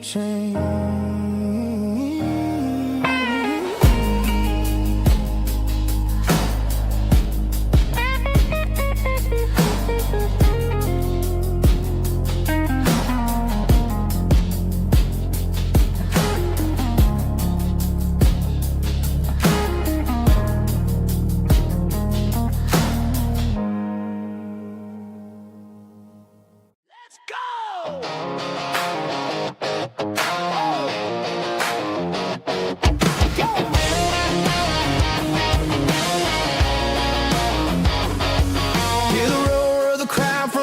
change.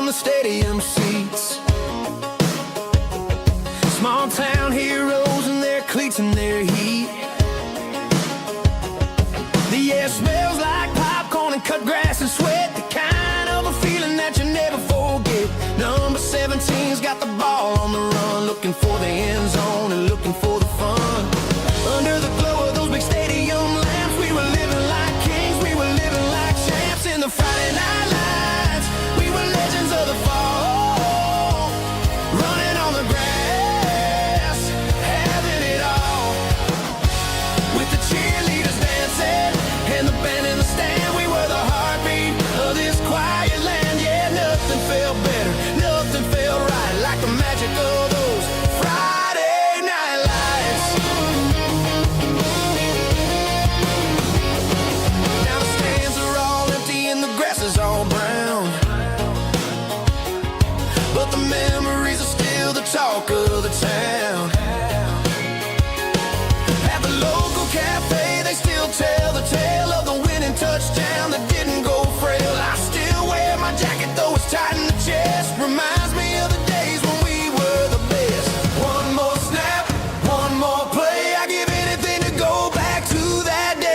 Stadium seats, small town heroes in their cleats and their heat. The air smells like popcorn and cut grass and sweat, the kind of a feeling that you never forget. Number 17's got the ball on the run, looking for the end zone and looking for the fun. Under the glow of those big stadium lamps, we were living like kings, we were living like champs. In the Friday night lights, we were legends of the fall, running on the grass, having it all. With the cheerleaders dancing and the band in the stand, we were the heartbeat of this quiet land. Yeah, nothing felt better, nothing felt right like the magic of those Friday night lights. Now the stands are all empty and the grass is all brown, but the memories are still the talk of the town. At the local cafe, they still tell the tale of the winning touchdown that didn't go frail. I still wear my jacket though it's tight in the chest, reminds me of the days when we were the best. One more snap, one more play, I give anything to go back to that day.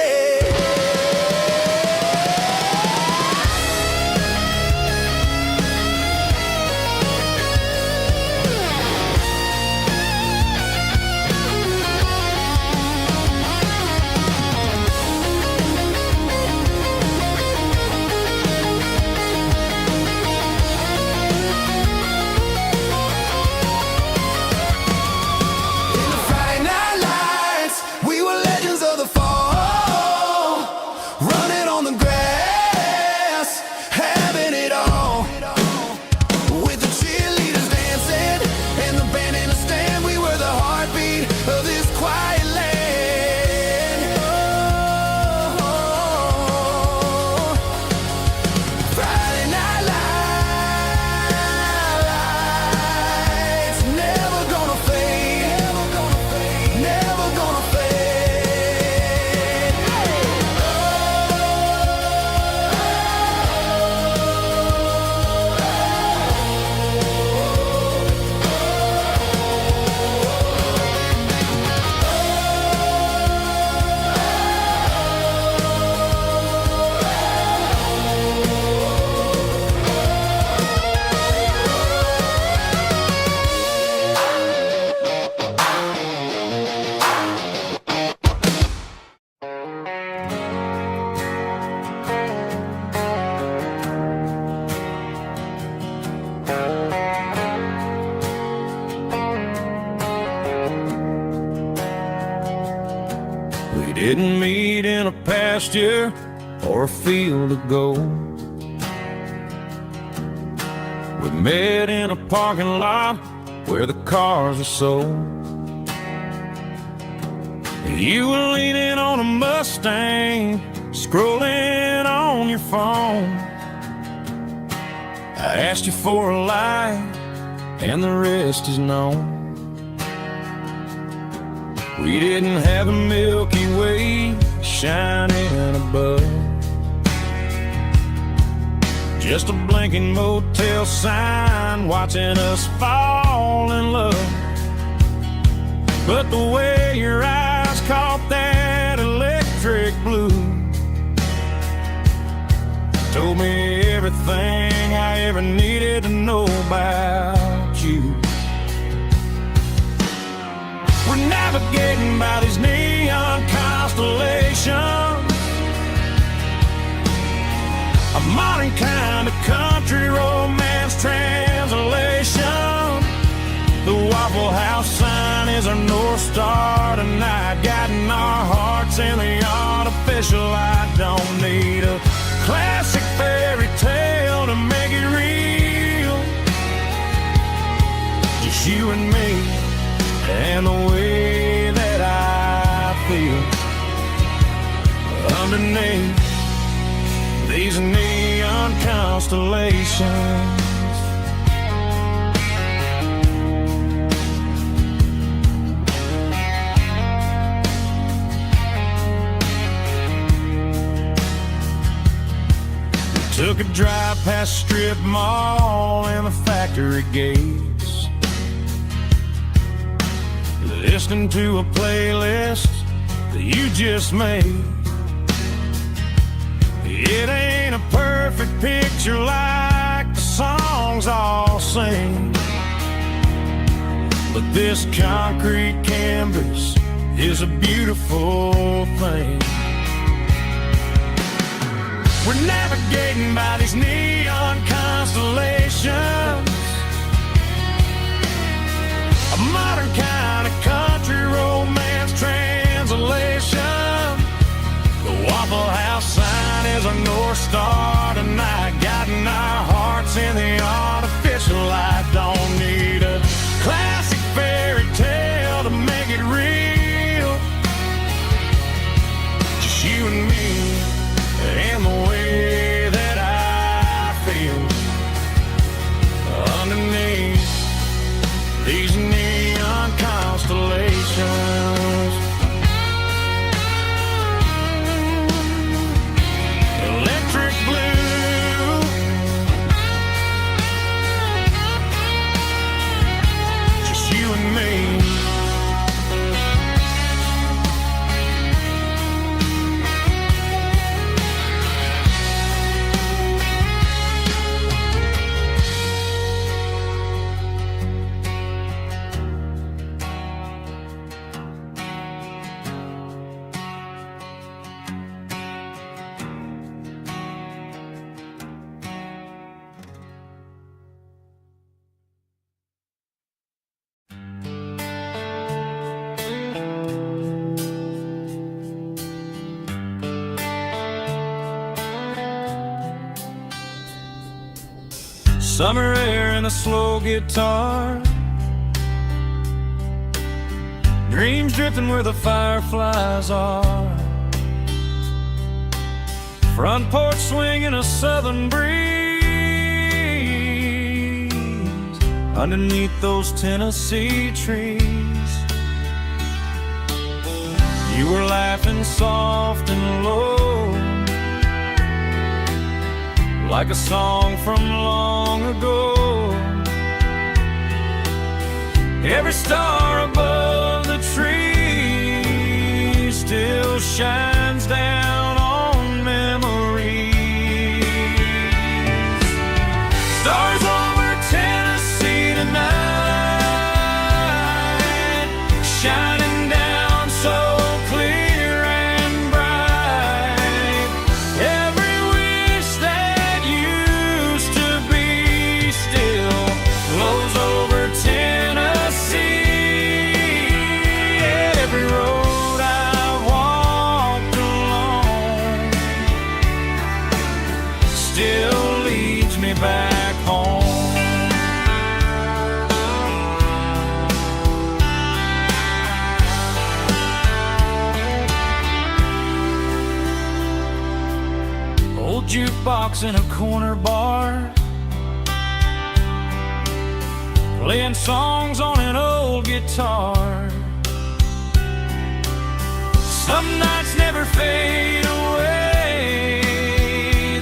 We didn't meet in a pasture or a field of gold. We met in a parking lot where the cars are sold. You were leaning on a Mustang, scrolling on your phone. I asked you for a light, and the rest is known. We didn't have a Milky Way shining above, just a blinking motel sign watching us fall in love. But the way your eyes caught that electric blue told me everything I ever needed to know about you. We're navigating by these neon constellations, a modern kind of country romance translation. The Waffle House sign heart's in the artificial. I don't need a classic fairy tale to make it real. Just you and me and the way that I feel underneath these neon constellations. Took a drive past strip mall and the factory gates, listening to a playlist that you just made. It ain't a perfect picture like the songs all sing, but this concrete canvas is a beautiful thing. We're navigating by these neon constellations, a modern kind of country romance translation. The Waffle House sign is a North Star tonight, guiding our hearts in the artificial light. Don't need a classic fairy tale to make it real. Just you and me and the way that I feel underneath these neon constellations. Electric blue, just you and me. Summer air and a slow guitar, dreams drifting where the fireflies are. Front porch swinging a southern breeze underneath those Tennessee trees. You were laughing soft and low, like a song from long ago. Every star above the tree still shines down on memories. Stars over Tennessee tonight, shining down so clear and bright. Every wish that used to be still flows over Tennessee. Every road I've walked along still leads me back home. Old jukebox in a corner bar, playing songs on an old guitar. Some nights never fade away,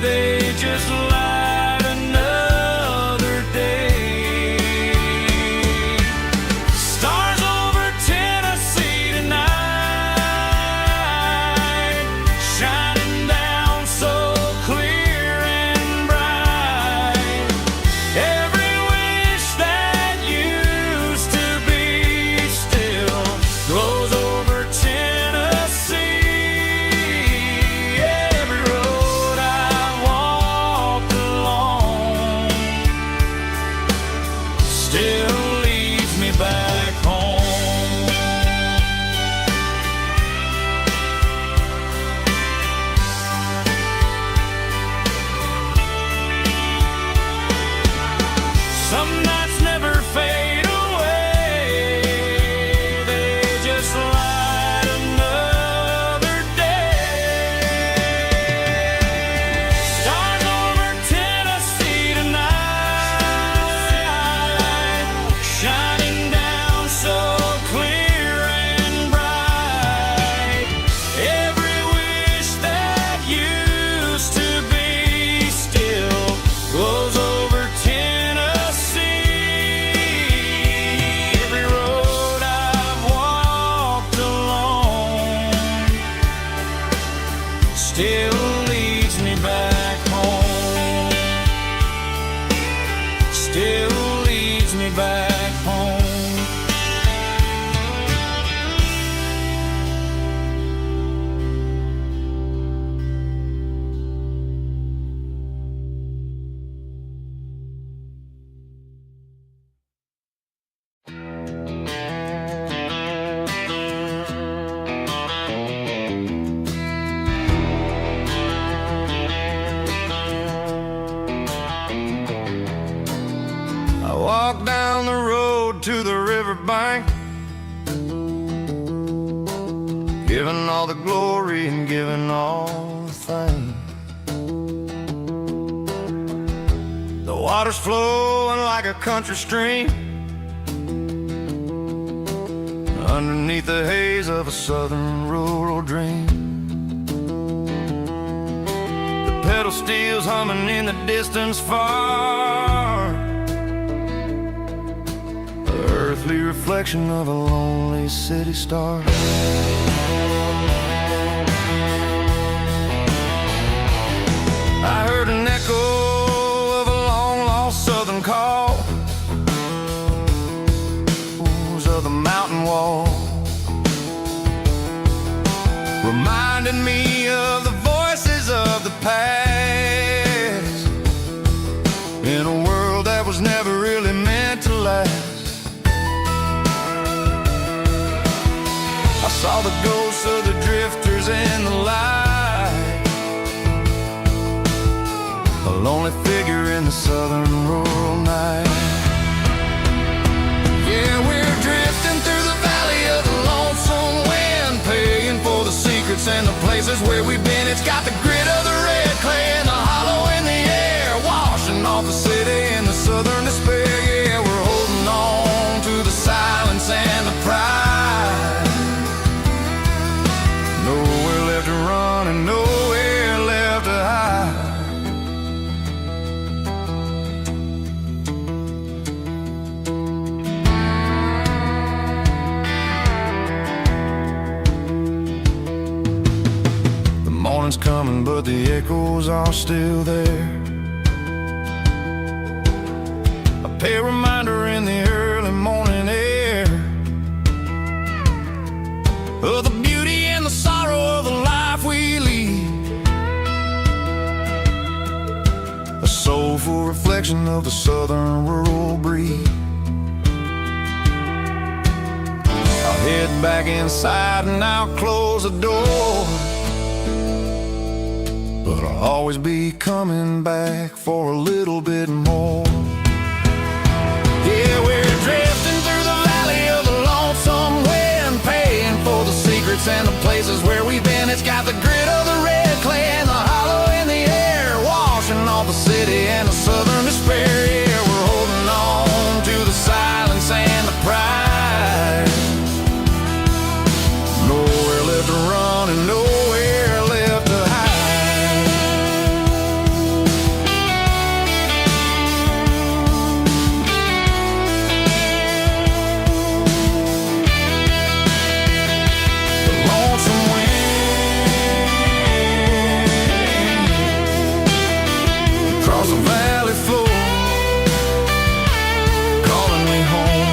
they just light another day. Stars over Tennessee tonight, shining down so clear and bright. Every wish that used to be still glows over Tennessee. still leads me back home. Still leads me back home. Walk down the road to the riverbank, giving all the glory and giving all the thanks. The water's flowing like a country stream underneath the haze of a southern rural dream. The pedal steel's humming in the distance far, earthly reflection of a lonely city star. I heard an echo of a long-lost southern call, of the mountain wall, reminded me of the voices of the past, in a world that was never really meant to last. I saw the ghosts of the drifters in the light, a lonely figure in the southern rural night. Yeah, we're drifting through the valley of the lonesome wind, paying for the secrets and the places where we've been. It's got the grit of the red clay and the hollow in the air, washing off the city and the southern despair. Yeah, we're holding on to the silence and the pride. Nowhere left to run and nowhere left to hide. The morning's coming, but the echoes are still there. A pale reminder in the early morning air of the beauty and the sorrow of the life we lead, a soulful reflection of the southern rural breed. I'll head back inside and I'll close the door, but I'll always be coming back for a little bit more. Yeah, we're drifting through the valley of the lonesome wind, paying for the secrets and the places where we've been. It's got the grit of the red clay and the hollow in the air, washing off the city and the southern despair. Yeah, we're holding on to the silence and the pride. Nowhere left to run and nowhere left to hide. The lonesome wind across the valley floor, calling me home.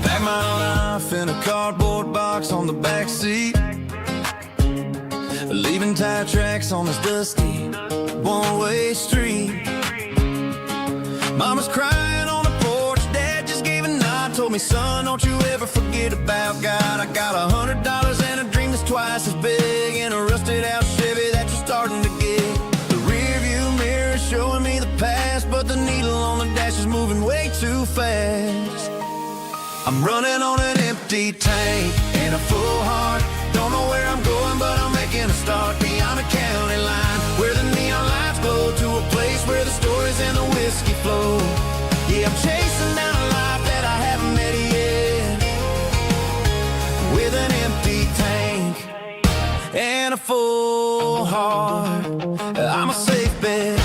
Pack my life in a cardboard box on the back seat, leaving tire tracks on this dusty one-way street. Mama's crying on the porch, Dad just gave a nod, told me, son, don't you ever forget about God. I got $100 and a dream that's twice as big, and a rusted out Chevy that you're starting to get. The rear view mirror showing me the past, but the needle on the dash is moving way too fast. I'm running on an empty tank and a full heart. Don't know where I'm going, but I'm making a start beyond a county line, where the neon lights glow, to a place where the stories and the whiskey flow. Yeah, I'm chasing down a life that I haven't met yet, with an empty tank and a full heart. I'm a safe bet.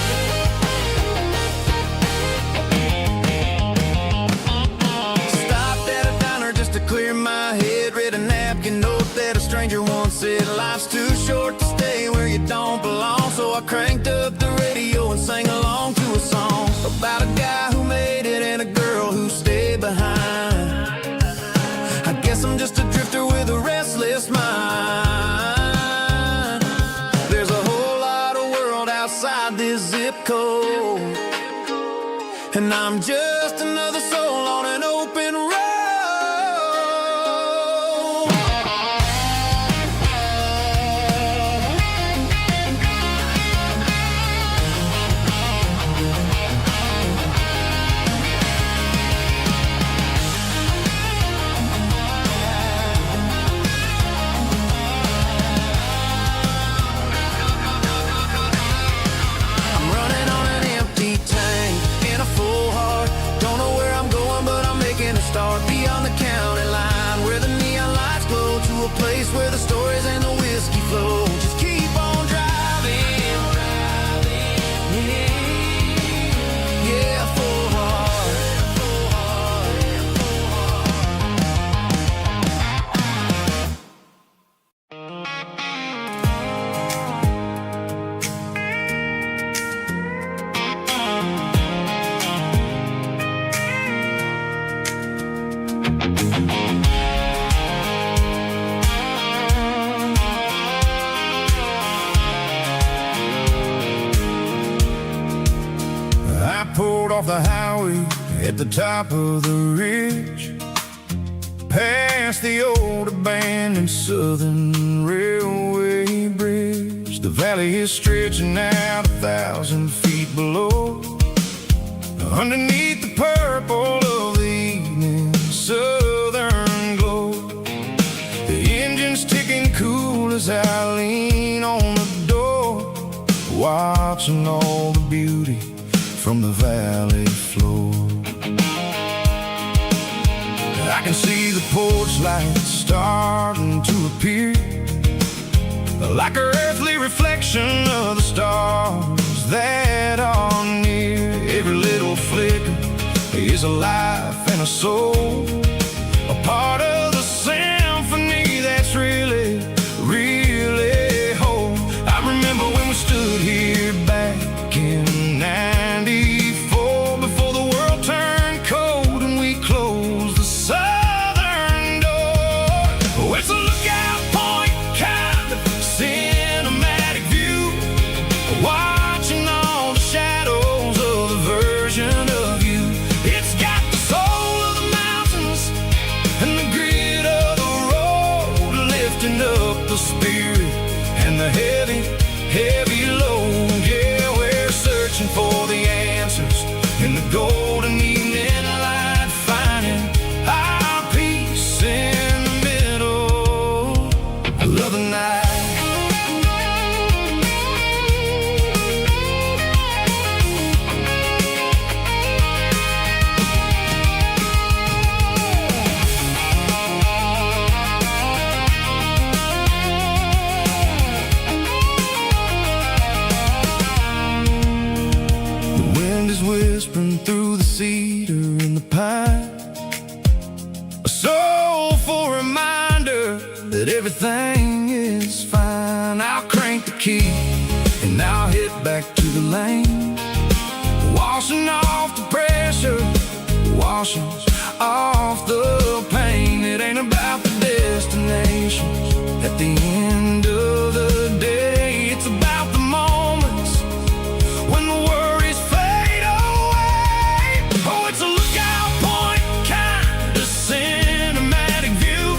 Stopped at a diner just to clear my head, read a napkin note that a stranger once said, life's too short to stay where you don't belong. So I cranked up the radio and sang along to a song about a guy who made it and a girl who stayed behind. I guess I'm just a drifter with a restless mind. There's a whole lot of world outside this zip code, and I'm just another soul on an open road. Start beyond the county line, where the neon lights glow, to a place where the stories and the whiskey flow. Just keep on driving, yeah, full heart. I pulled off the highway at the top of the ridge, past the old abandoned Southern Railway bridge. The valley is stretching out 1,000 feet below, underneath the purple of the evening southern glow. The engine's ticking cool as I lean on the door, watching all the beauty from the valley floor. I can see the porch lights starting to appear, like an earthly reflection of the stars that are near. Every little flicker is a life and a soul, a part of the symphony that's really, really whole. I remember when we stood here back in '94, before the world turned cold and we closed the southern door. Oh, it's a lookout point, kind of cinematic view, watching all the shadows of the version of you. It's got the soul of the mountains and the grit of the road, lifting up the spirit and the heavy, heavy load. Yeah, we're searching for the answers in the golden evening light, finding our peace in the middle of the night. Whispering through the cedar and the pine, a soulful reminder that everything is fine. I'll crank the key and I'll hit back to the lane, washing off the pressure, washing off the pain. It ain't about the destinations at the end of the day, it's about the moments when the worries fade away. Oh, it's a lookout point, kind of cinematic view,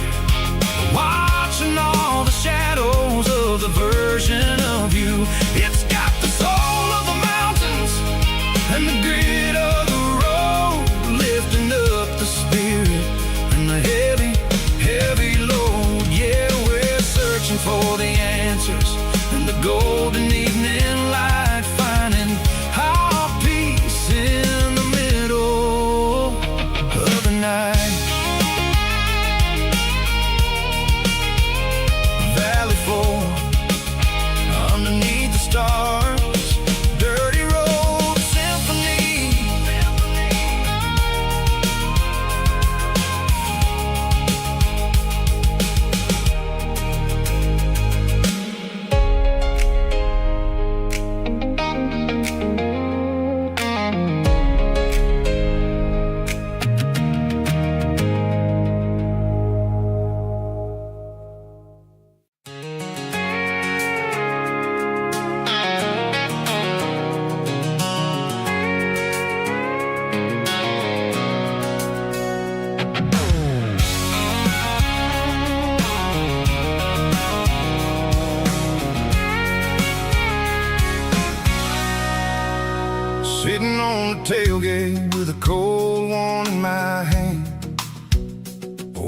watching all the shadows of the version of you. It's got the soul of the mountains and the grit of the road, lifting up the spirit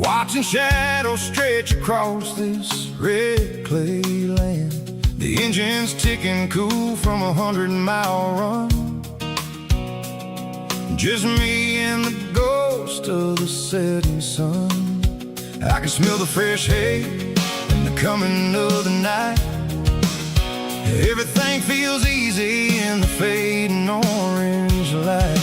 watching shadows stretch across this red clay land. The engine's ticking cool from a 100-mile run. Just me and the ghost of the setting sun. I can smell the fresh hay and the coming of the night. Everything feels easy in the fading orange light.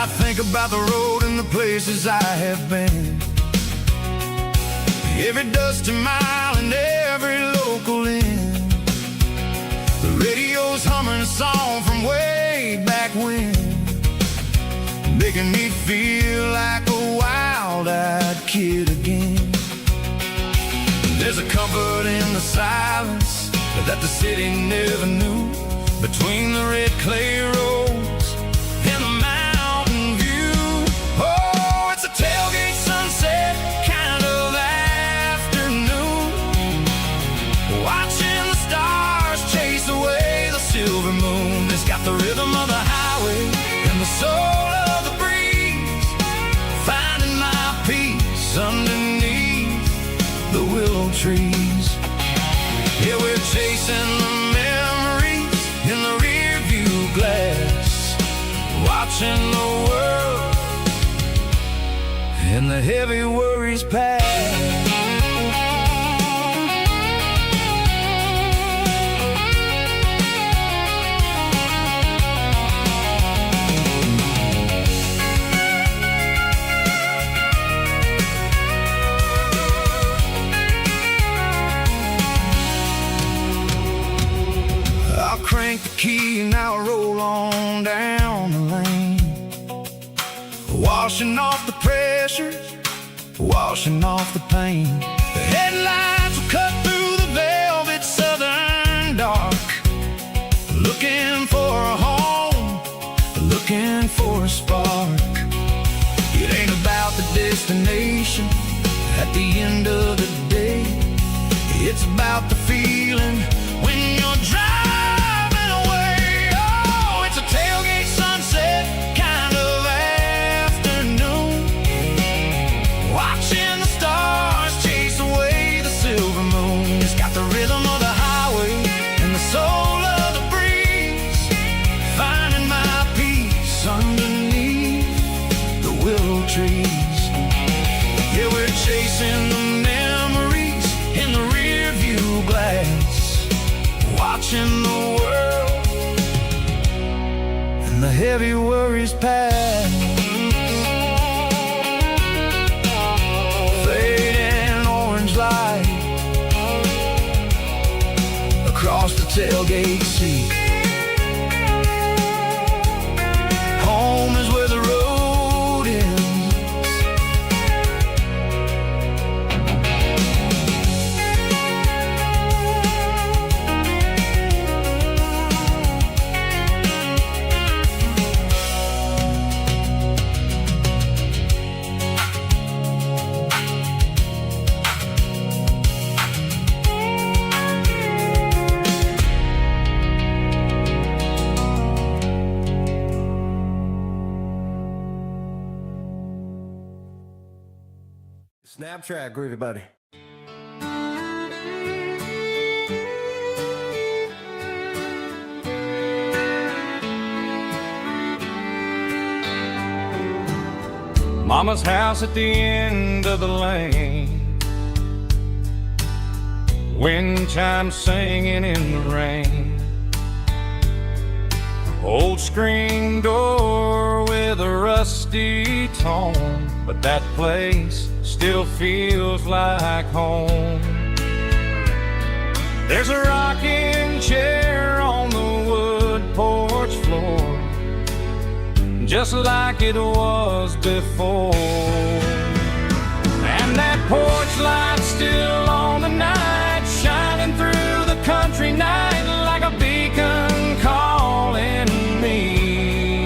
I think about the road and the places I have been. Every dusty mile and every local inn. The radio's humming a song from way back when, making me feel like a wild-eyed kid again. There's a comfort in the silence that the city never knew, between the red clay roads and the mountain view. Oh, it's a tailgate sunset kind of afternoon, watching the stars chase away the silver moon. It's got the rhythm of the highway and the soul of the breeze, finding my peace underneath the willow trees. Yeah, we're chasing the memories in the rear view glass, watching the world and the heavy worries pass. Crank the key and I'll roll on down the lane, washing off the pressure, washing off the pain. The headlights will cut through the velvet southern dark, looking for a home, looking for a spark. It ain't about the destination at the end of the day, it's about the feeling when you're driving. Tailgate sunset kind of afternoon, watching the stars chase away the silver moon. It's got the rhythm of the highway and the soul of the breeze, finding my peace underneath the willow trees. Yeah, we're chasing the memories in the rear view glass, watching the world and the heavy worries pass. Fading orange light across the tailgate seat. Home is where the road ends. Snap track, groovy buddy. Mama's house at the end of the lane, wind chimes singing in the rain. Old screen door with a rusty tone, but that place still feels like home. There's a rocking chair on the wood porch floor, just like it was before. And that porch light's still on the night, shining through the country night like a beacon calling me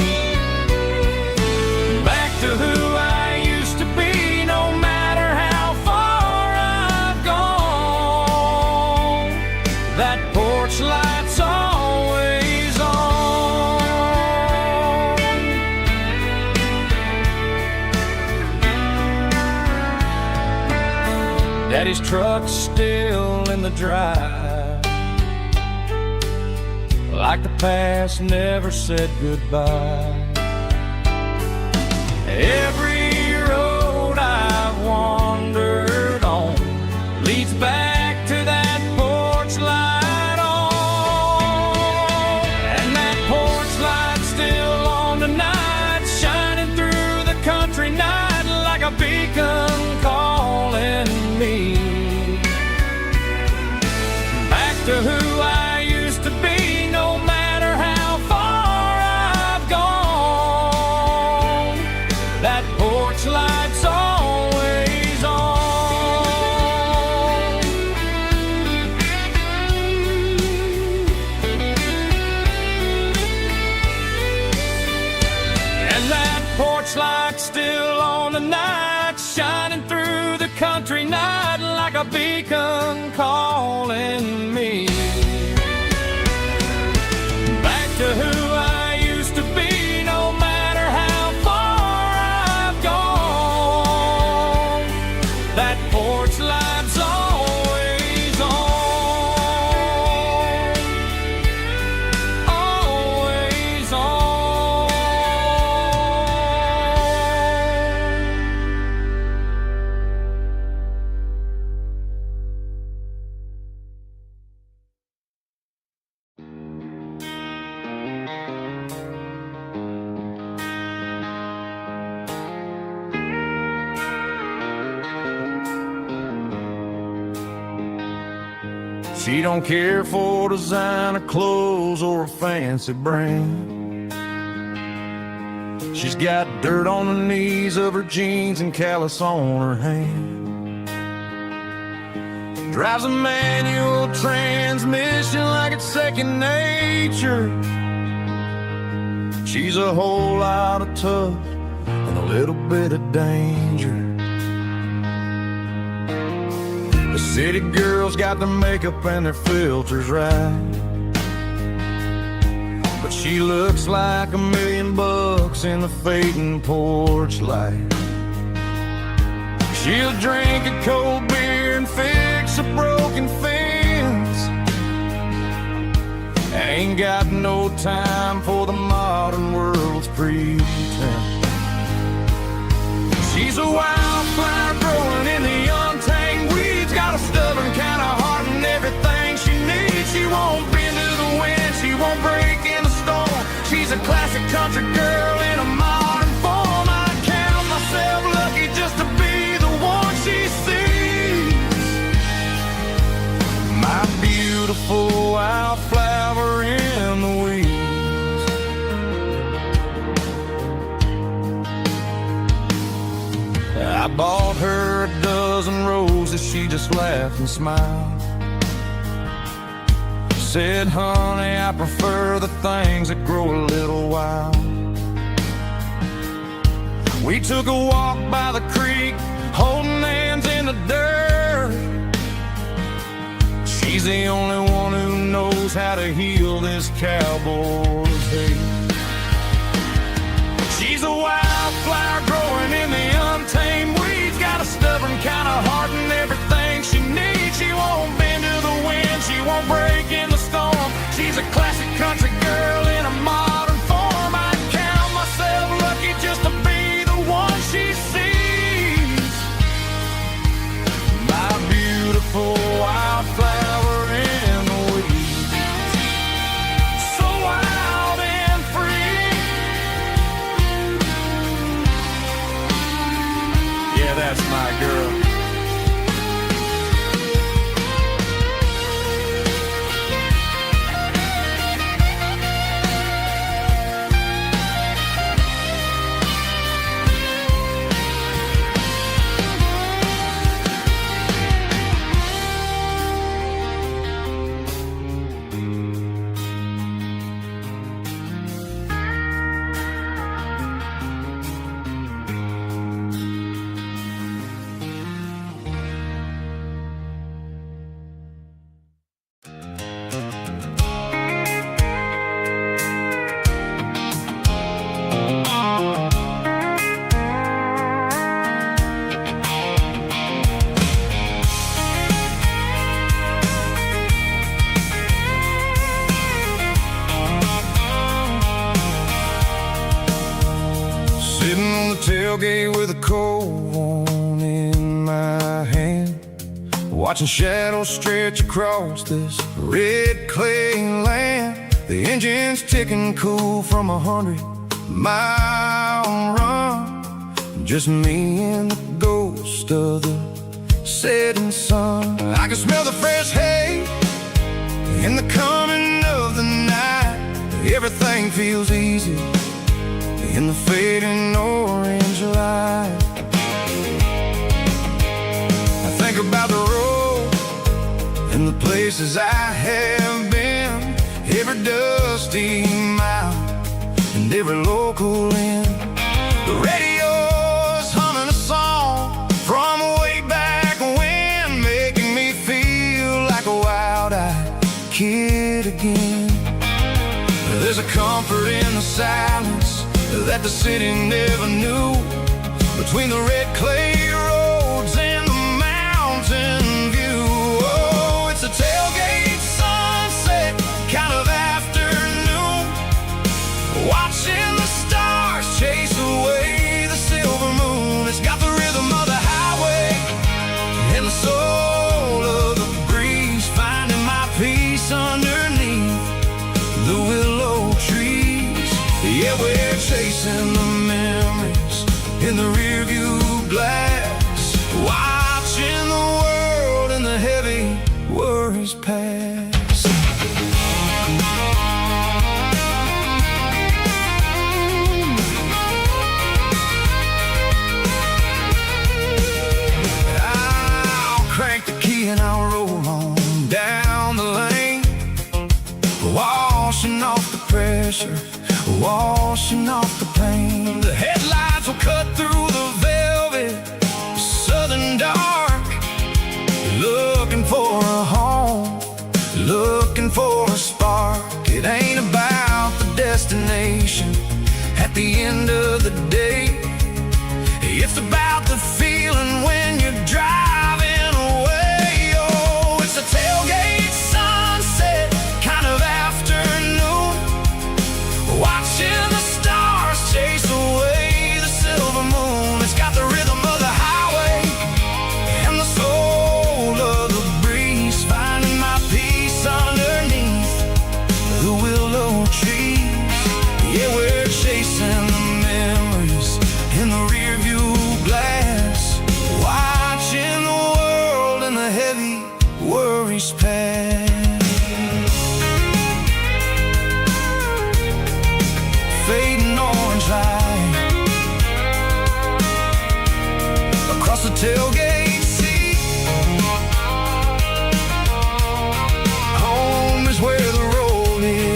back to who I used to be, no matter how far I've gone. Daddy's truck's still in the drive, like the past never said goodbye. Every road I've wandered on leads back to that porch light on. And that porch light's still on tonight, shining through the country night like a beacon calling me back to who I used to be, no matter how far I've gone. That porch light's always on. And that porch light's still on tonight, shining through the country night like a beacon calling me back to who I used to be, no matter how far I've gone. That porch light's always on, always on. She don't care for designer clothes or a fancy brand. She's got dirt on the knees of her jeans and callus on her hand. Drives a manual transmission like it's second nature. She's a whole lot of tough and a little bit of danger. The city girls got their makeup and their filters right, but she looks like $1 million in the fading porch light. She'll drink a cold beer and fix a broken fence. Ain't got no time for the modern world's pretense. She's a wildflower growing in the untamed weeds, got a stubborn kind of heart and everything she needs. She won't bend to the wind, she won't break in the storm. She's a classic country girl in a modern form. I count myself lucky just to be the one she sees. My beautiful wildflower in the weeds. I bought her a dozen roses, she just laughed and smiled. Said, honey, I prefer the things that grow a little wild. We took a walk by the creek, holding hands in the dirt. She's the only one who knows how to heal this cowboy's hate. She's a wildflower growing in the untamed weeds, got a stubborn kind of heart and everything she needs. She won't bend to the wind, she won't break in the storm. She's a classic country girl in a modern form. I count myself lucky just to be the one she sees. My beautiful wildflower in the weeds, so wild and free. Yeah, that's my girl. tailgate with a cold one in my hand, watching shadows stretch across this red clay land. The engine's ticking cool from 100-mile run. Just me and the ghost of the setting sun. I can smell the fresh hay in the coming of the night. Everything feels easy in the fading orange light. I think about the road and the places I have been, every dusty mile and every local inn. The radio's humming a song from way back when, making me feel like a wild-eyed kid again. There's a comfort in the silence that the city never knew, between the red clay roads and the mountain view. Oh, it's a tailgate sunset kind of afternoon, watching the stars chase away the silver moon. It's got the rhythm of the highway and the soul of the breeze, finding my peace underneath the willow trees. Yeah, we're chasing the memories in the rearview glass, watching the world and the heavy worries pass. I'll crank the key and I'll roll on down the lane, washing off the pressure, washing off the pain. The headlights will cut through the velvet southern dark, looking for a home, looking for a spark. It ain't about the destination at the end of the day, it's about the feeling when you're driving away. Oh, it's a tailgate sunset kind of afternoon, watching the stars chase away the silver moon. It's got the rhythm of the highway and the soul of the breeze, finding my peace underneath the willow trees. Yeah, we're chasing the memories in the rearview glass, watching the world and the heavy worries pass. Fading orange light across the tailgate seat. Home is where the road is.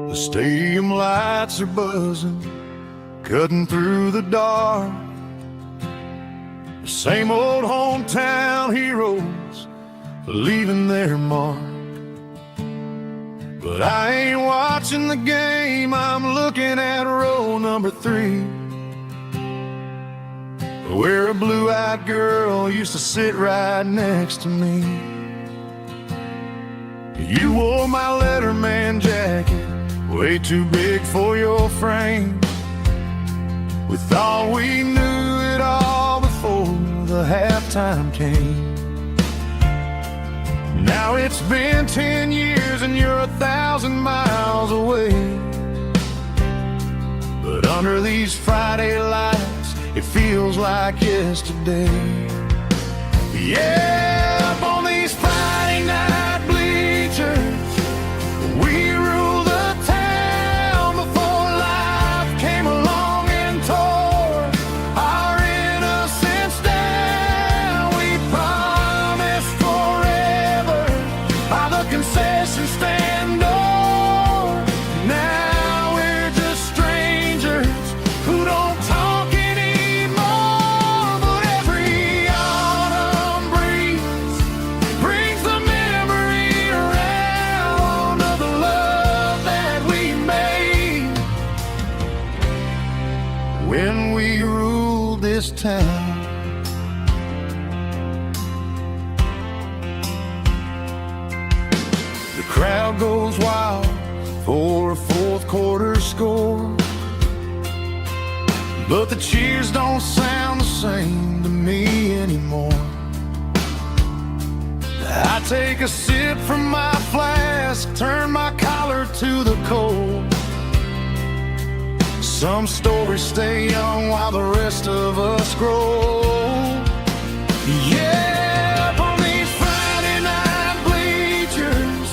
The stadium lights are buzzing, cutting through the dark. The same old hometown heroes leaving their mark. But I ain't watching the game, I'm looking at row number 3, where a blue-eyed girl used to sit right next to me. You wore my Letterman jacket, way too big for your frame. We thought we knew it all before the halftime came. Now it's been 10 years and you're 1,000 miles away, but under these Friday lights it feels like yesterday. Yeah, up on these Friday night bleachers, we rule the town before life came along and tore our innocence down. We promised forever by the concession stand door. Now we're this town. The crowd goes wild for a fourth quarter score, but the cheers don't sound the same to me anymore. I take a sip from my flask, turn my collar to the cold. Some stories stay young while the rest of us grow. Yeah, up on these Friday night bleachers,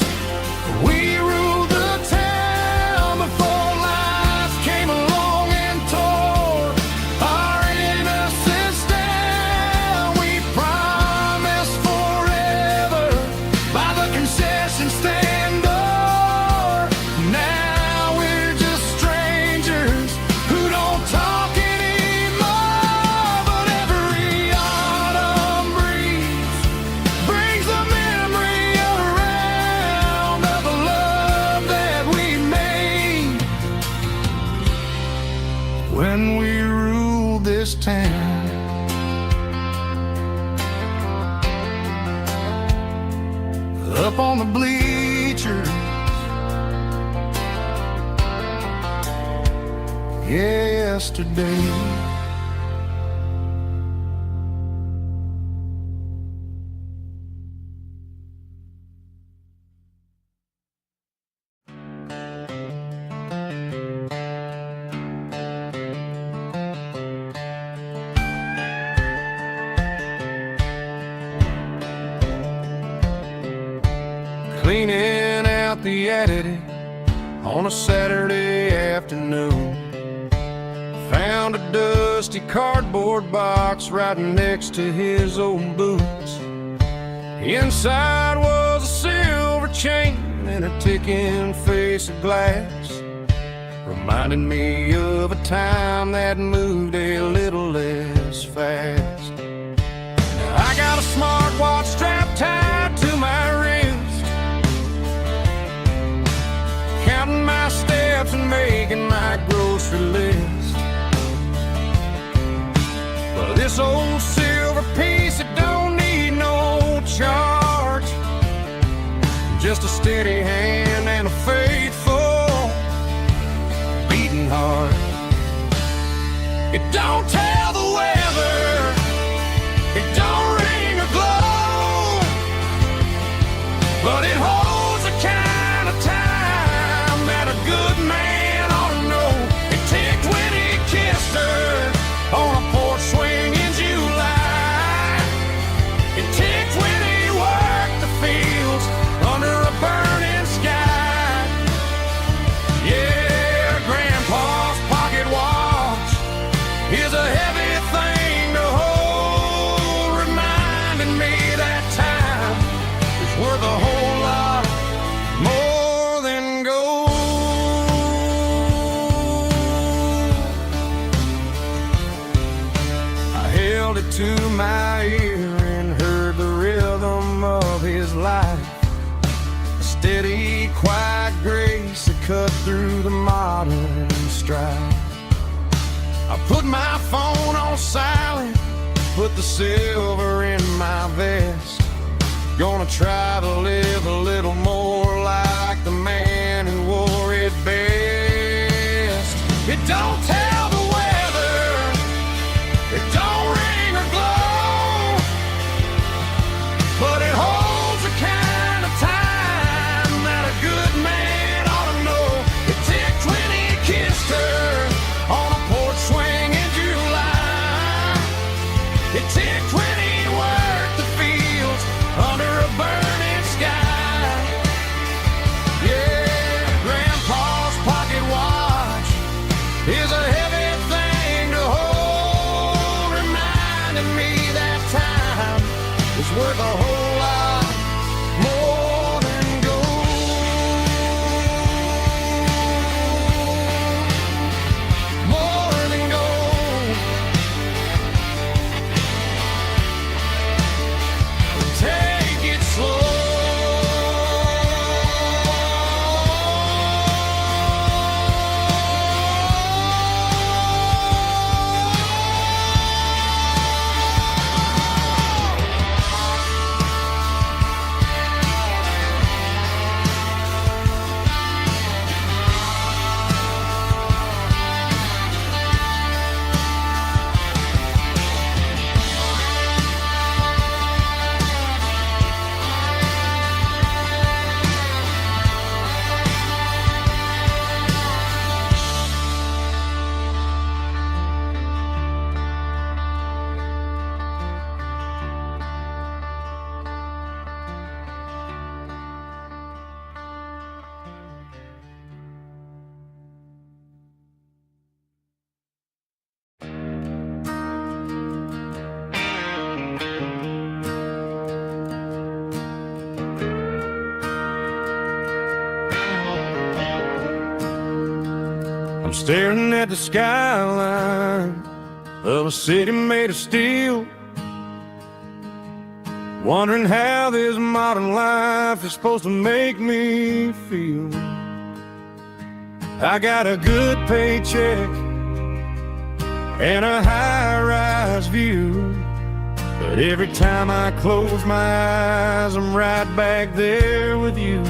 we ruled the town before life came along and tore our innocence down. We promised forever by the concession stand door. Now we're just strangers who don't talk anymore. But every autumn breeze brings the memory around of the love that we made when we ruled this town. Up on the bleachers, yesterday. Cleaning out the attic on a Saturday afternoon, found a dusty cardboard box right next to his old boots. Inside was a silver chain and a ticking face of glass, reminding me of a time that moved a little less fast. Now I got a smartwatch strapped tied to my wrist, counting my steps and making my grocery list. But this old silver piece, it don't need no charge, just a steady hand and a faithful beating heart. It don't tell the weather, it don't ring or glow, but it holds the kind of time that a good man ought to know. It ticked when he kissed her on a porch swing in July. It ticked when he worked the fields under a burning sky. Yeah, Grandpa's pocket watch is a heavy thing to hold, reminding me that time is worth a whole lot more than gold. I held it to my ear and heard the rhythm of his life, a steady, quiet grace that cut through the modern strife. I put my phone on silent, put the silver in my vest. Gonna try to live a little more like the man who wore it best. It don't tell the weather, it don't ring or glow, but it holds the kind of time that a good man ought to know. It ticked when he kissed her on a porch swing in July. It ticked when he worked the fields under a burning sky. Yeah, Grandpa's pocket watch is a heavy thing to hold, reminding me that time is worth a whole lot more than gold. More than gold. staring at the skyline of a city made of steel, wondering how this modern life is supposed to make me feel. I got a good paycheck and a high-rise view, but every time I close my eyes, I'm right back there with you.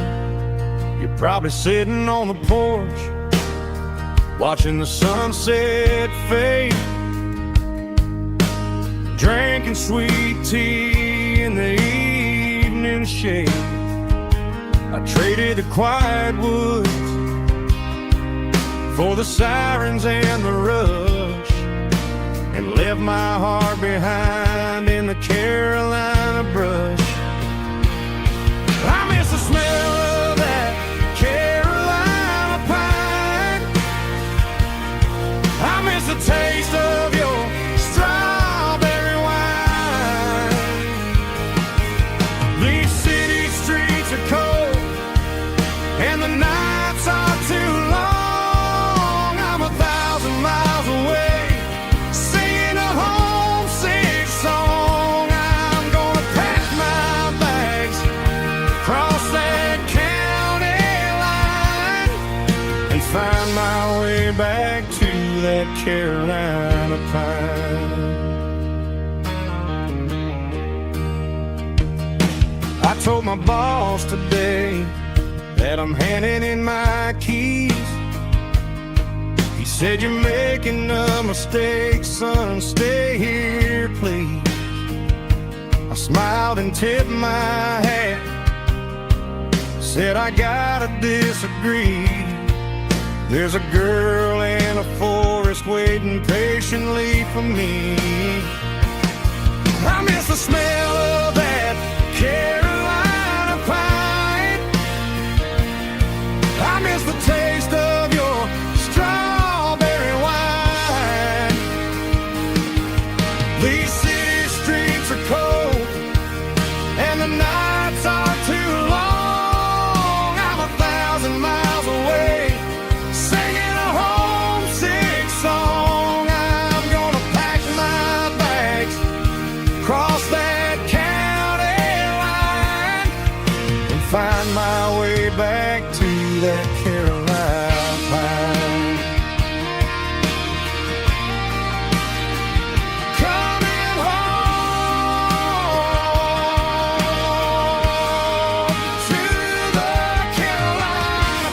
You're probably sitting on the porch, watching the sunset fade, drinking sweet tea in the evening shade. I traded the quiet woods for the sirens and the rush, and left my heart behind in the Carolina brush. I miss the smell of that Carolina pine. I miss the taste of your strawberry wine. These city streets are cold and the nights are too long. I'm 1,000 miles away, singing a homesick song. I'm gonna pack my bags, cross that county line, and find my way back to that Carolina pine. I told my boss today that I'm handing in my keys. He said, "You're making a mistake, son, stay here, please." I smiled and tipped my hat, said, "I gotta disagree. There's a girl in a forest waiting patiently for me." I miss the smell of that Carolina pine. I miss the taste of your strawberry wine. These city streets are cold and the nights are too long. I'm 1,000 miles away, singing a homesick song. I'm gonna pack my bags, cross that county line, and find my way back to that Carolina pine. Coming home to the Carolina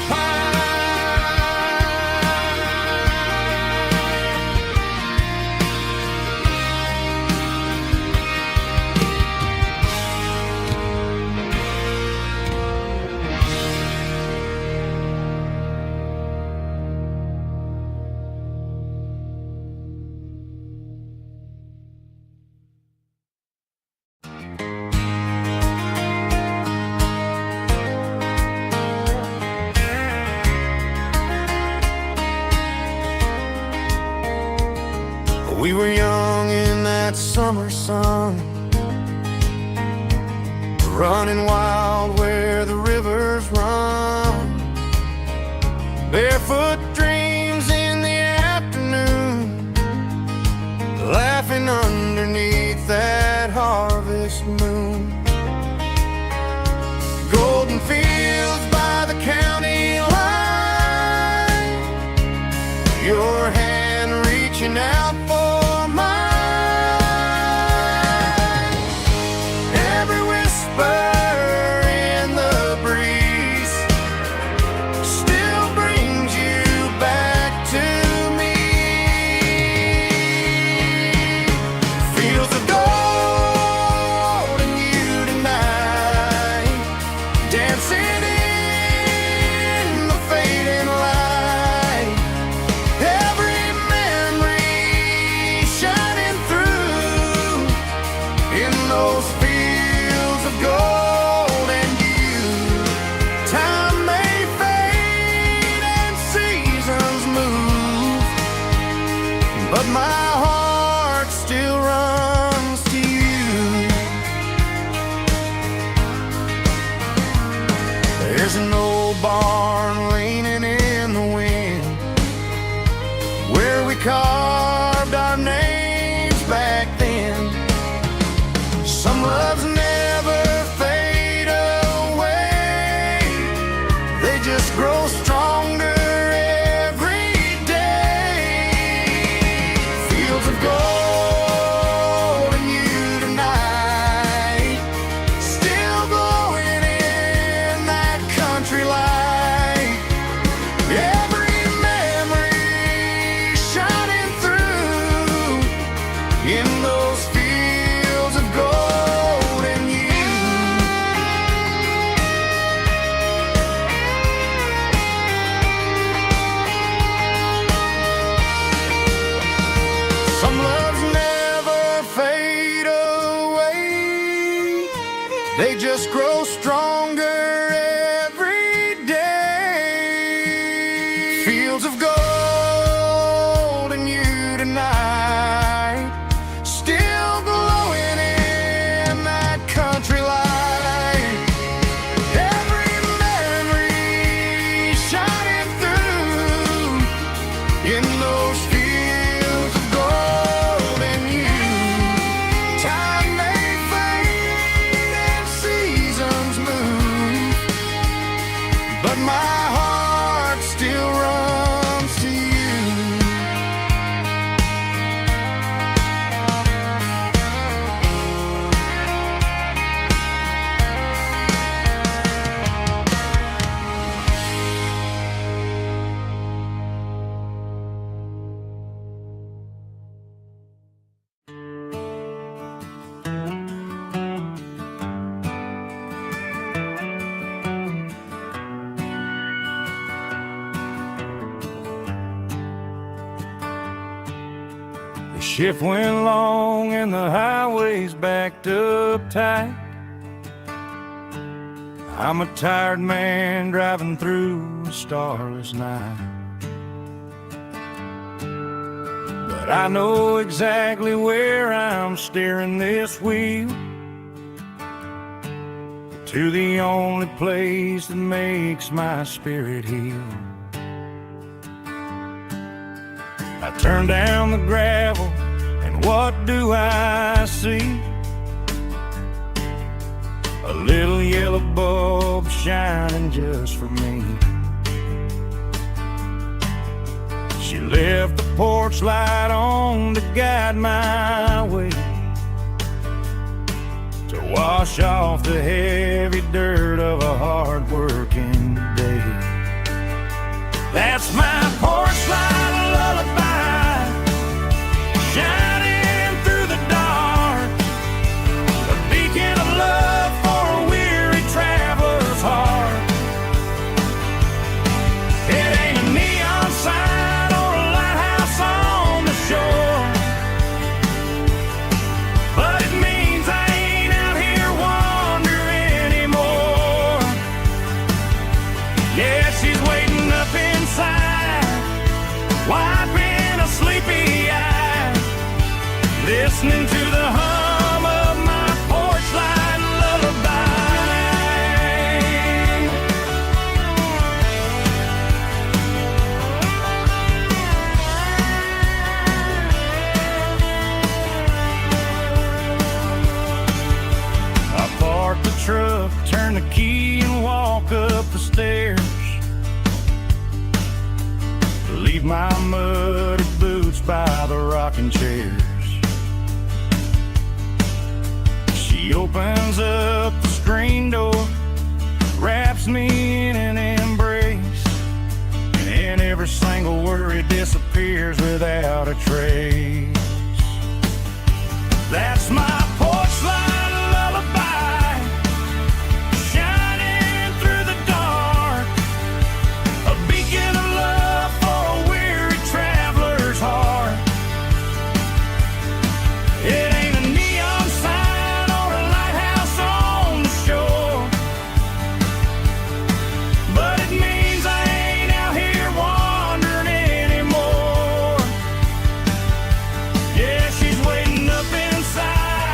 We were young in that summer sun, running wild where the rivers run, barefoot dreams in the afternoon, laughing underneath that harvest moon. Golden fields by the county line, your hand reaching out for mine. Every whisper in the breeze still brings you back to me. Feels Some loves never fade away, they just grow stronger every day. Fields of gold in you tonight, still glowing in that country light. Every memory shining through in those fields of gold and you. Some loves never fade away, they just grow stronger every day. Fields of gold and you tonight, still glowing in that country light. Every memory shining through in those fields of gold and you. Time may fade and seasons move, but my heart still runs to you. The shift went long and the highway's backed up tight. I'm a tired man driving through a starless night, but I know exactly where I'm steering this wheel, to the only place that makes my spirit heal. I turn down the gravel, and what do I see? A little yellow bulb shining just for me. She left the porch light on to guide my way, to wash off the heavy dirt of a hard-working day. That's my porch light lullaby, shining through the dark, a beacon of love for a weary traveler's heart. It ain't a neon sign or a lighthouse on the shore, but it means I ain't out here wandering anymore. Yeah, she's waiting up inside, wiping a sleepy eye, listening to the hum of my porch light lullaby. I park the truck, turn the key and walk up the stairs, leave my muddy boots by the rocking chairs. She opens up the screen door, wraps me in an embrace, and every single worry disappears without a trace. That's my porch light lullaby, shining through the dark, a beacon of love for a weary traveler's heart. It ain't a neon sign or a lighthouse on the shore, but it means I ain't out here wandering anymore. Yeah, she's waiting up inside,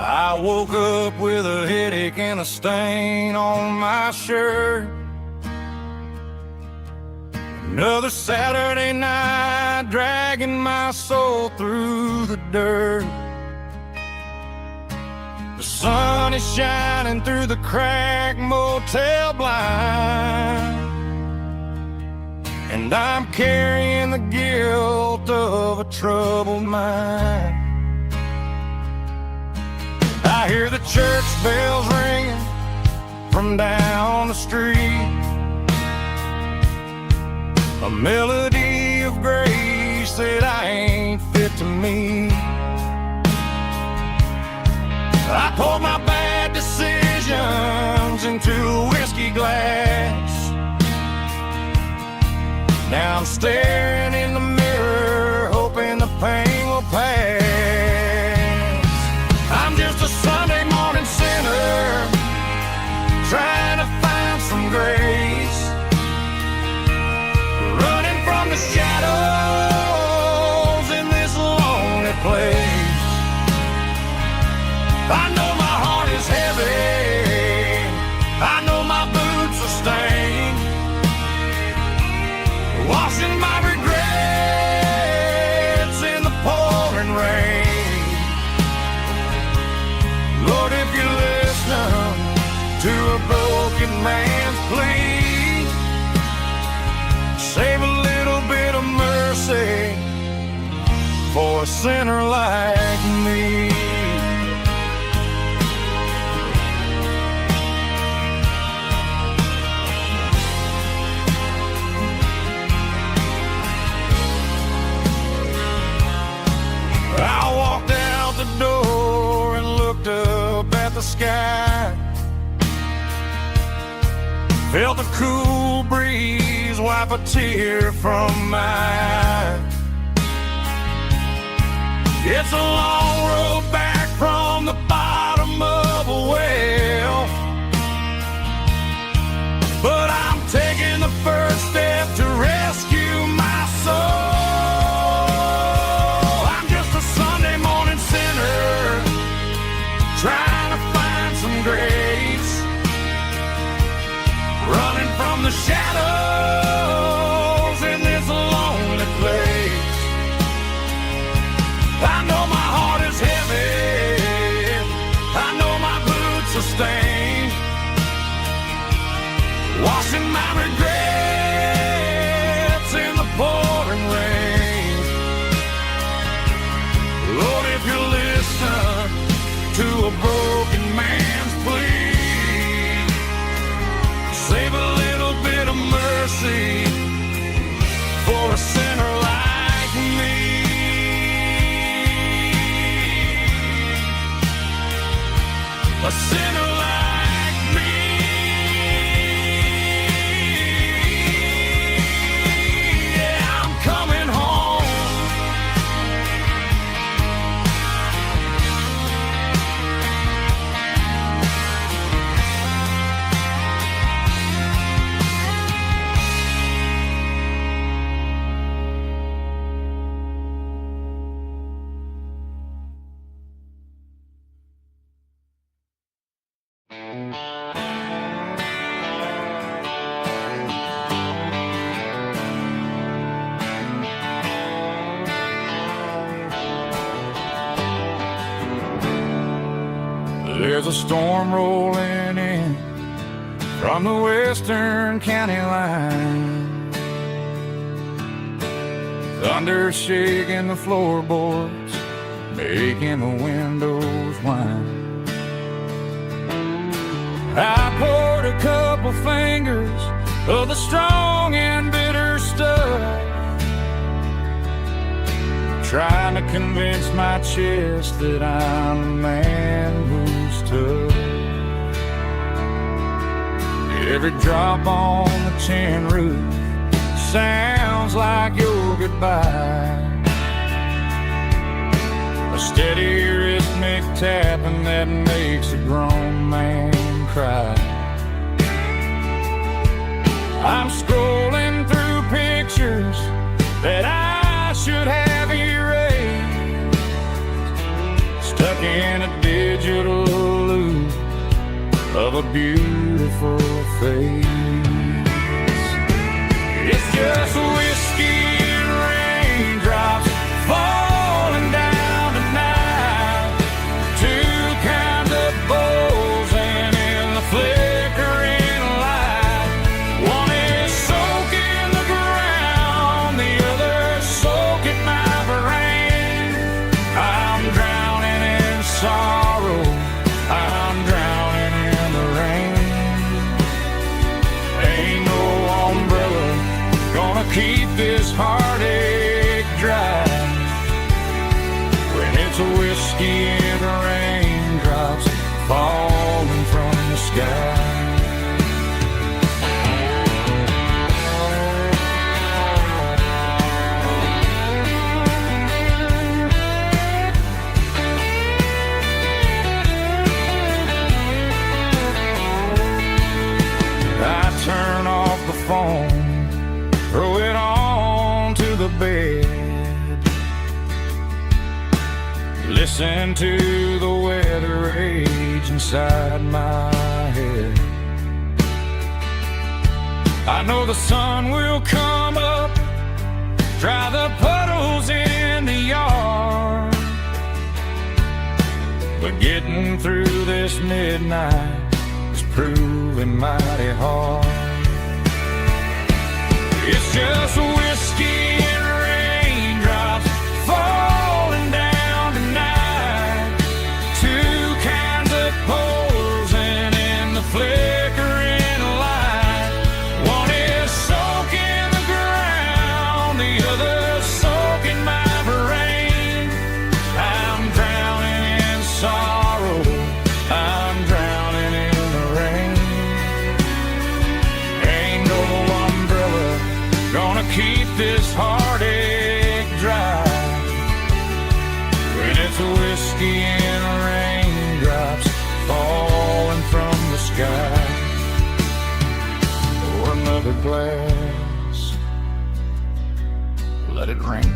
I woke up with a headache and a stain on my shirt. Another Saturday night, dragging my soul through the dirt. The sun is shining through the cracked motel blind, and I'm carrying the guilt of a troubled mind. I hear the church bells ringing from down the street, a melody of grace that I ain't fit to meet. I poured my bad decisions into a whiskey glass. Now I'm staring in the mirror, hoping the pain will pass. I'm just a Sunday morning sinner, trying to find some grace, running from the shadows in this lonely place. I know my heart is heavy, I know my boots are stained, washing my regrets in the pouring rain. Lord, if you're listening to a broken man's plea, save a little bit of mercy for a sinner like me. I walked out the door and looked up at the sky, felt the cool breeze wipe a tear from my eye. It's a long road back from the bottom of a well, but I'm taking the first step to rescue my soul. Trying to find some grace, running from the shadows in this lonely place. I know my heart is heavy, I know my boots are stained, washing my regrets in the pouring rain. Lord, if you're listening to a broken man's plea, save a little bit of mercy for a sinner like me. A sinner like me. Yeah, I'm coming home. There's a storm rolling in from the western county line, thunder shaking the floorboards, making the windows whine. I poured a couple fingers of the strong and bitter stuff, trying to convince my chest that I'm a man who's tough. Every drop on the tin roof sounds like your goodbye, a steady rhythmic tapping that makes a grown man cry. I'm scrolling through pictures that I should have erased, stuck in a digital a beautiful face. It's just whiskey and raindrops falling down tonight. Two kinds of buzzing in the flickering light. One is soaking the ground, the other soaking my brain. I'm drowning in sorrow, I'm drowning in the rain. Ain't no umbrella gonna keep this heartache dry when it's a whiskey and raindrops falling from the sky. I turn off the phone, throw it on to the bed, listen to the weather rage inside my head. I know the sun will come up, dry the puddles in the yard, but getting through this midnight is proving mighty hard. It's just whiskey and raindrops falling down tonight. Two kinds of posing in the flickering light. One is soaking the ground, the other soaking my brain. I'm drowning in sorrow, I'm drowning in the rain. Ain't no umbrella gonna keep this heartache dry when it's a whiskey and raindrops falling from the sky. Pour another glass, let it rain.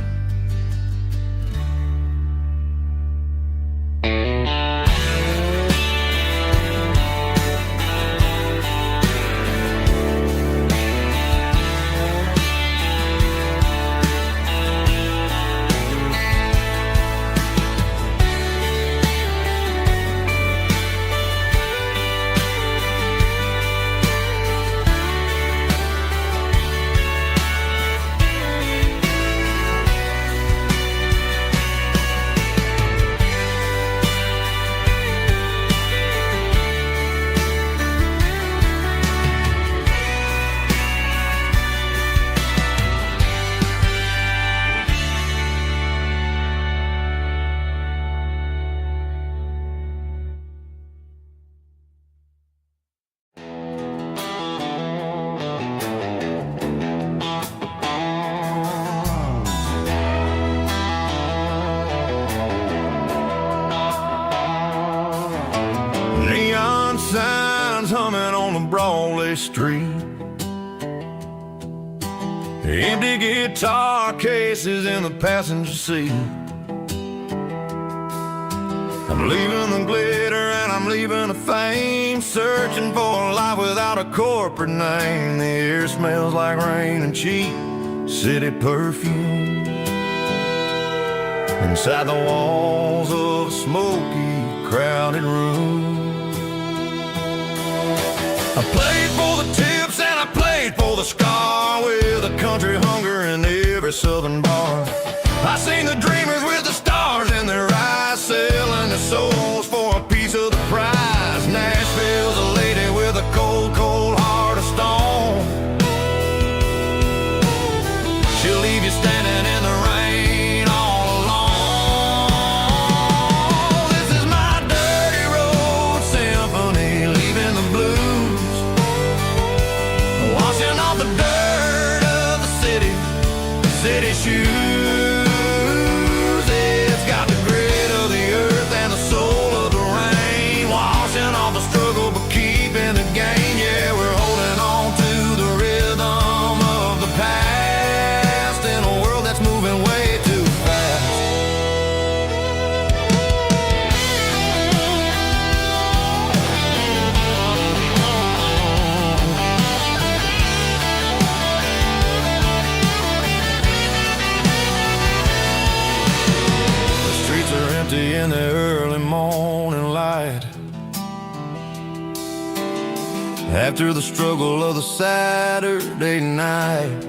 Neon signs humming on the Broadway street, empty guitar cases in the passenger seat. I'm leaving the glitter and I'm leaving the fame, searching for a life without a corporate name. The air smells like rain and cheap city perfume inside the walls of a smoky, crowded room. I played for the tips and I played for the scar, with a country hunger in every southern bar. I seen the dreamers with the stars in their eyes, selling their souls for a piece of the prize. Nashville's a lady with a cold, cold heart of stone. She'll leave you standing in the rain all alone. This is my dirty road symphony, leaving the blues, washing off the dirt of the city shoes. It's got the grit of the earth and the soul of the rain. after the struggle of the Saturday night.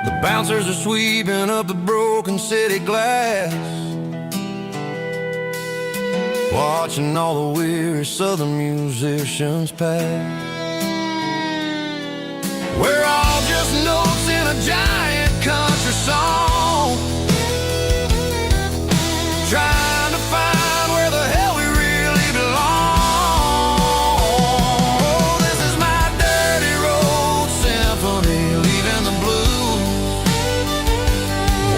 The bouncers are sweeping up the broken city glass, watching all the weary southern musicians pass. We're all just notes in a giant country song, trying to find where the hell we really belong. This is my dirty road symphony, leaving the blues,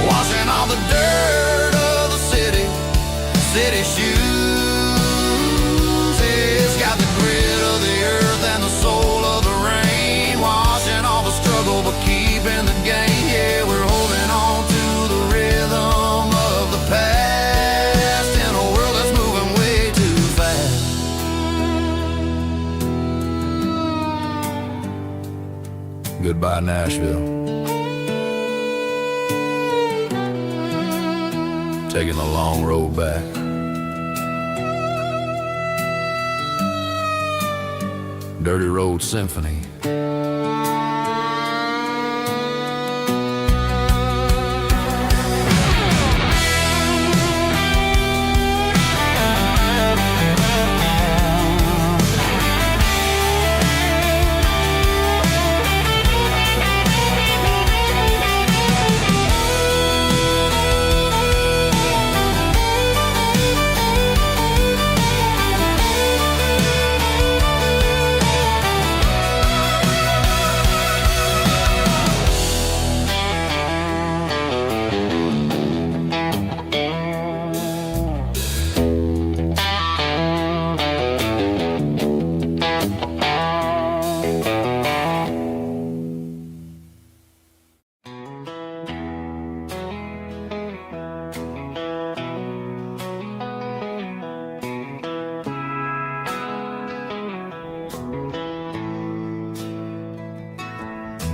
washing all the dirt of the city shoes. It's got the grit of the earth and the soul of the rain, washing all the struggle but keeping the game. Yeah, we're holding on to the rhythm of the past in a world that's moving way too fast. Goodbye, Nashville. Taking the long road back. Dirty Road Symphony.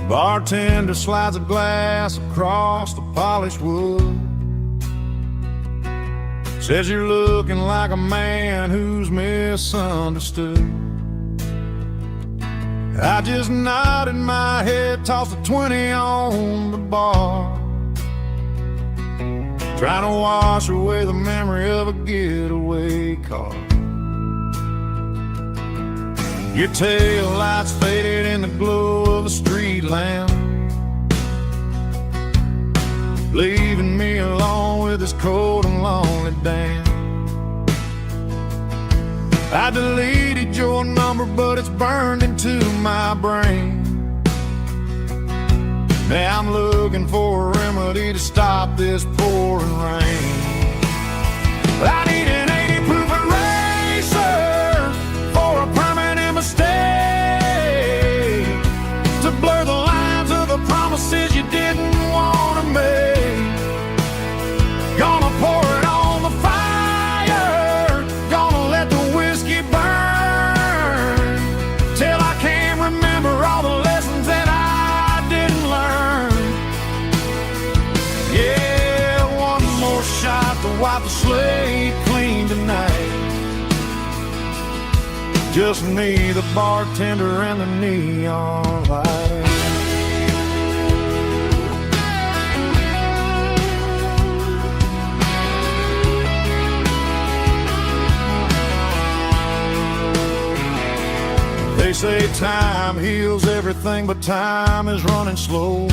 Bartender slides a glass across the polished wood, says you're looking like a man who's misunderstood. I just nodded my head, tossed a 20 on the bar, trying to wash away the memory of a getaway car. Your tail lights faded in the glow of a street lamp, leaving me alone with this cold and lonely damn. I deleted your number, but it's burned into my brain. Now I'm looking for a remedy to stop this pouring rain. I need an 80 proof eraser for a permanent mistake, to blur the lines of the promises you didn't want to make. Gonna pour it on the fire, gonna let the whiskey burn, till I can't remember all the lessons that I didn't learn. Yeah, one more shot to wipe the slate clean tonight. Just me, the bartender, and the neon light. They say time heals everything, but time is running slow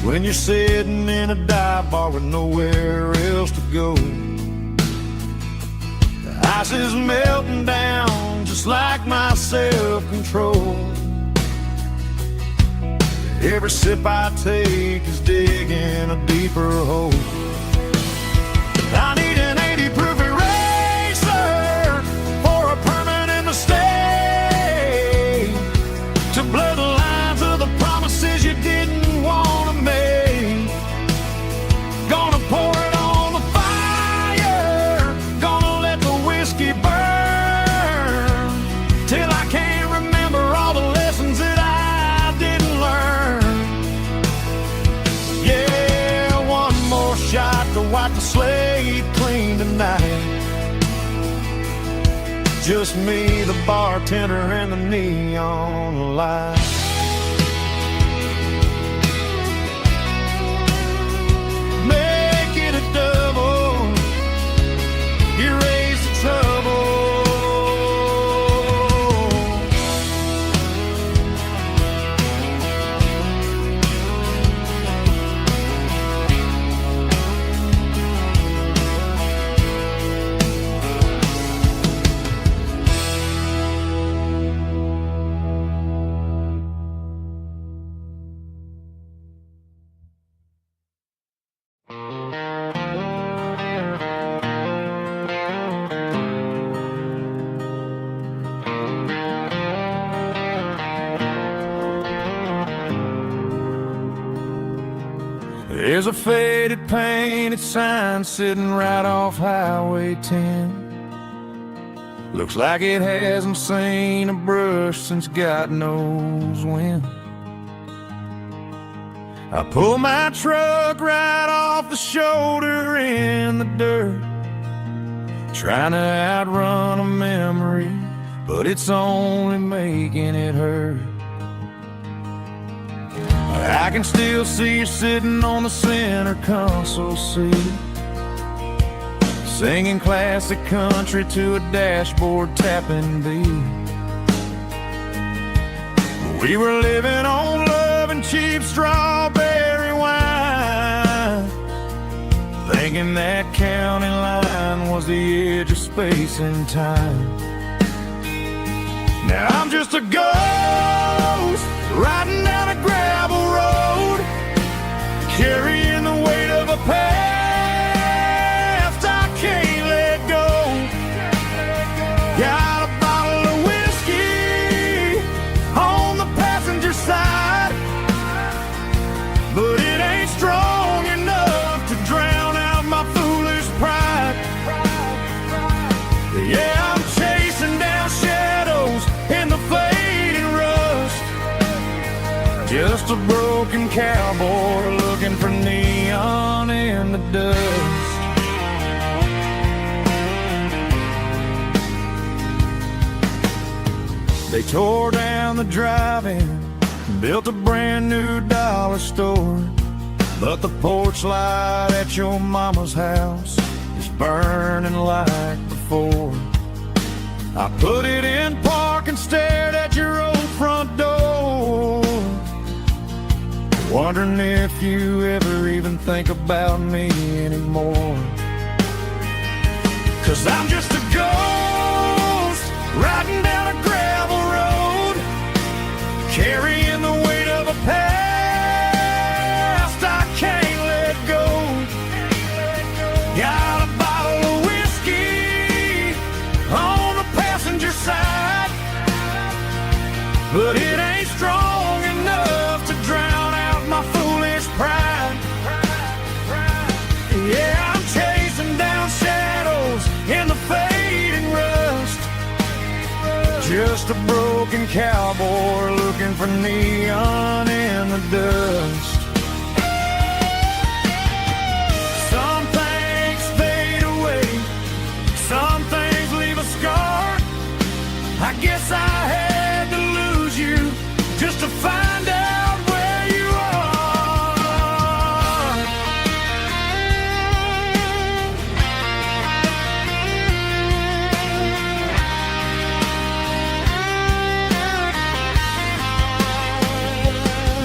when you're sitting in a dive bar with nowhere else to go. The ice is melting down just like my self-control. Every sip I take is digging a deeper hole. I need an 80 proof eraser for a permanent mistake, to blur the lines of the promises you didn't want to make. Gonna pour it on the fire, gonna let the whiskey burn, till I can't remember all the lessons that I didn't learn. Yeah, one more shot to wipe the slate clean tonight. Just me, the bartender, and the neon light. Make it a double, erase the trouble. There's a faded painted sign sitting right off Highway 10. Looks like it hasn't seen a brush since God knows when. I pull my truck right off the shoulder in the dirt, trying to outrun a memory, but it's only making it hurt. I can still see you sitting on the center console seat, singing classic country to a dashboard tapping beat. We were living on love and cheap strawberry wine, thinking that county line was the edge of space and time. Now I'm just a ghost riding down a gravel road, carrying the weight of a past I can't let go. Got a bottle of whiskey on the passenger side, but it ain't strong enough to drown out my foolish pride. Yeah, I'm chasing down shadows in the fading rust, just a broken cowboy looking for neon in the dust. They tore down the drive-in, built a brand new dollar store, but the porch light at your mama's house is burning like before. I put it in park and stared at your old front door, wondering if you ever even think about me anymore. 'Cause I'm just a ghost riding down a gravel road, carrying the weight of a past I can't let go. Got a bottle of whiskey on the passenger side, but it ain't strong enough to drown out my foolish pride. Yeah, I'm chasing down shadows in the fading rust, just a broken cowboy looking for neon in the dust. Some things fade away, some things leave a scar. I guess I had to lose you just to find out where you are.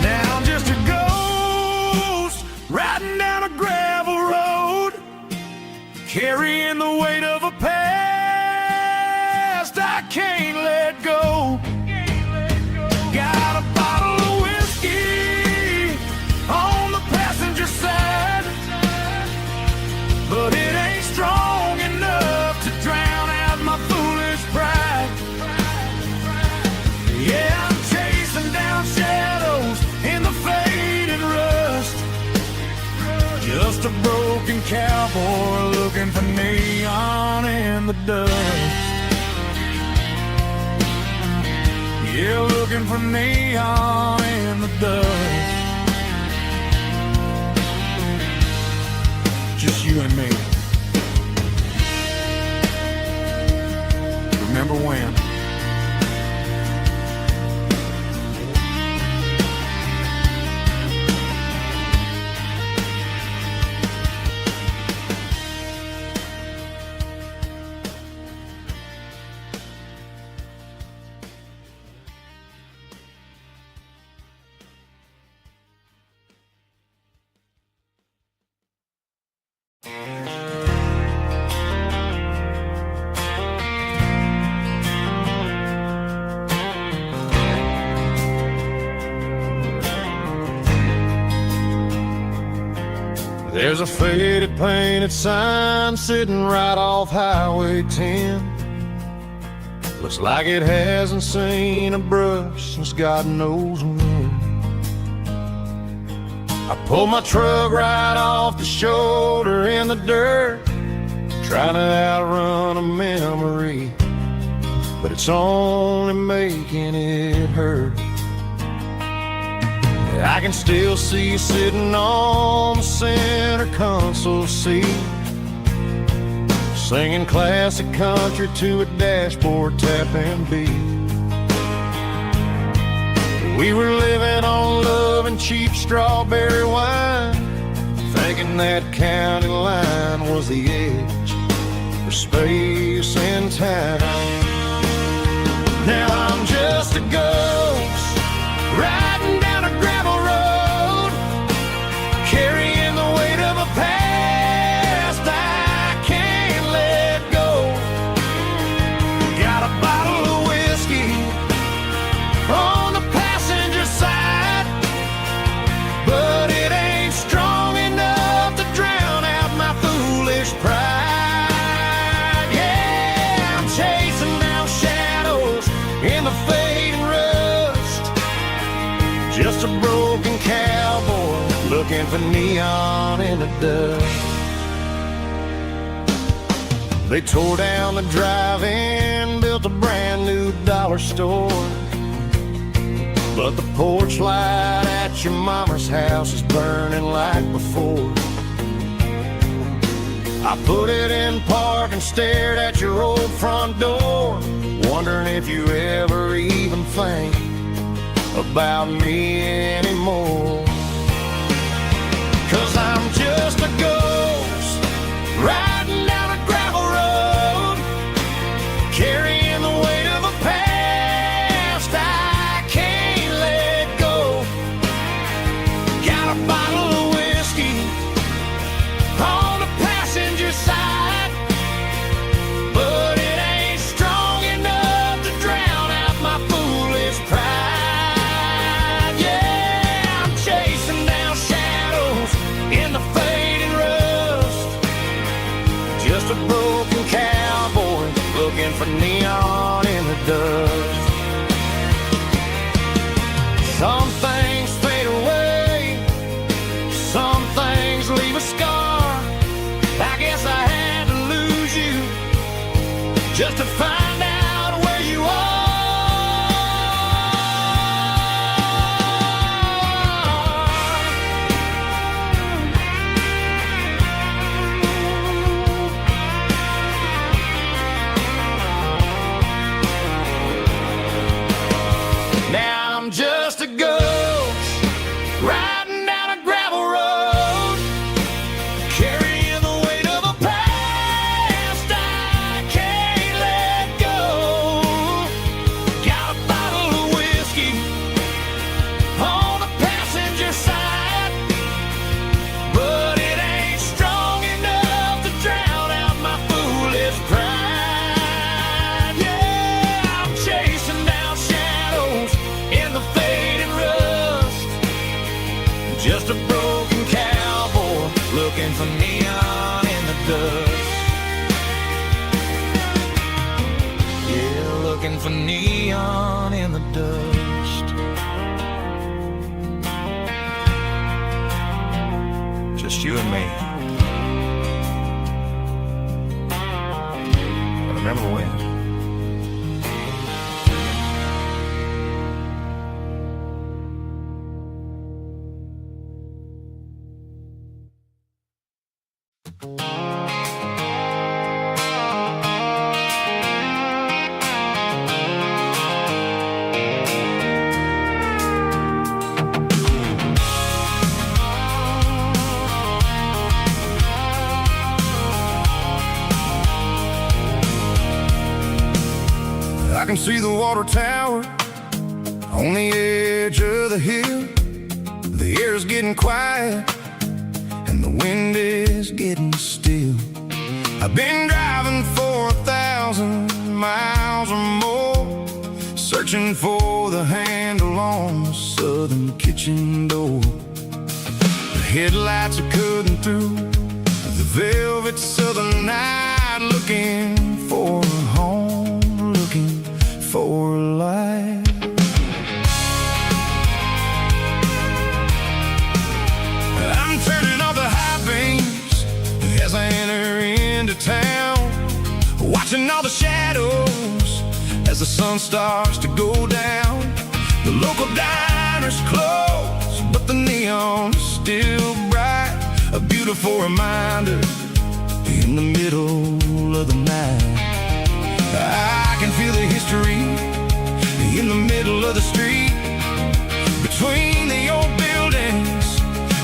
Now I'm just a ghost riding down a gravel road, carrying the weight of a past I can't let go. Got a bottle of whiskey on the passenger side, but it ain't strong enough to drown out my foolish pride. Yeah, I'm chasing down shadows in the faded rust, just a broken cowboy looking for neon in the dust. Yeah, looking for neon in the dust. Just you and me. Remember remember when. There's a faded painted sign sitting right off Highway 10. Looks like it hasn't seen a brush since God knows when. I pulled my truck right off the shoulder in the dirt, trying to outrun a memory, but it's only making it hurt. I can still see you sitting on the center console seat, singing classic country to a dashboard tapping beat. We were living on love and cheap strawberry wine, thinking that county line was the edge for space and time. Now I'm just a ghost riding down a gravel road, carrying the weight of a past I can't let go. Got a bottle of whiskey on the passenger side, but it ain't strong enough to drown out my foolish pride. Yeah, I'm chasing down shadows in the fading rust, just a broken cowboy looking for neon in the dust. They tore down the drive-in, built a brand new dollar store, but the porch light at your mama's house is burning like before. I put it in park and stared at your old front door, wondering if you ever even think about me anymore. 'Cause I'm just a ghost riding down a gravel road, carrying the weight of a past I can't let go. Got a bottle of whiskey on the passenger side, but it ain't strong enough to drown out my foolish pride. Yeah, I'm chasing down shadows in the fading rust, just a broken cowboy looking for neon in the dust. Some things fade away, some things leave a scar. I guess I had to lose you just to find out where you are. Now I'm just a ghost riding down a gravel road, carrying the weight of a past I can't let go. Got a bottle of whiskey on the passenger side, but it ain't strong enough to drown out my foolish pride. Yeah, I'm chasing down shadows in the fading rust, just a broken cowboy looking for neon in the dust. Yeah, looking for neon in the dust. Just you and me. I remember when. can see the water tower on the edge of the hill. The air's getting quiet and the wind is getting still. I've been driving for 1,000 miles or more, searching for the handle on the southern kitchen door. The headlights are cutting through the velvet southern night, looking for a home, looking for a life. I'm turning off the high beams as I enter into town, watching all the shadows as the sun starts to go down. The local diner's closed, but the neon is still bright, a beautiful reminder in the middle of the night. I can feel the history in the middle of the street, between the old buildings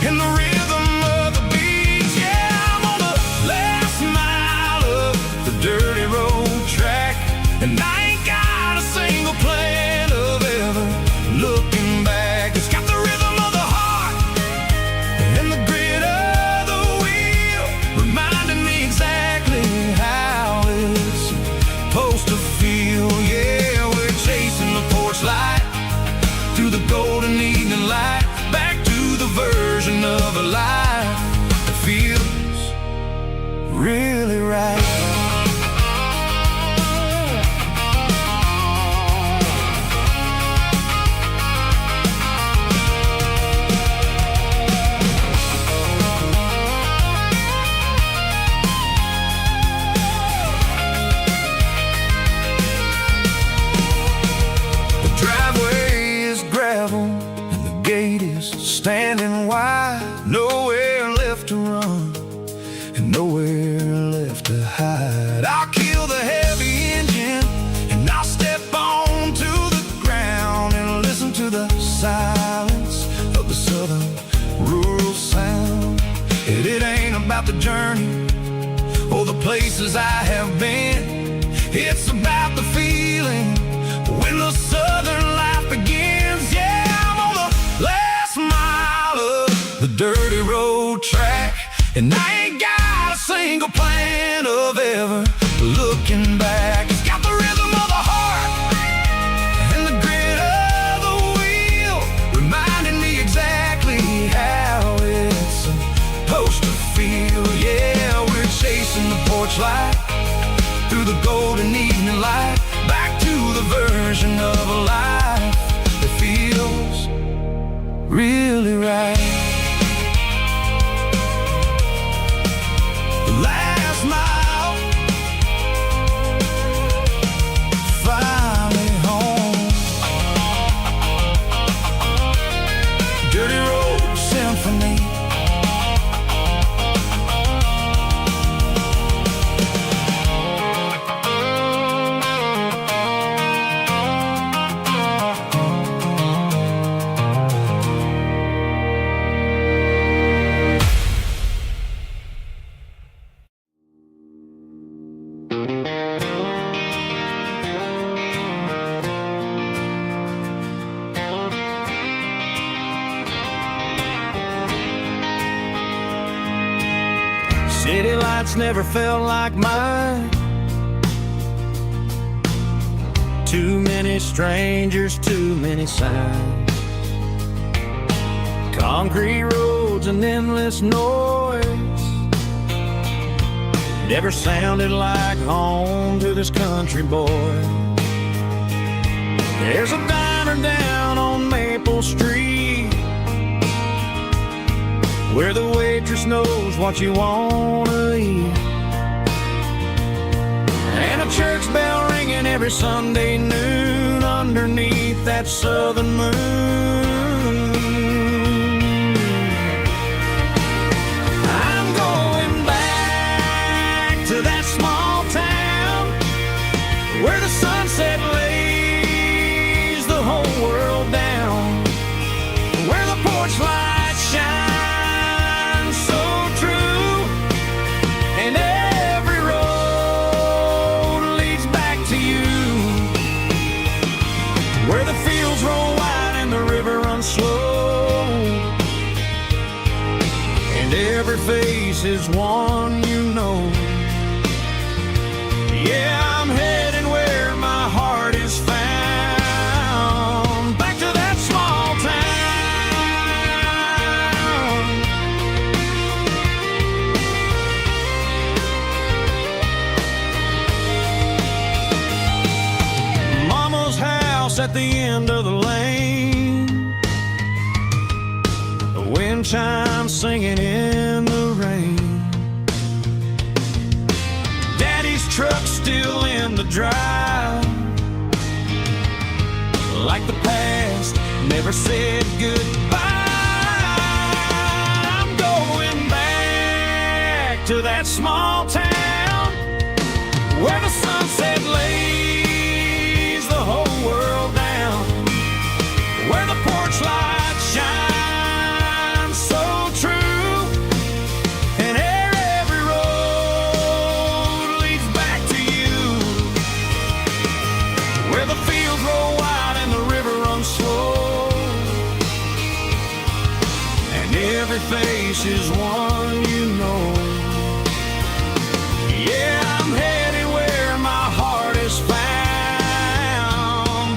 and the rhythm of the beats. Yeah, I'm on the last mile of the dirty road track, and I ain't got a single plan of ever looking back. It's got the rhythm of the heart and the grit of the wheel, reminding me exactly how it's supposed to feel. Yeah, we're chasing the porch light through the golden evening light, back to the version of a life that feels really right. Standing wide, nowhere left to run and nowhere left to hide. I'll kill the heavy engine and I'll step onto the ground and listen to the silence of the southern rural sound. It ain't about the journey or the places I have been, it's about the feeling when the southern life begins. Yeah, I'm on the last mile of the dirty road track, and I ain't got a single plan of ever looking back. It's got the rhythm of the heart and the grit of the wheel, reminding me exactly how it's supposed to feel. Yeah, we're chasing the porch light through the golden evening light, back to the version of a life that feels really right. The last mile, finally home. Dirty road symphony. City lights never felt like mine. Too many strangers, too many signs. Concrete roads and endless noise never sounded like home to this country boy. There's a diner down on Maple Street where the waitress knows what you wanna eat, and a church bell ringing every Sunday noon underneath that southern moon. I'm going back to that small town where the sunset lays the whole world down, where the porch lights shine is one you know. Yeah, I'm heading where my heart is found, back to that small town. Mama's house at the end of the lane, the wind chimes singing in the rain. Daddy's truck still in the drive, like the past never said goodbye. I'm going back to that small town where the sunset lays the whole world down, where the porch light shines so true, and every road leads back to you, where the fields roll wide and the river runs slow, and every face is one you know. Yeah, I'm headed where my heart is found,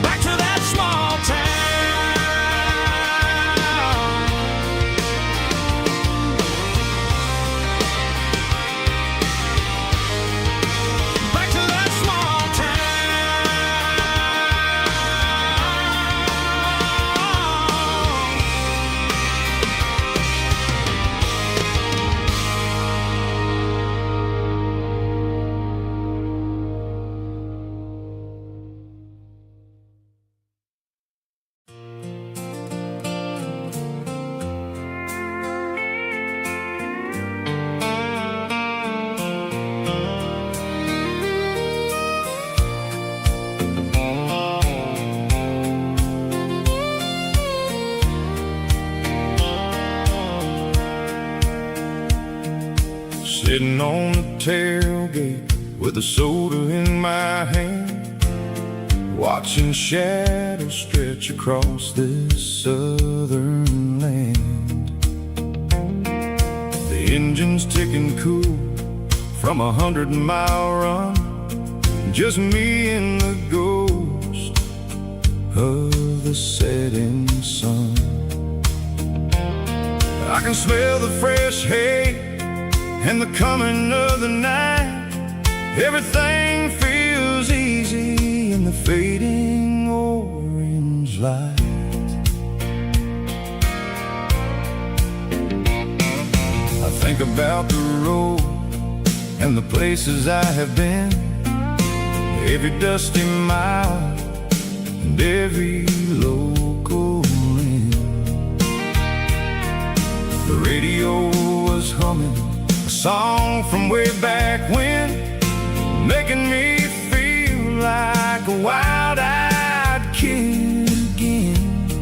back to that small town. Back to that small Sitting on the tailgate with a soda in my hand, watching shadows stretch across this southern land. The engine's ticking cool from 100-mile run, just me and the ghost of the setting sun. I can smell the fresh hay and the coming of the night. Everything feels easy in the fading orange light. I think about the road and the places I have been, every dusty mile and every local inn. The radio was humming a song from way back when, making me feel like a wild-eyed kid again.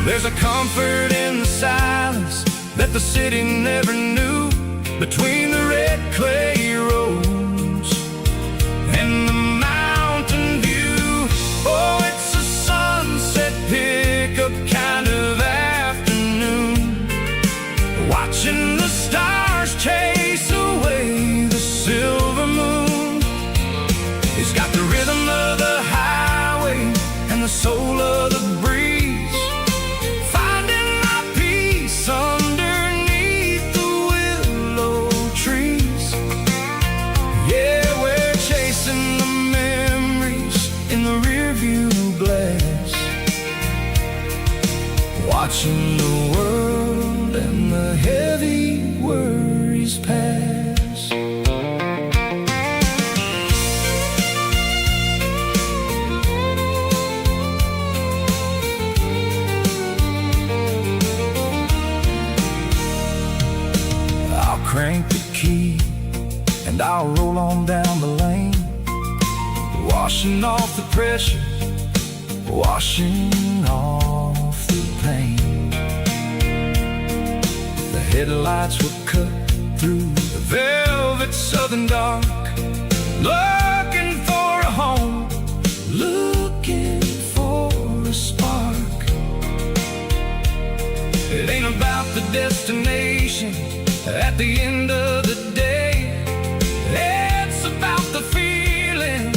There's a comfort in the silence that the city never knew, between the red clay roads and the mountain view. Oh, it's a sunset pickup kind of afternoon, watching the stars chase away the silver moon. It's got the rhythm of the highway and the soul of the breeze, finding my peace underneath the willow trees. Yeah, we're chasing the memories in the rearview glass, watching the world and the heavy worries pass. I'll crank the key and I'll roll on down the lane, washing off the pressure, washing off the pain. The headlights were cut through the velvet southern dark, looking for a home, looking for a spark. It ain't about the destination, At the end of the day, it's about the feeling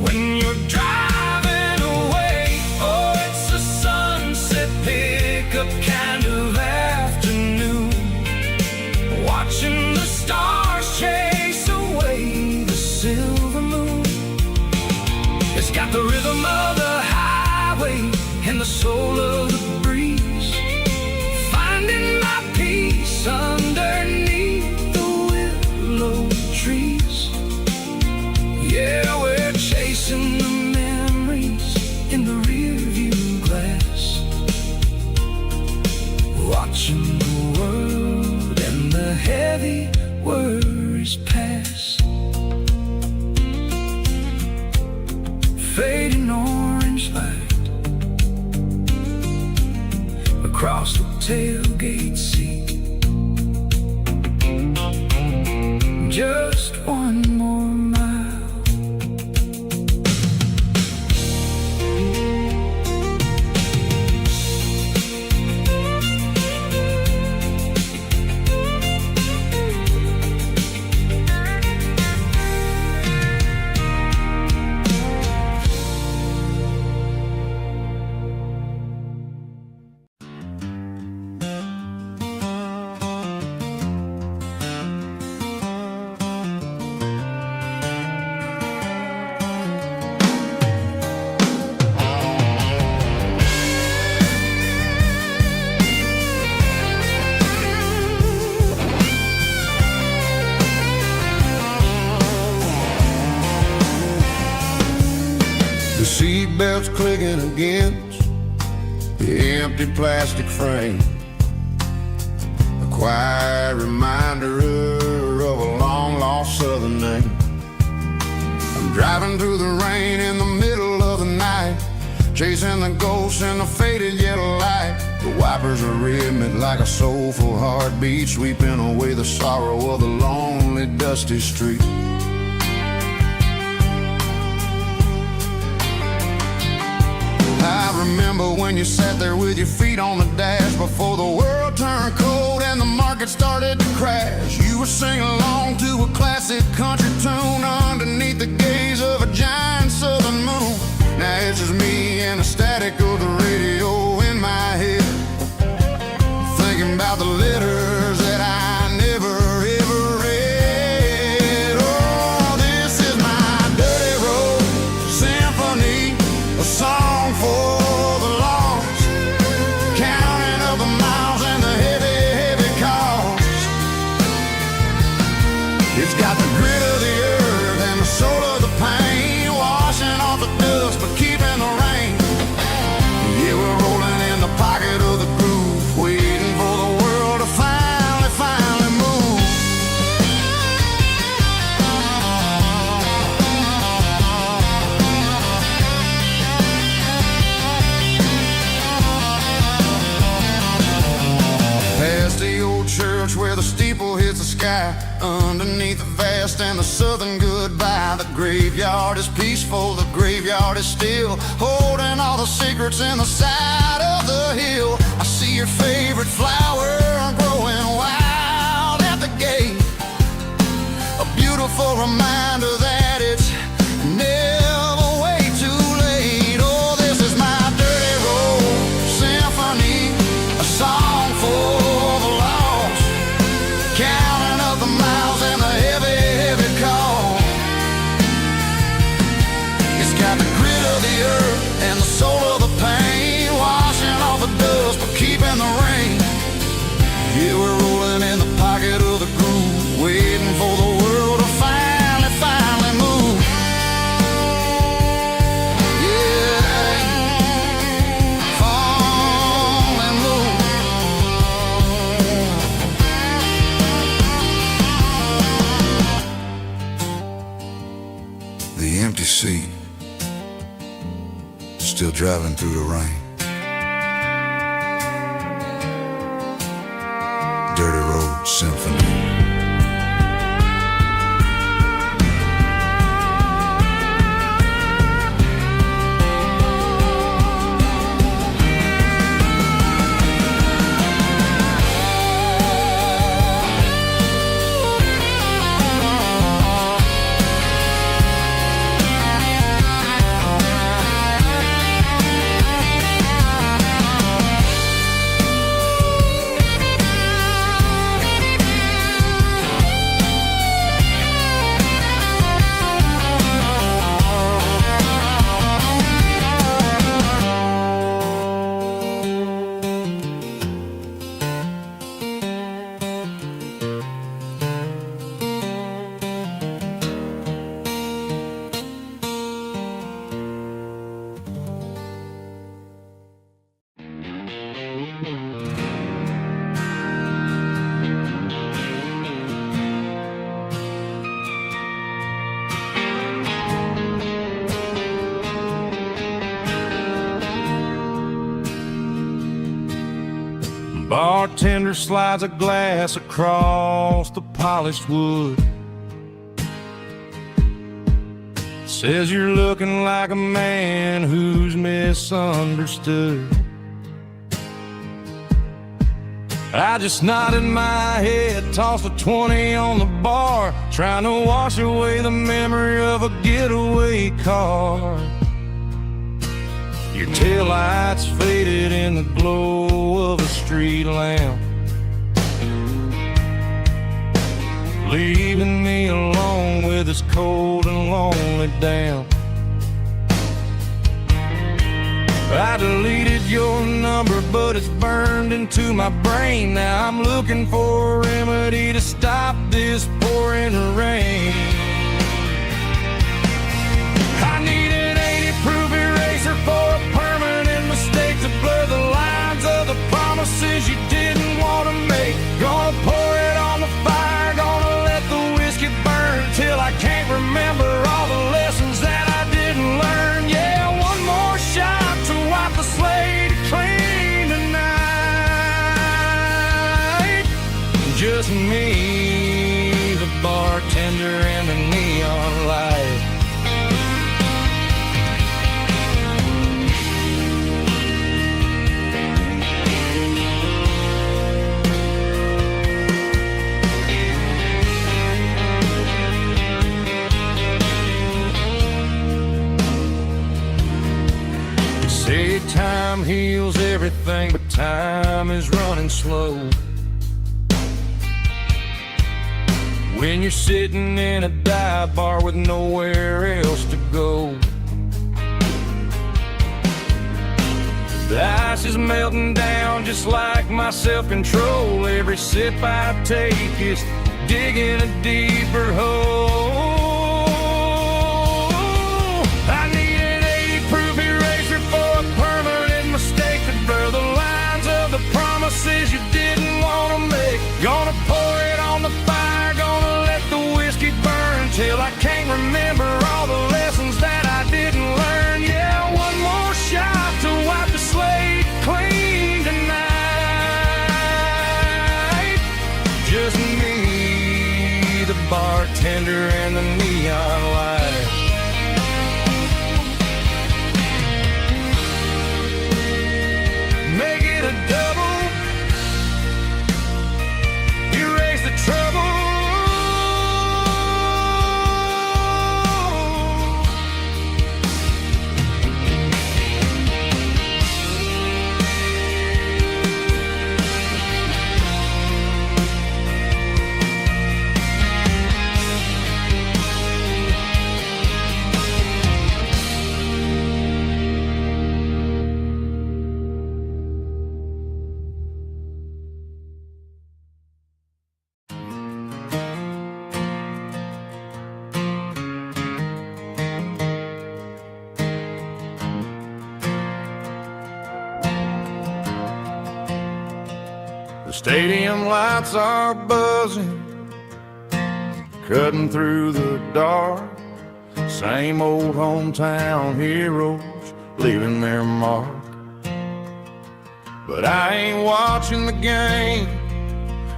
when you're driving away. Oh, it's a sunset pickup kind of afternoon, watching the stars chase away the silver moon. It's got the rhythm of the highway and the soul of the breeze, finding my peace underneath the willow trees. Yeah, we're chasing the memories in the rearview glass, watching the world and the heavy worries pass. Fading orange light across the tailgate seat. Just one more mile. The seatbelt's clicking against the empty plastic frame, a quiet reminder of a long-lost southern name. I'm driving through the rain in the middle of the night, chasing the ghosts in the faded yellow light. The wipers are rhythmic like a soulful heartbeat, sweeping away the sorrow of the lonely, dusty street. I remember when you sat there with your feet on the dash before the world turned cold and the market started to crash. You were singing along to a classic country tune underneath the gaze of a giant southern moon. Now it's just me and the static of the radio in my head, thinking about the letters that I never ever read. Oh, this is my dirty road symphony, a song for the lost, counting up the miles and the heavy, heavy cost. It's got the grit of the earth and the soul of the pain, washing off the dust but keeping the rain. Yeah, we're rolling in the pocket of the groove, waiting for the world to finally move. Past the old church where the steeple hits the sky, underneath the vast and the southern goodbye. The graveyard is peaceful, the graveyard is still, holding all the secrets in the side of the hill. I see your favorite flower growing wild at the gate, a beautiful reminder that it's never way too late. Oh, this is my dirty road symphony, a song for the lost, counting up the miles and the heavy, heavy call. It's got the grit of the earth and the soul of the pain, washing off the dust but keeping the rain. Yeah, we're rolling in the pocket of the groove, waiting for the world to finally move. Yeah, finally move. The empty seat, still driving through the rain. Dirty road symphony. bartender slides a glass across the polished wood. Says you're looking like a man who's misunderstood. I just nodded my head, tossed a 20 on the bar, trying to wash away the memory of a getaway car. Your taillights faded in the glow of a street lamp, leaving me alone with this cold and lonely damp. I deleted your number, but it's burned into my brain. Now I'm looking for a remedy to stop this pouring rain. I need an 80-proof eraser for a permanent mistake to blur the lines of the promises you didn't want to make. Gonna pour it on the fire, gonna let the whiskey burn till I can't remember all the lessons that I didn't learn. Yeah, one more shot to wipe the slate clean tonight. Just me, the bartender, and the neon light. Say time heals everything, but time is running slow. When you're sitting in a dive bar with nowhere else to go, the ice is melting down just like my self-control. Every sip I take is digging a deeper hole. I need an 80-proof eraser for a permanent mistake to blur the lines of the promises you didn't want to make. Gonna pour it on the fire, gonna let the whiskey burn till I can't remember all the lessons that I didn't learn. Yeah, one more shot to wipe the slate clean tonight. Just me, the bartender, and the neon light. Make it a double, erase the trouble. The stadium lights are buzzing, cutting through the dark. Same old hometown heroes leaving their mark. But I ain't watching the game,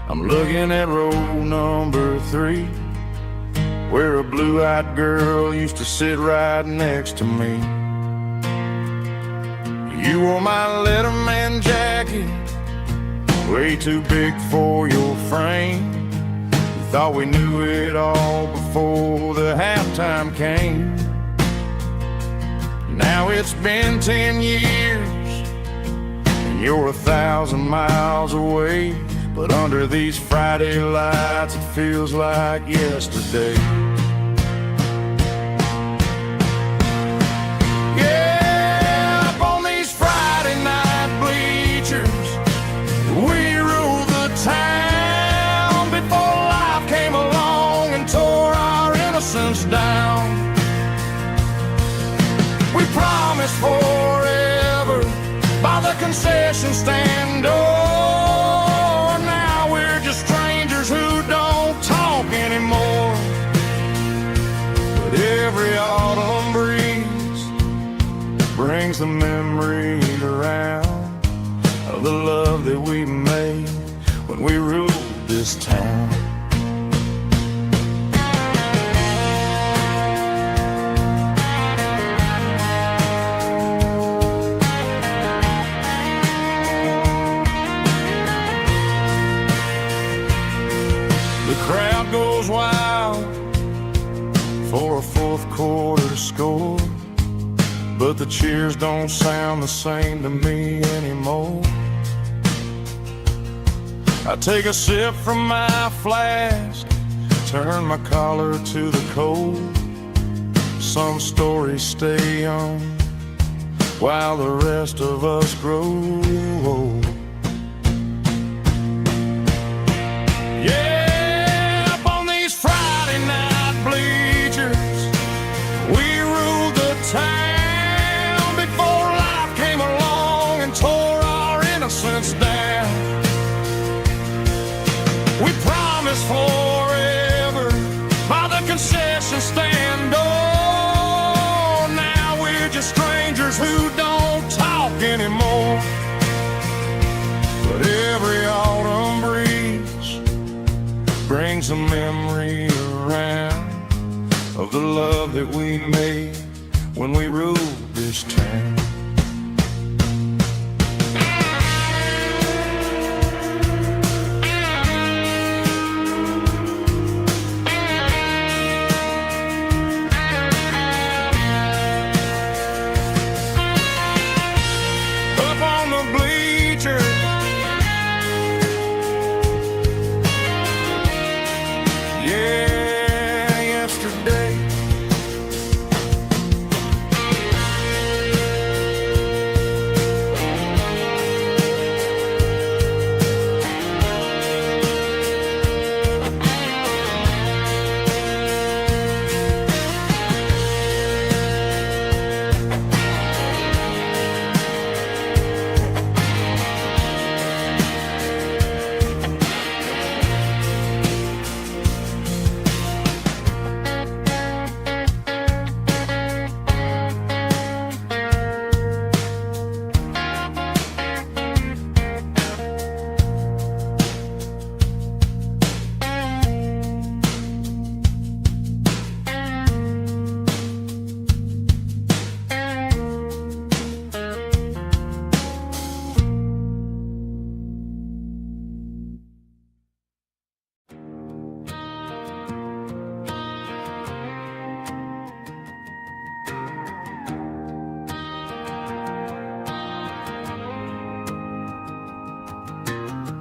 I'm looking at row number 3, where a blue-eyed girl used to sit right next to me. You wore my Letterman jacket, way too big for your frame. We thought we knew it all before the halftime came. Now it's been 10 years and you're 1,000 miles away, but under these Friday lights it feels like yesterday. Yeah, up on these Friday night bleachers, we ruled the town before life came along and tore our innocence down. We promised forever by the concession stand door. Now we're just strangers who don't talk anymore. But every autumn breeze brings the memories around of of the love that we made when we ruled this town. The crowd goes wild for a fourth quarter score, but the cheers don't sound the same to me anymore. I take a sip from my flask, turn my collar to the cold. Some stories stay on while the rest of us grow old. Yeah, up on these Friday night bleachers, we ruled the town before life came along and tore our innocence down. We promised forever by the concession stand door. Now we're just strangers who don't talk anymore. But every autumn breeze brings a memory around of the love that we made when we ruled this town.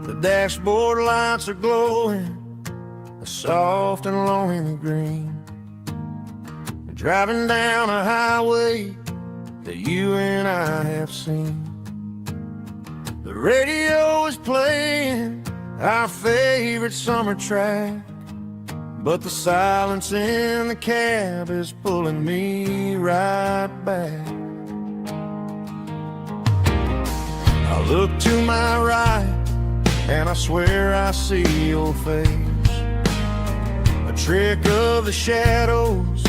The dashboard lights are glowing a soft and lonely green. Driving down a highway that you and I have seen. The radio is playing our favorite summer track, but the silence in the cab is pulling me right back. I look to my right and I swear I see your face, a trick of the shadows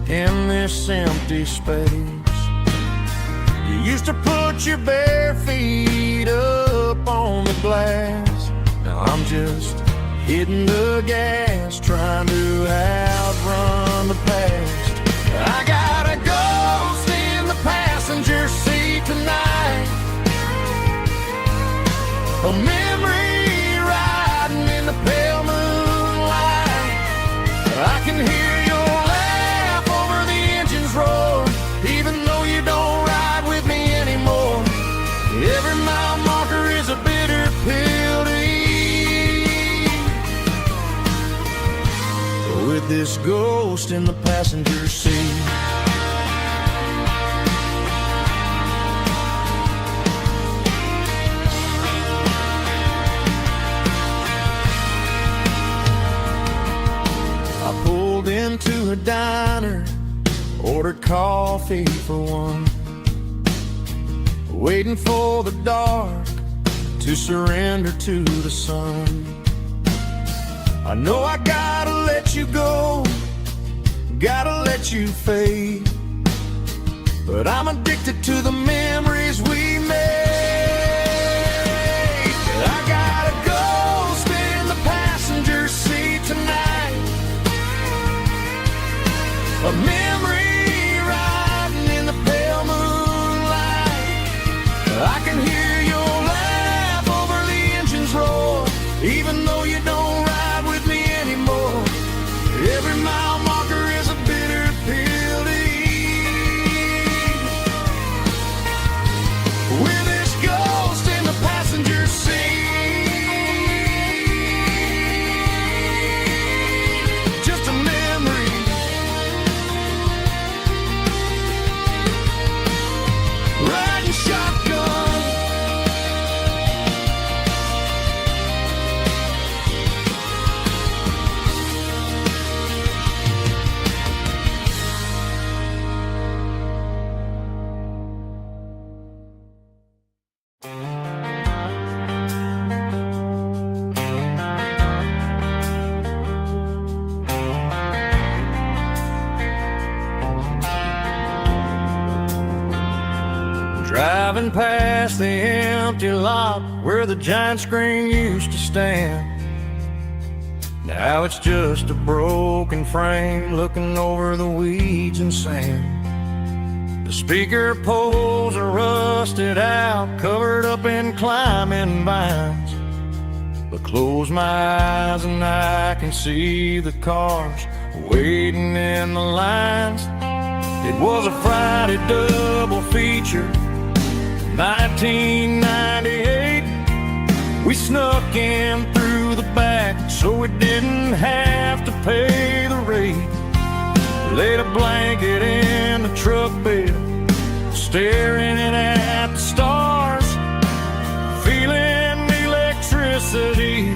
in this empty space. You used to put your bare feet up on the glass. Now I'm just hitting the gas, trying to outrun the past. I got a ghost in the passenger seat tonight, a memory riding in the pale moonlight. I can hear your laugh over the engine's roar, even though you don't ride with me anymore. Every mile marker is a bitter pill to eat, with this ghost in the passenger seat. Into a diner, ordered coffee for one, waiting for the dark to surrender to the sun. I know I gotta let you go, gotta let you fade, but I'm addicted to the memories we made. I got a ghost in the passenger seat tonight, a memory riding in the pale moonlight. I can hear your laugh over the engine's roar, even though you don't ride with me anymore. Every mile marker is a bitter pill to eat. With this ghost in the passenger seat, just a memory. Riding shotgun, driving past the empty lot where the giant screen used to stand. Now it's just a broken frame looking over the weeds and sand. The speaker poles are rusted out, covered up in climbing vines. But close my eyes and I can see the cars waiting in the lines. It was a Friday double feature, 1998. We snuck in through the back so we didn't have to pay the rate. Laid a blanket in the truck bed, staring at the stars, feeling the electricity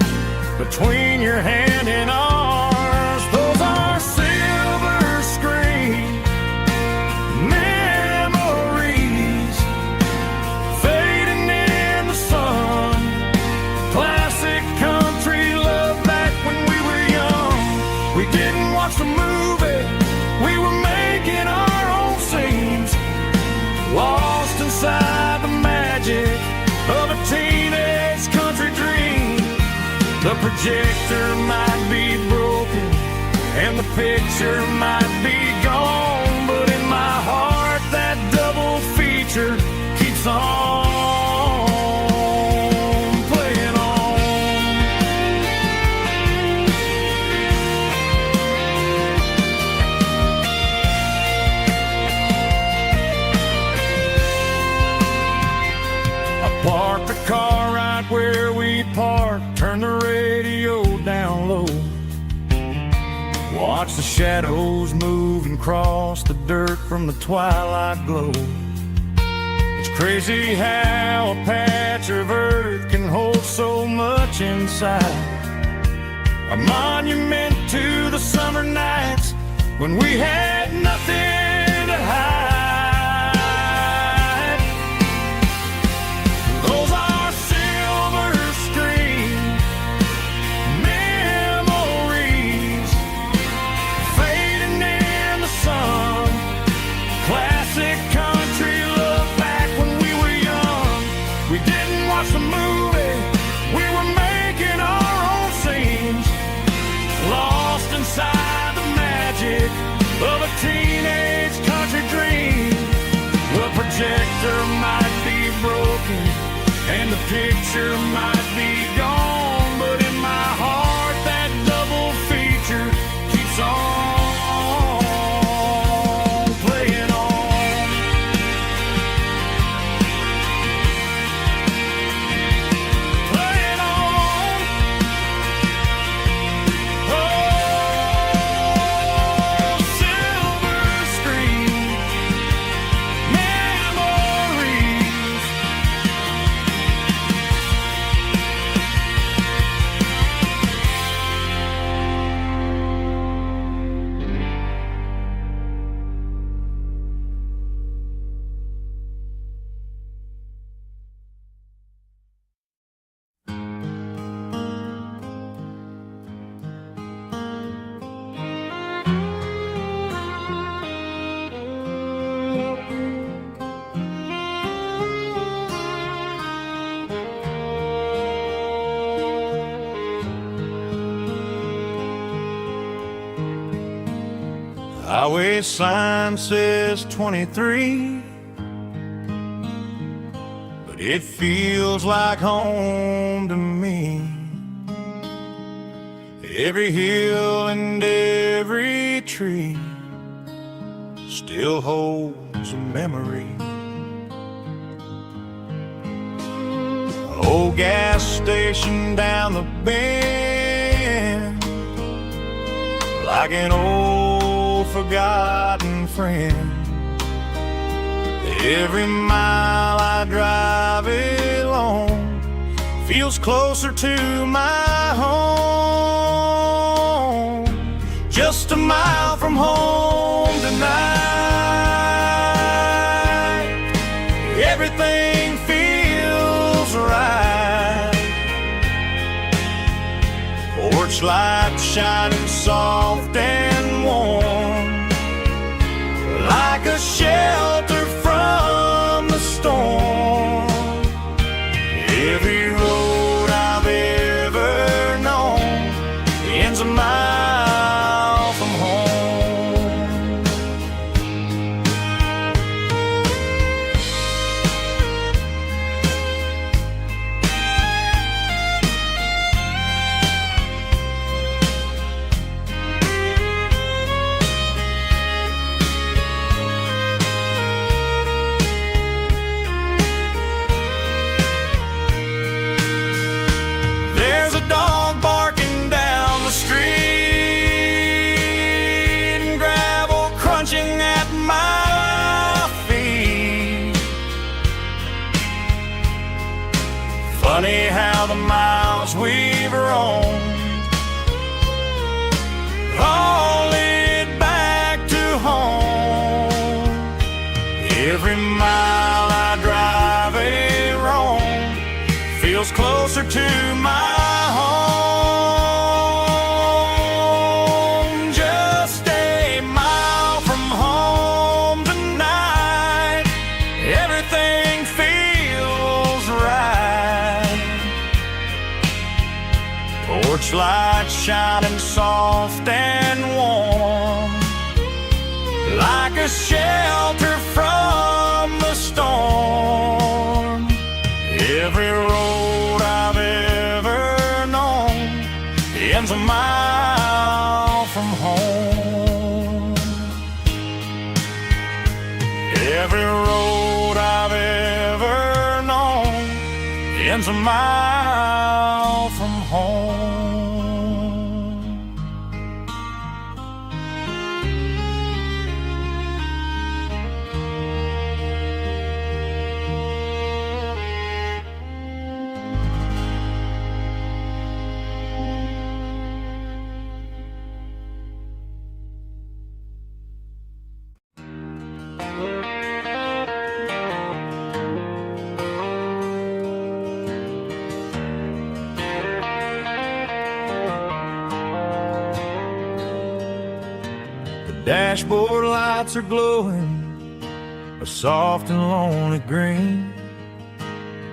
between your hand and ours. Those are silver screen memories fading in the sun. Classic country love back when we were young. We didn't watch the movie, we were making our own scenes, lost inside the magic of a teenage country dream. The projector might be broken and the picture might be gone, but in my heart that double feature keeps on playing on. I parked the car right where we parked, turned the radio down low, watch the shadows move and cross the dirt from the twilight glow. It's crazy how a patch of earth can hold so much inside, a monument to the summer nights when we had nothing to hide. Those are silver screen memories fading in the sun. Classic country love back when we were young. We didn't watch the movie, we were making our own scenes, lost inside the magic of a teenage country dream. The projector might be broken and the picture might be gone, but in my heart that double feature keeps on playing on. Playing on. Oh, silver screen memories Highway sign says 23, but it feels like home to me. Every hill and every tree still holds a memory. An old gas station down the bend, like an old forgotten friend. Every mile I drive it along feels closer to my home. Just a mile from home tonight, everything feels right. Porch lights shining soft and warm, like a shelter from the storm. Every road I've ever known ends a mile from home. There's a dog barking down the street, and gravel crunching at my feet. Funny how the miles we've roamed all lead back to home. Every mile I drive a roam feels closer to my home. Just a mile from home tonight, everything feels right. Porch lights shining soft and warm, like a shelter from the storm. Every road I've ever known ends a mile from home. Every road I've ever known ends a mile from home. Dashboard lights are glowing a soft and lonely green.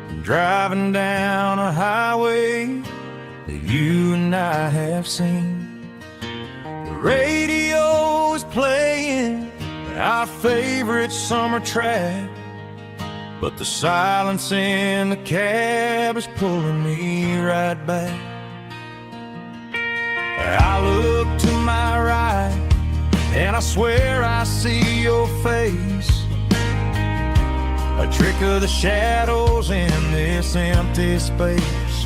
I'm driving down a highway that you and I have seen. The radio is playing our favorite summer track, but the silence in the cab is pulling me right back. I look to my right and I swear I see your face, a trick of the shadows in this empty space.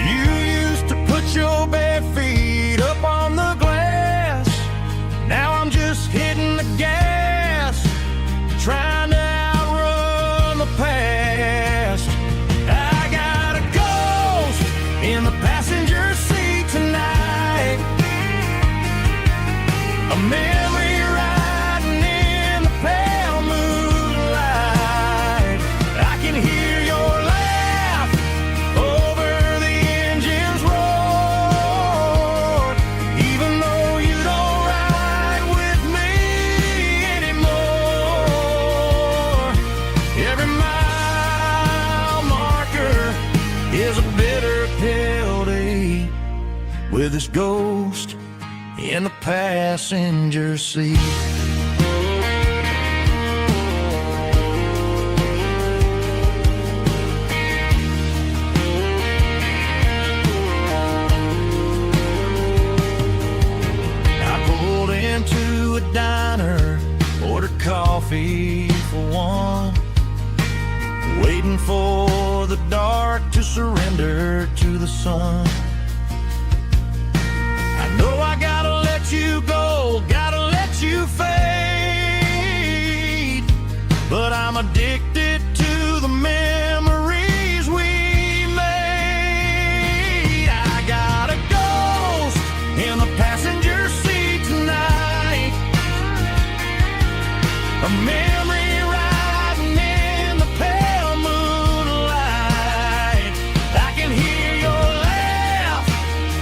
You used to put your bare feet up on the glass. Now I'm just hitting the gas, trying to outrun the past. I got a ghost in the passenger seat tonight, a memory riding in the pale moonlight. I can hear your laugh over the engine's roar, even though you don't ride with me anymore. Every mile marker is a bitter pill to eat, with this ghost in the passenger seat. Diner, ordered coffee for one, waiting for the dark to surrender to the sun. I know I gotta let you go, gotta let you fade, but I'm addicted to the memories we made. I got a ghost in the passenger seat tonight, a memory riding in the pale moonlight. I can hear your laugh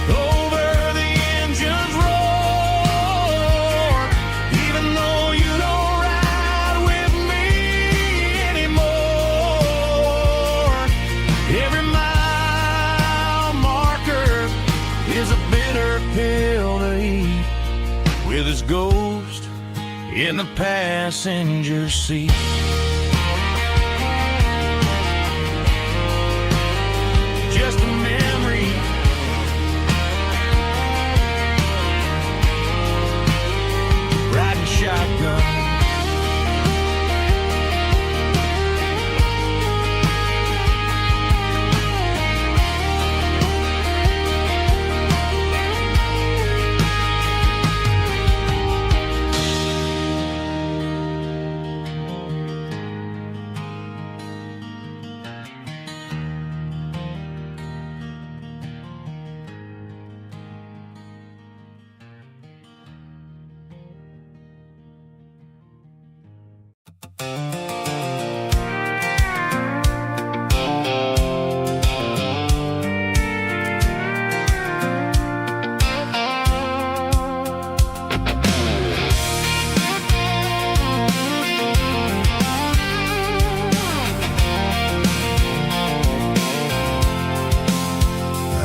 over the engine's roar, even though you don't ride with me anymore. Every mile marker is a bitter pill to eat, with his ghost in the passenger seat. Just a memory, riding shotgun.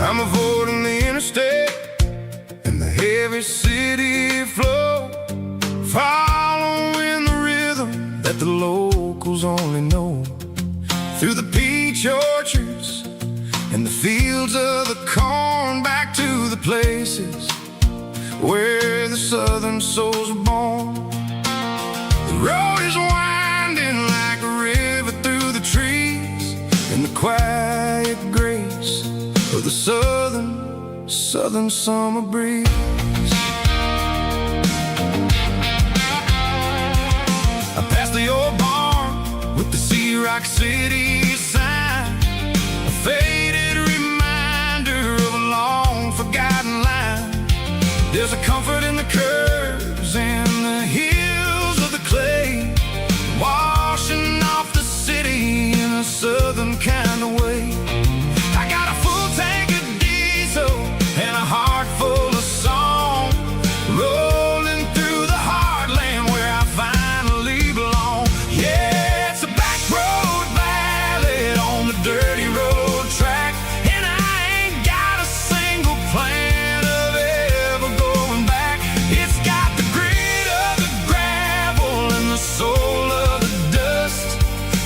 I'm avoiding the interstate and the heavy city flow, following the rhythm that the locals only know. Through the peach orchards and the fields of the corn, back to the places where the southern souls were born. The road is winding like a river through the trees, in the quiet grace of the southern summer breeze. I passed the old barn with the Sea Rock City sign, a faded reminder of a long forgotten line. There's a comfort in the curves and the hills of the clay, washing off the city in a southern kind of way. I got a full tank of diesel and a heart full of song, rolling through the heartland where I finally belong. Yeah, it's a back road ballad on the dirty road track, and I ain't got a single plan of ever going back. It's got the grit of the gravel and the soul of the dust,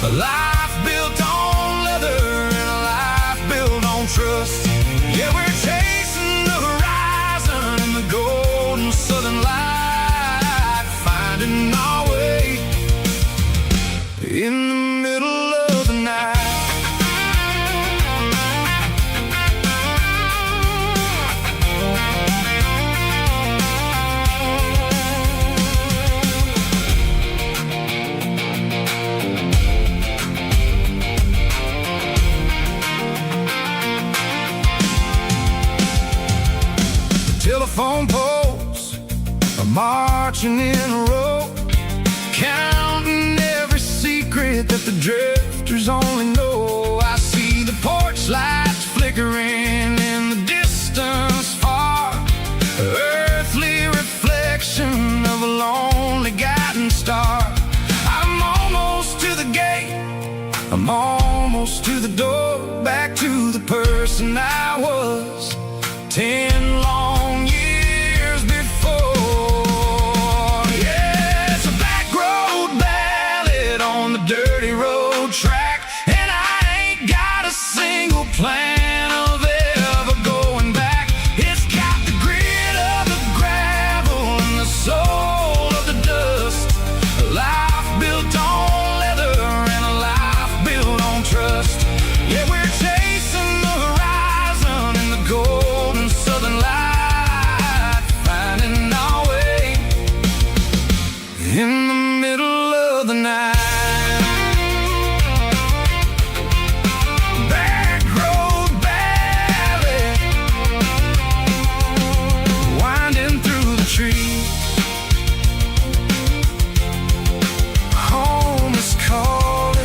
a life built on leather and a life built on trust. Yeah, we're chasing the horizon in the golden southern light, finding our way in the middle of the night. Telephone poles are marching in a row, counting every secret that the drifters only know. I see the porch lights flickering in the distance far, earthly reflection of a lonely guiding star. I'm almost to the gate, I'm almost to the door, back to the person I was 10 long years before. in the middle of the night. Back road ballad, winding through the trees. Home is calling.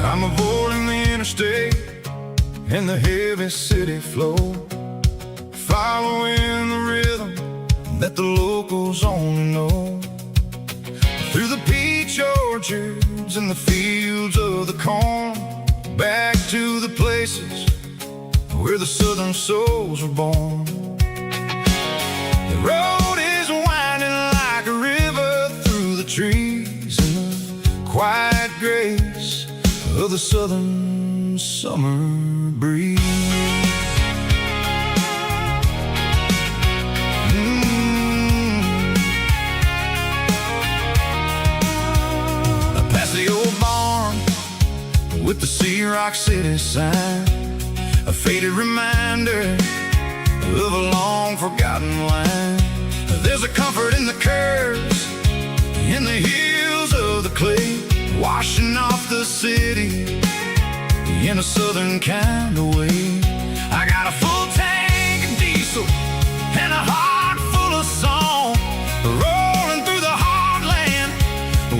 I'm avoiding the interstate and the heavy city flow, following the rhythm that the locals only know. Through the peach orchards and the fields of the corn, back to the places where the southern souls were born. The road is winding like a river through the trees in the quiet grace of the southern summer breeze. Past the old barn with the Sea Rock City sign, a faded reminder of a long forgotten line. There's a comfort in the curves, in the hills of the clay, washing off the city in a southern kind of way. I got a full tank of diesel and a heart full of song, rolling through the heartland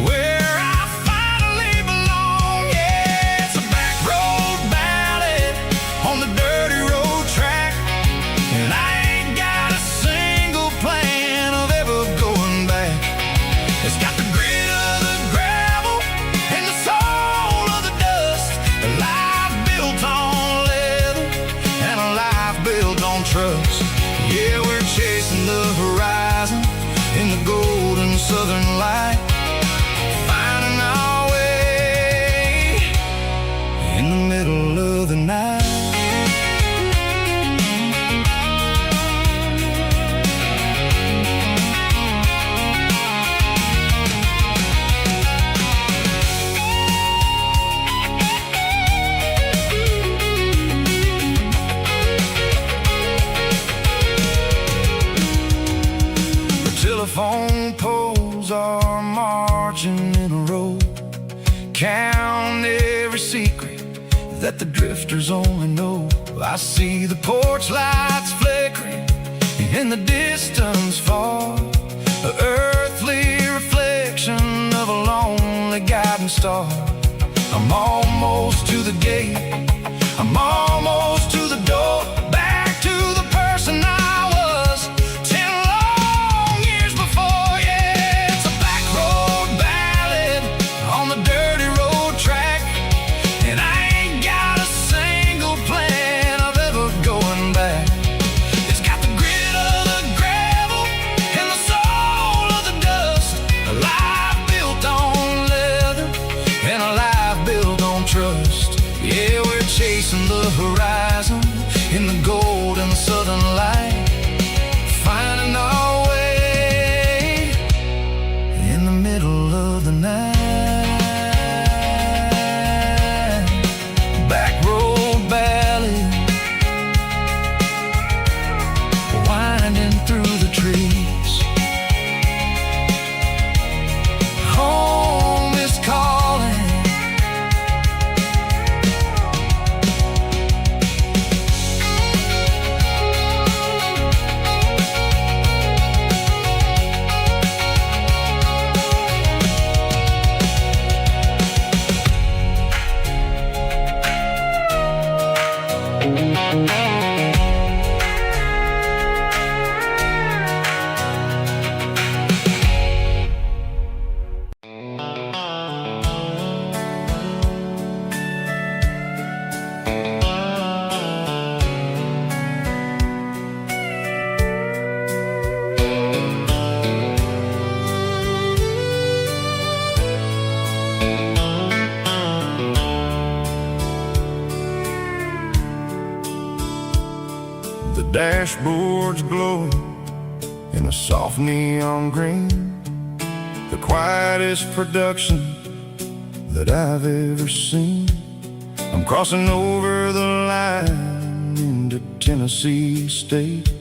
where I finally belong. Yeah, it's a back road ballad on the dirty road track, and I ain't got a single plan of ever going back. It's got the grit of the gravel and the soul of the dust, a life built on leather and a life built on trust. Yeah, we're chasing the horizon in the golden southern light, finding our way in the middle of the night. Telephone poles are marching in a row, count every secret that the drifters only know. I see the porch lights flickering in the distance far, an earthly reflection of a lonely guiding star. I'm almost to the gate, I'm almost to the door, back to the person I was 10 long years before. Yeah, it's a back road ballad on the dirty road track, and I ain't got a single plan of ever going back. It's got the grit of the gravel and the soul of the dust, a life built on leather and a life built on trust. Yeah, we're chasing the horizon The dashboard's glowing in a soft neon green, the quietest production that I've ever seen. I'm crossing over the line into Tennessee State,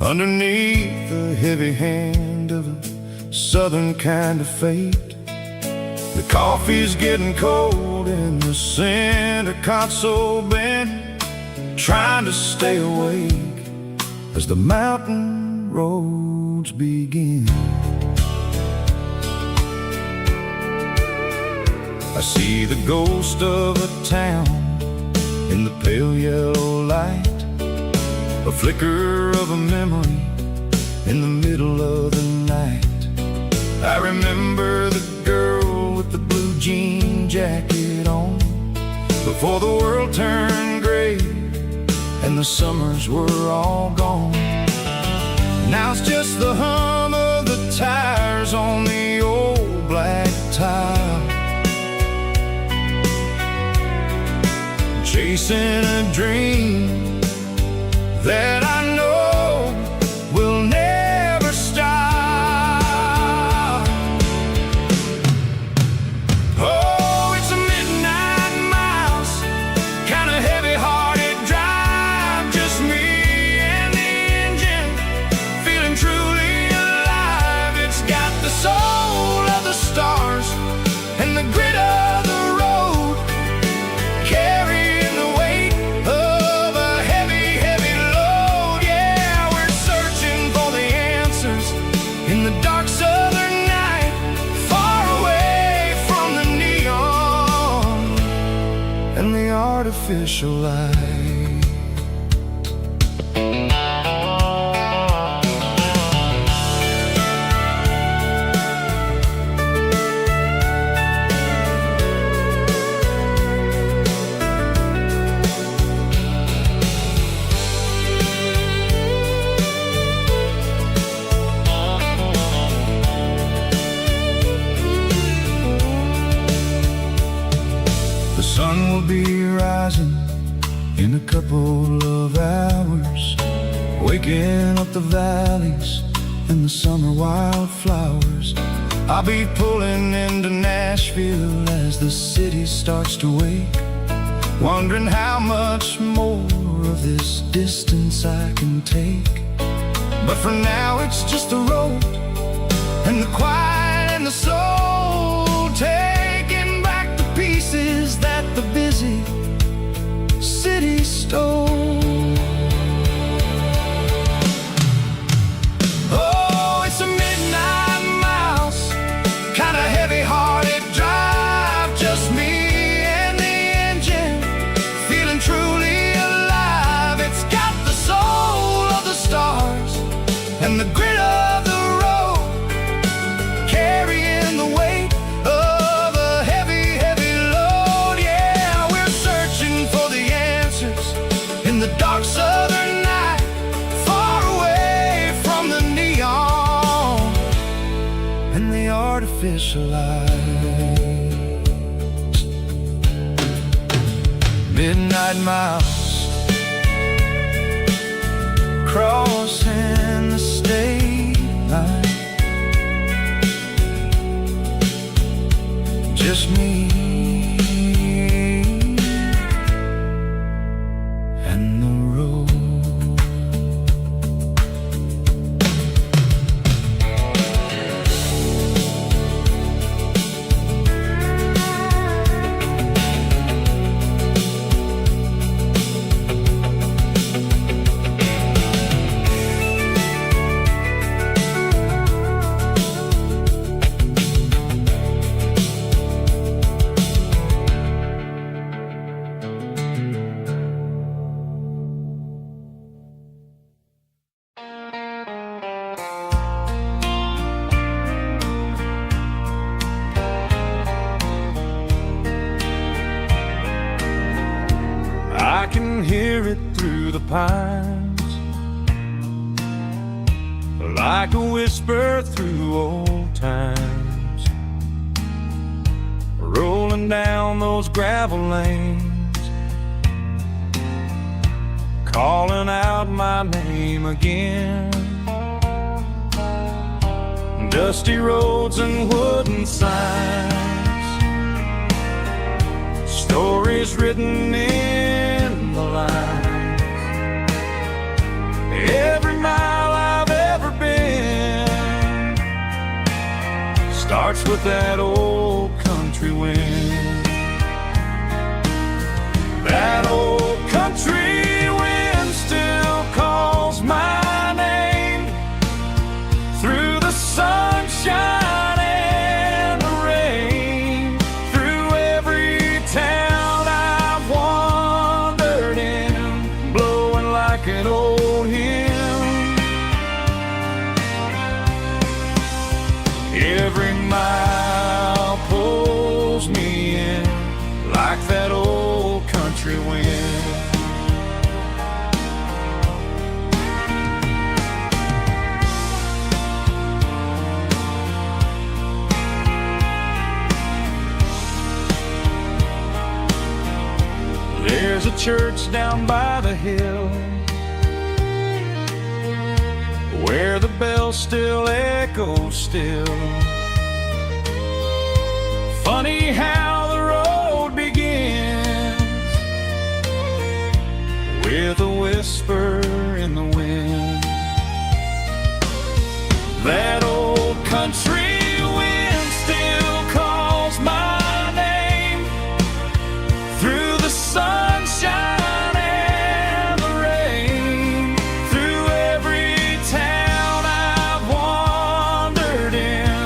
underneath the heavy hand of a southern kind of fate. The coffee's getting cold in the center console bin, trying to stay awake as the mountain roads begin. I see the ghost of a town in the pale yellow light, a flicker of a memory in the middle of the night. I remember the girl with the blue jean jacket on, before the world turned gray and the summers were all gone. Now it's just the hum of the tires on the old black tile, chasing a dream that I know will never stop. Oh, it's a midnight miles, kind of heavy-hearted drive, just me and the engine, feeling truly alive. It's got the soul of the stars and the grit of the road, carrying the weight of a heavy, heavy load. Yeah, we're searching for the answers in the dark southern night, far away from the neon and the artificial light. The sun will be rising in a couple of hours, waking up the valleys and the summer wildflowers. I'll be pulling into Nashville as the city starts to wake, wondering how much more of this distance I can take. But for now it's just the road and the quiet and the soul, taking back the pieces that the busy city stole. Oh, it's a midnight miles, kind of heavy-hearted drive, just me and the engine, feeling truly alive. It's got the soul of the stars and the grit of the road, carrying the weight of a heavy, heavy load. Yeah, we're searching for the answers in the dark southern night, far away from the neon and the artificial lights. Midnight miles, crossing the state line, just me and the road. I can hear it through the pines, like a whisper through old times, rolling down those gravel lanes, calling out my name again. Dusty roads and wooden signs, stories written in the lines. Every mile I've ever been starts with that old country wind. That old country wind still calls my name through the sunshine and the rain, through every town I've wandered in, blowing like an old hymn. Every mile pulls me in like that old country wind. There's a church down by the hill where the bells still echo still. Funny how the road begins with a whisper in the wind. That old country wind still calls my name through the sunshine and the rain, through every town I've wandered in,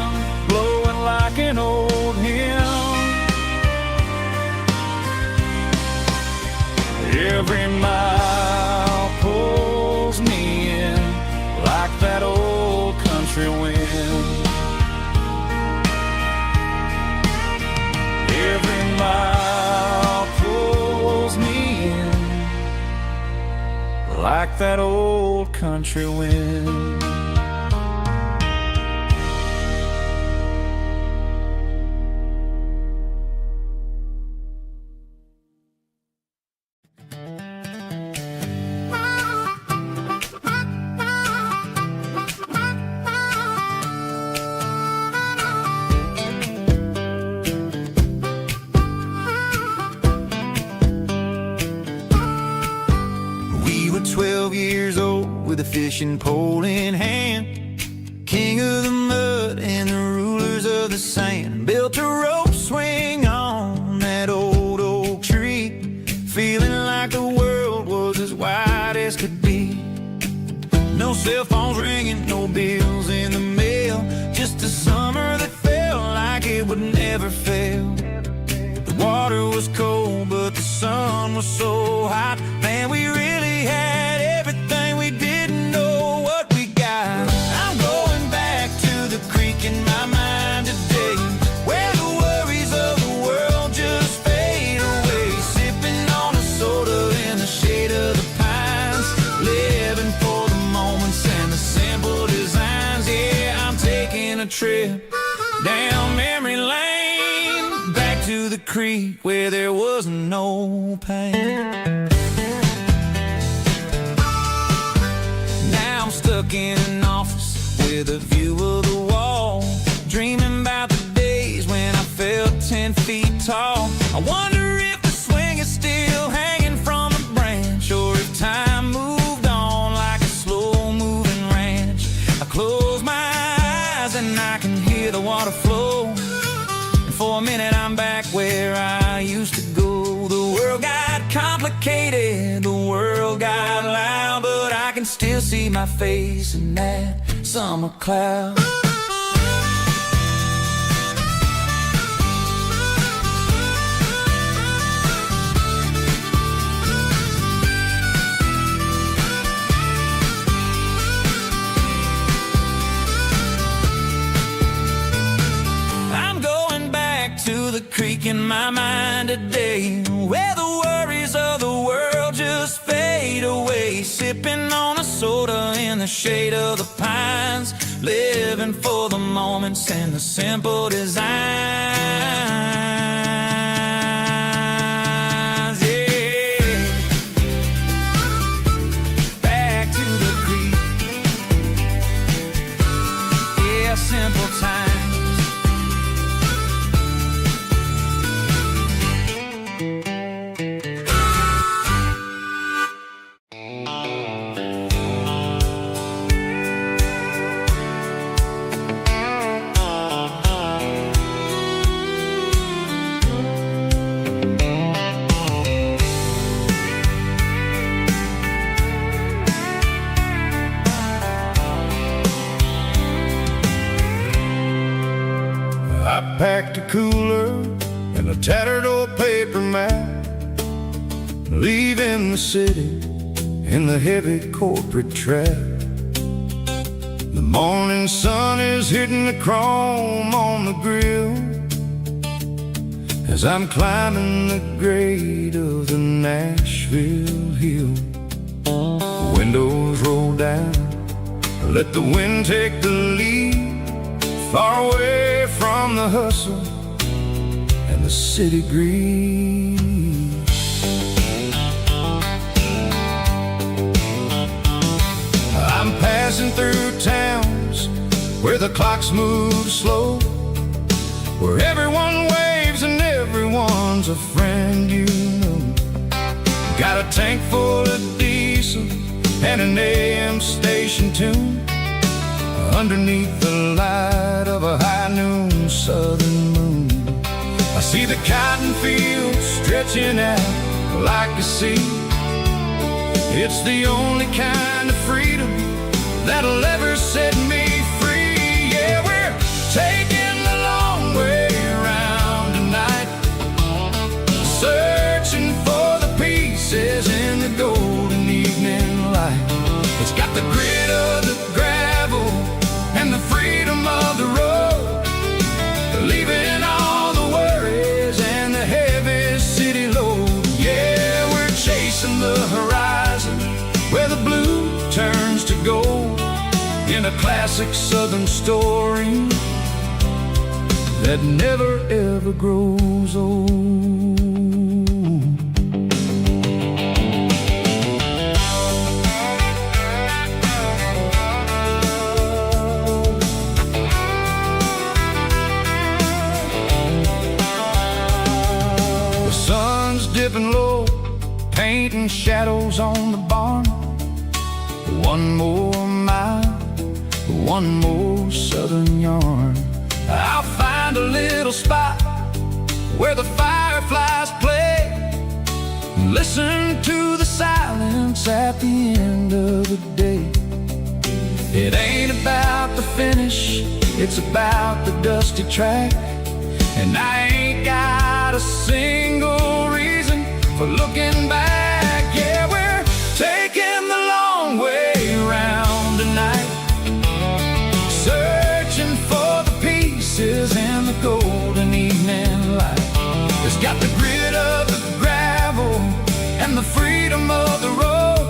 blowing like an old hymn. Every mile pulls me in like that old country wind. Every mile pulls me in like that old country wind. We were 12 years old with a fishing pole in hand, king of the mud and the rulers of the sand. Built a rope swing on that old oak tree, feeling like the world was as wide as could be. No cell phones ringing, no bills in the mail, just a summer that felt like it would never fail. The water was cold, but the sun was so hot. Man, we really had everything, we didn't know what we got. I'm going back to the creek in my mind today, where the worries of the world just fade away. Sipping on a soda in the shade of the pines, living for the moments and the simple designs. Yeah, I'm taking a trip down memory lane, back to the creek where there was no pain. Now I'm stuck in an office with a view of the wall, dreaming about the days when I felt 10 feet tall. I wonder if the swing is still hanging from a branch, or if time moved on like a slow-moving ranch. I close my eyes and I can hear the water flow, and for a minute I'm back where I used to go. The world got complicated, the world got loud, but I can still see my face in that summer cloud. I'm going back to the creek in my mind today, where the worries of the world just fade away. Sipping on a soda in the shade of the pines, living for the moments and the simple designs. Yeah. cooler and a tattered old paper map, leaving the city in the heavy corporate trap. The morning sun is hitting the chrome on the grill as I'm climbing the grade of the Nashville hill. Windows roll down, let the wind take the lead, far away from the hustle and the city greed. I'm passing through towns where the clocks move slow, where everyone waves and everyone's a friend you know. Got a tank full of diesel and an AM station tune underneath the light of a high noon southern moon. I see the cotton fields stretching out like a sea. It's the only kind of freedom that'll ever set me free. Yeah, we're taking the long way around tonight, searching for the pieces in the golden evening light. It's got the grit of the gravel and the freedom of the road, leaving all the worries and the heavy city load. Yeah, we're chasing the horizon where the blue turns to gold, in a classic southern story that never ever grows old. The sun's dipping low, painting shadows on the barn. One more mile, one more southern yarn. I'll find a little spot where the fireflies play, listen to the silence at the end of the day. It ain't about the finish, it's about the dusty track, and I ain't got a single reason for looking back. Yeah, we're taking the long way around tonight, searching for the pieces in the golden evening light. It's got the grit of the gravel and the freedom of the road,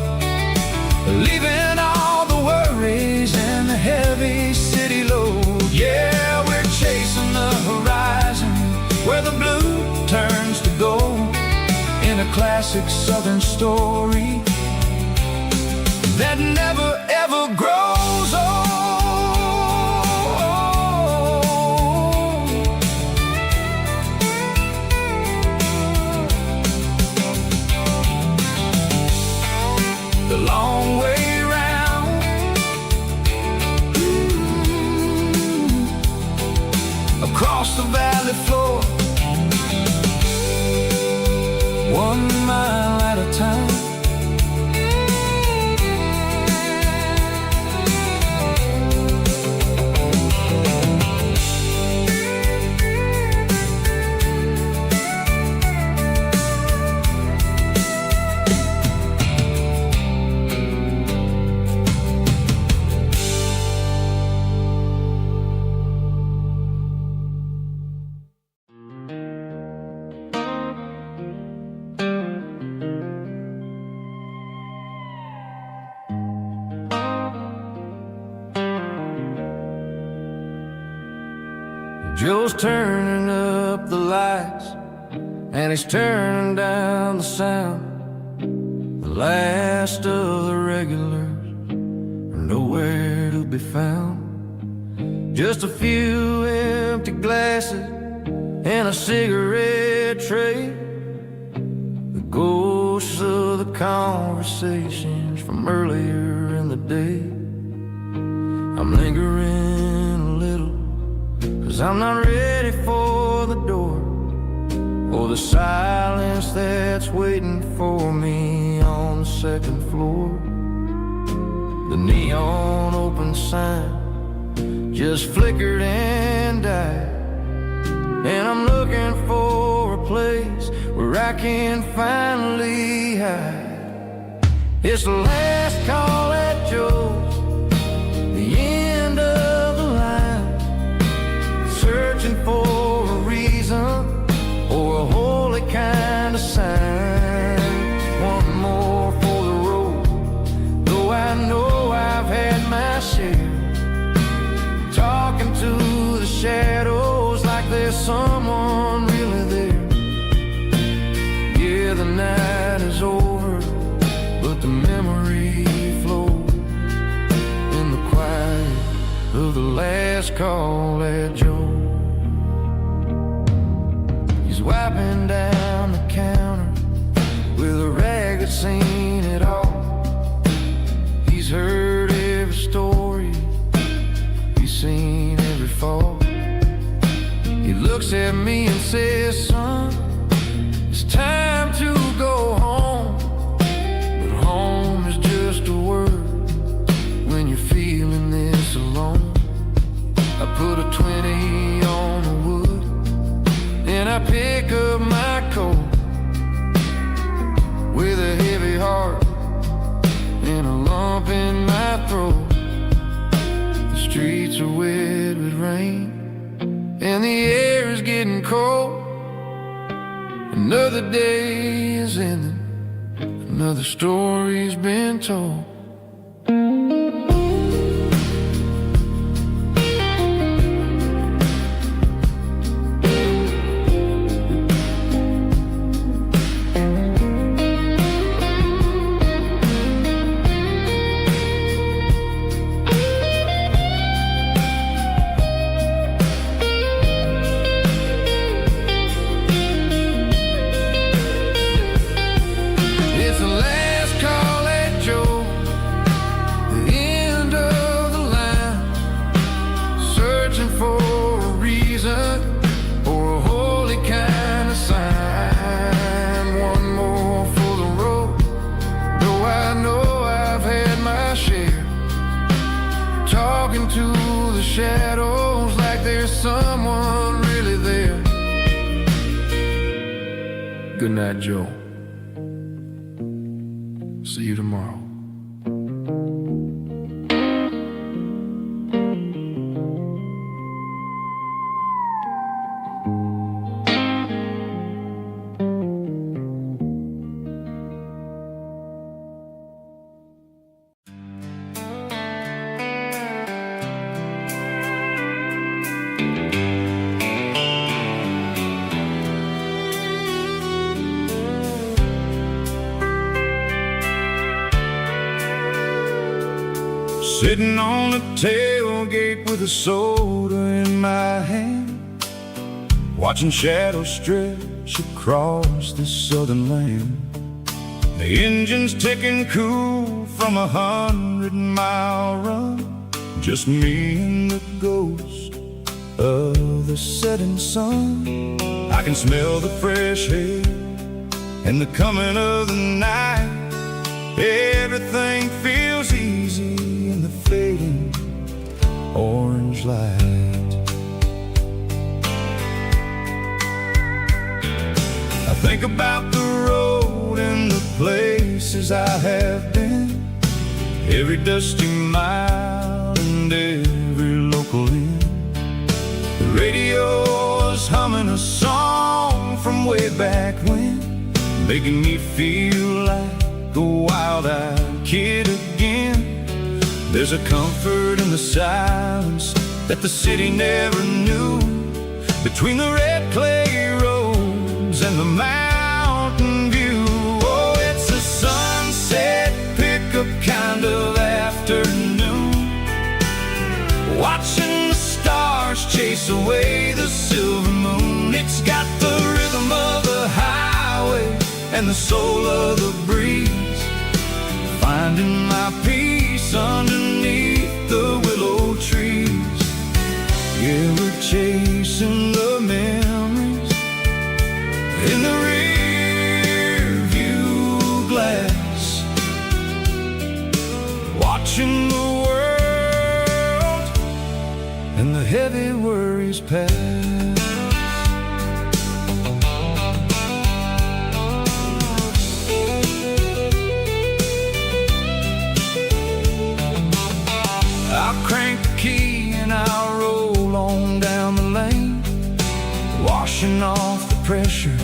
leaving all the worries and the heavy city load. Yeah, we're chasing the horizon where the blue turns to gold, in a classic southern story that never ever grows old. The long way round, across the valley floor, 1 mile at a time. Joe's turning up the lights and he's turning down the sound. The last of the regulars are nowhere to be found. Just a few empty glasses and a cigarette tray, the ghosts of the conversations from earlier in the day. I'm lingering a little, 'cause I'm not ready for the door, or the silence that's waiting for me on the second floor. The neon open sign just flickered and died, and I'm looking for a place where I can finally hide. It's the last call at Joe's, the end of the line, searching for a reason or a holy kind of sign. One more for the road, though I know I've had my share, talking to the shadows like there's someone really there. Yeah, the night is over, but the memory flows in the quiet of the last call at Joe. He's wiping down the counter with a rag that's seen it all. He's heard every story, he's seen every fall. He looks at me and says, son, it's time to go home. But home is just a word when you're feeling this alone. I put a 20 on the wood and I pick up my coat with a heavy heart and a lump in my throat. The streets are wet with rain and the air is getting cold. Another day is ending, another story's been told. Talking to the shadows like there's someone really there. Good night, Joe. See you tomorrow. Sitting on the tailgate with a soda in my hand, watching shadows stretch across this southern land. The engine's ticking cool from 100-mile run, just me and the ghost of the setting sun. I can smell the fresh air and the coming of the night. Everything feels easy in the fading orange light. I think about the road and the places I have been, every dusty mile and every local inn. The radio is humming a song from way back when, making me feel like a wild-eyed kid again. There's a comfort in the silence that the city never knew, between the red clay roads and the mountain view. Oh, it's a sunset pickup kind of afternoon, watching the stars chase away the silver moon. It's got the rhythm of the highway and the soul of the breeze, finding my peace underneath the willow trees. Yeah, we're chasing the memories in the rear view glass, watching the world and the heavy worries pass. washing off the pressure,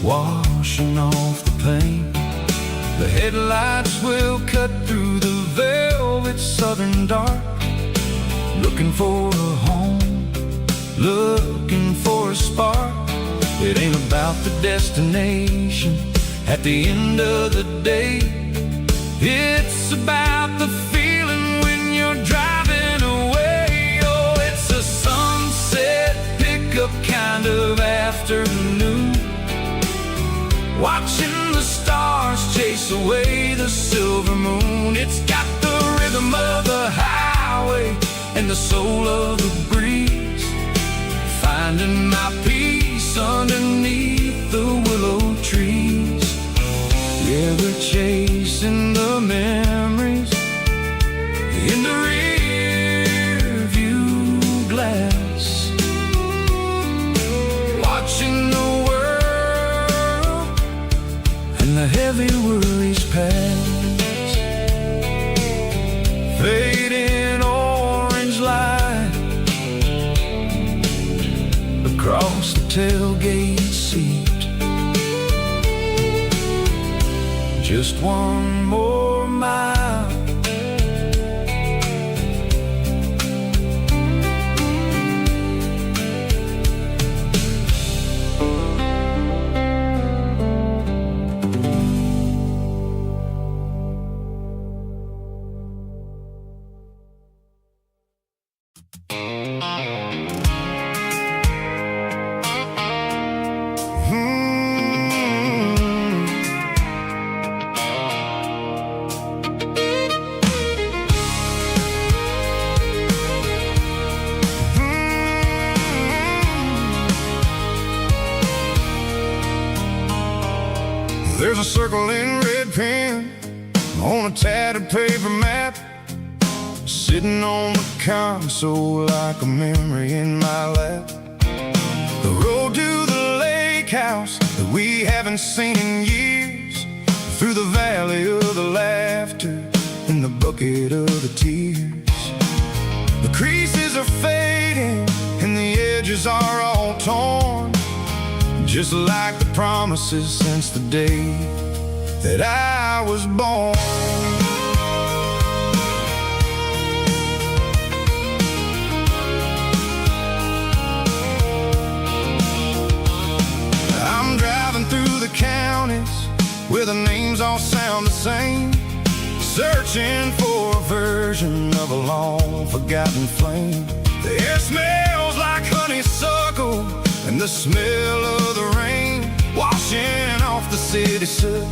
washing off the pain. The headlights will cut through the velvet southern dark, looking for a home, looking for a spark. It ain't about the destination at the end of the day. It's about the feeling when you're driving away. Oh, it's a sunset pickup kind of afternoon, watching the stars chase away the silver moon. It's got the rhythm of the highway and the soul of the breeze, finding my peace underneath the willow trees. Yeah, we're chasing the memories in the rear view glass, watching the world and the heavy worries pass. Fading orange light across the tailgate seat. Just one more mile. There's a circle in red pen on a tattered paper map, sitting on the console like a memory in my lap. The road to the lake house that we haven't seen in years, through the valley of the laughter and the bucket of the tears. The creases are fading and the edges are all torn, just like the promises since the day that I was born. I'm driving through the counties where the names all sound the same, searching for a version of a long forgotten flame. The air smells like honeysuckle and the smell of the rain, washing off the city soot,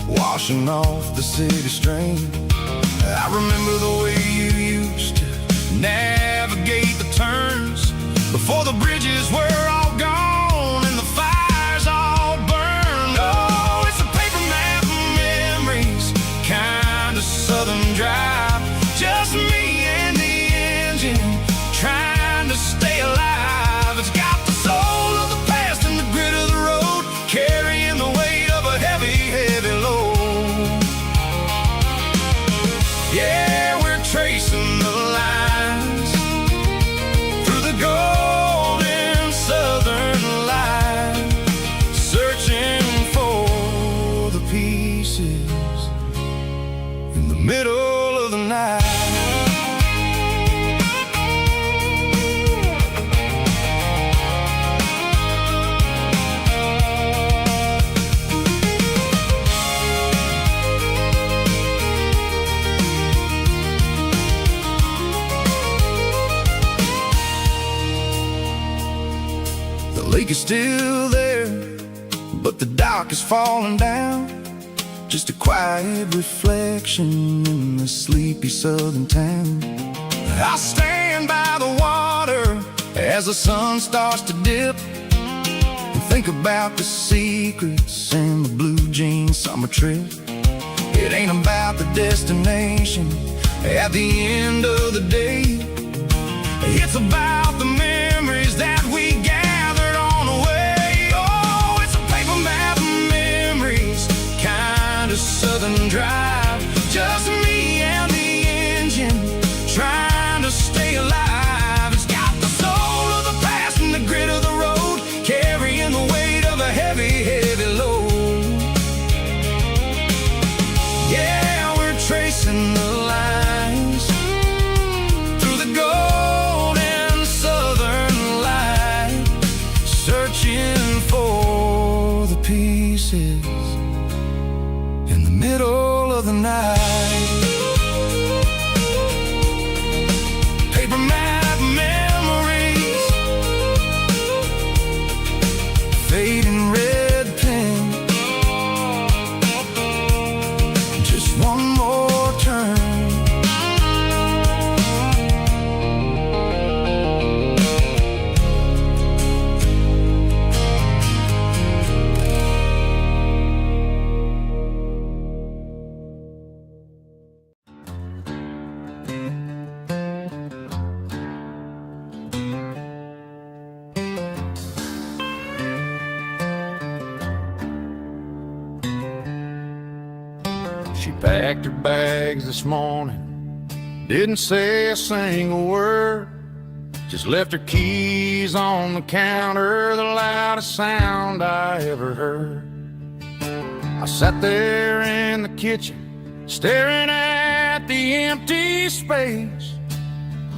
washing off the city strain. I remember the way you used to navigate the turns before the bridges were all gone and the fires all burned. Oh, it's a paper map of memories, kind of southern drive, just me and the engine trying to stay alive. It's got the soul of the past and the grit of the road, carrying the weight of a heavy, heavy load. Yeah, we're tracing the lines through the golden southern light, searching for the pieces in the middle of the night. The lake is still there, but the dock is falling down, just a quiet reflection in the sleepy southern town. I stand by the water as the sun starts to dip and think about the secrets and the blue jean summer trip. It ain't about the destination at the end of the day, it's about the memories that we gathered on the way. Oh, it's a paper map of memories, kind of southern drive, just me and the engine trying to stay alive. It's got the soul of the past and the grit of the road, carrying packed her bags this morning, didn't say a single word, just left her keys on the counter, the loudest sound I ever heard. I sat there in the kitchen, staring at the empty space,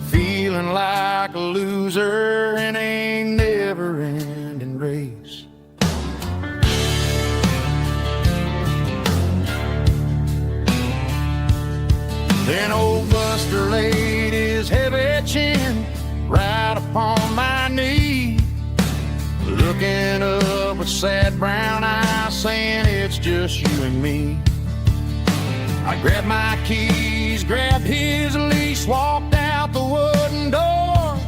feeling like a loser in a never-ending race. Then old Buster laid his heavy chin right upon my knee, looking up with sad brown eyes, saying it's just you and me. I grabbed my keys, grabbed his leash, walked out the wooden door.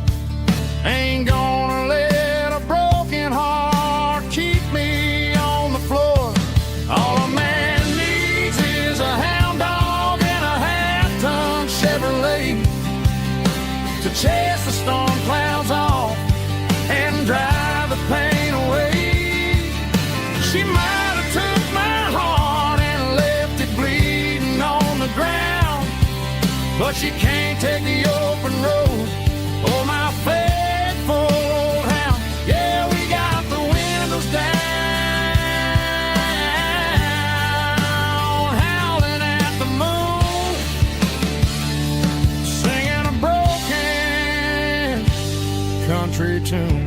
Ain't gonna let a broken heart keep me on the floor. All a man needs is a hound dog and a half-ton Chevrolet to chase the storm clouds off and drive the pain away. She might have took my heart and left it bleeding on the ground, but she can't take the open road or my faithful old hound. Yeah, we got the windows down, howling at the moon, singing a broken country tune.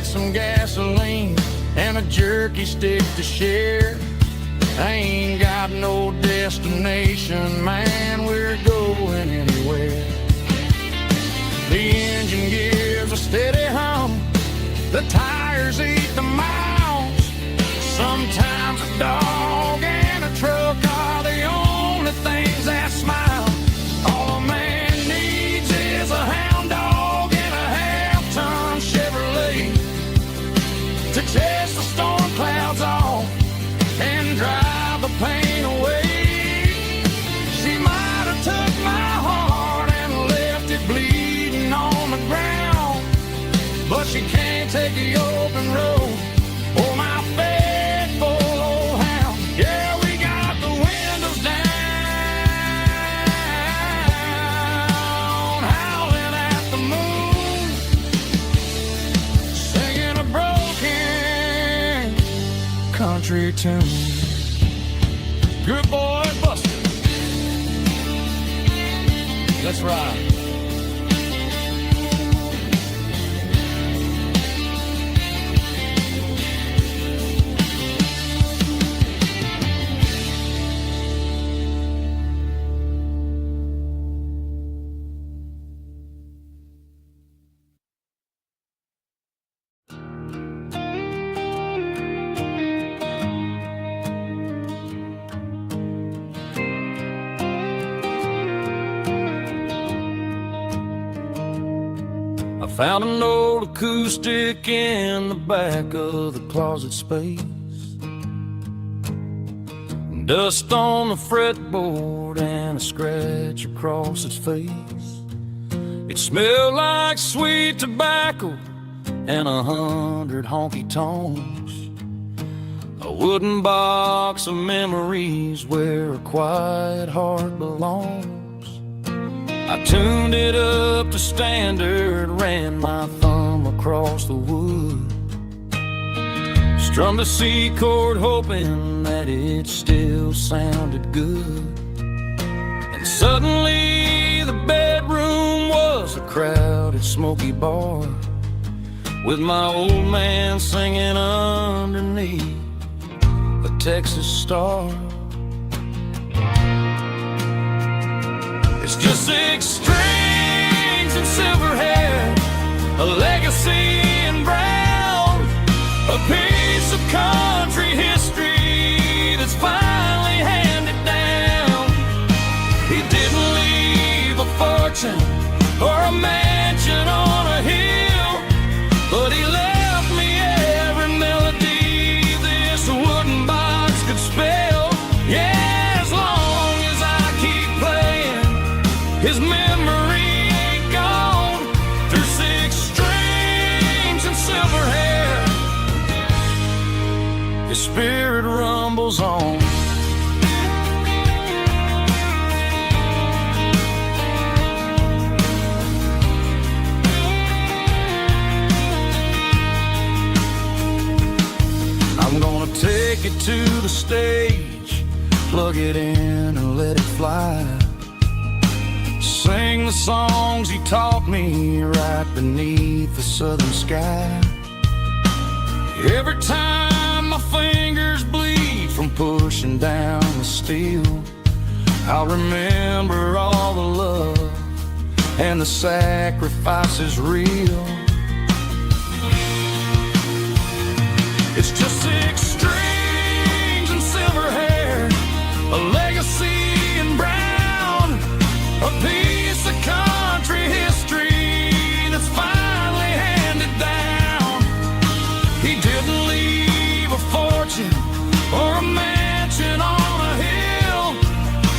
Some gasoline and a jerky stick to share. I ain't got no destination, man, we're going anywhere. The engine gives a steady hum, the tires eat the miles. Sometimes a dog and a truck are the only things that smile. All a man needs is a hound dog and a half-ton Chevrolet to chase the storm clouds off and drive the pain away. She might have took my heart and left it bleeding on the ground, but she can't take the open road or my faithful old hound. Yeah, we got the windows down, howling at the moon, singing a broken country tune. Good boy, Buster. Let's ride. I found an old acoustic in the back of the closet space, dust on the fretboard and a scratch across its face. It smelled like sweet tobacco and 100 honky-tonks, a wooden box of memories where a quiet heart belongs. I tuned it up to standard, ran my thumb across the wood, strummed a C chord hoping that it still sounded good. And suddenly the bedroom was a crowded, smoky bar, with my old man singing underneath a Texas star. It's just 6 strings and silver hair, a legacy in brown, a piece of country history that's finally handed down. He didn't leave a fortune or a mansion on a hill, but he left me every melody this wooden box could spell. Yeah. His memory ain't gone through 6 strings and silver hair. His spirit rumbles on. I'm gonna take it to the stage, plug it in and let it fly. Sing the songs he taught me right beneath the southern sky. Every time my fingers bleed from pushing down the steel, I'll remember all the love and the sacrifices real. It's just 6 strings and silver hair, a legacy in brown, a piece of country history that's finally handed down. He didn't leave a fortune or a mansion on a hill,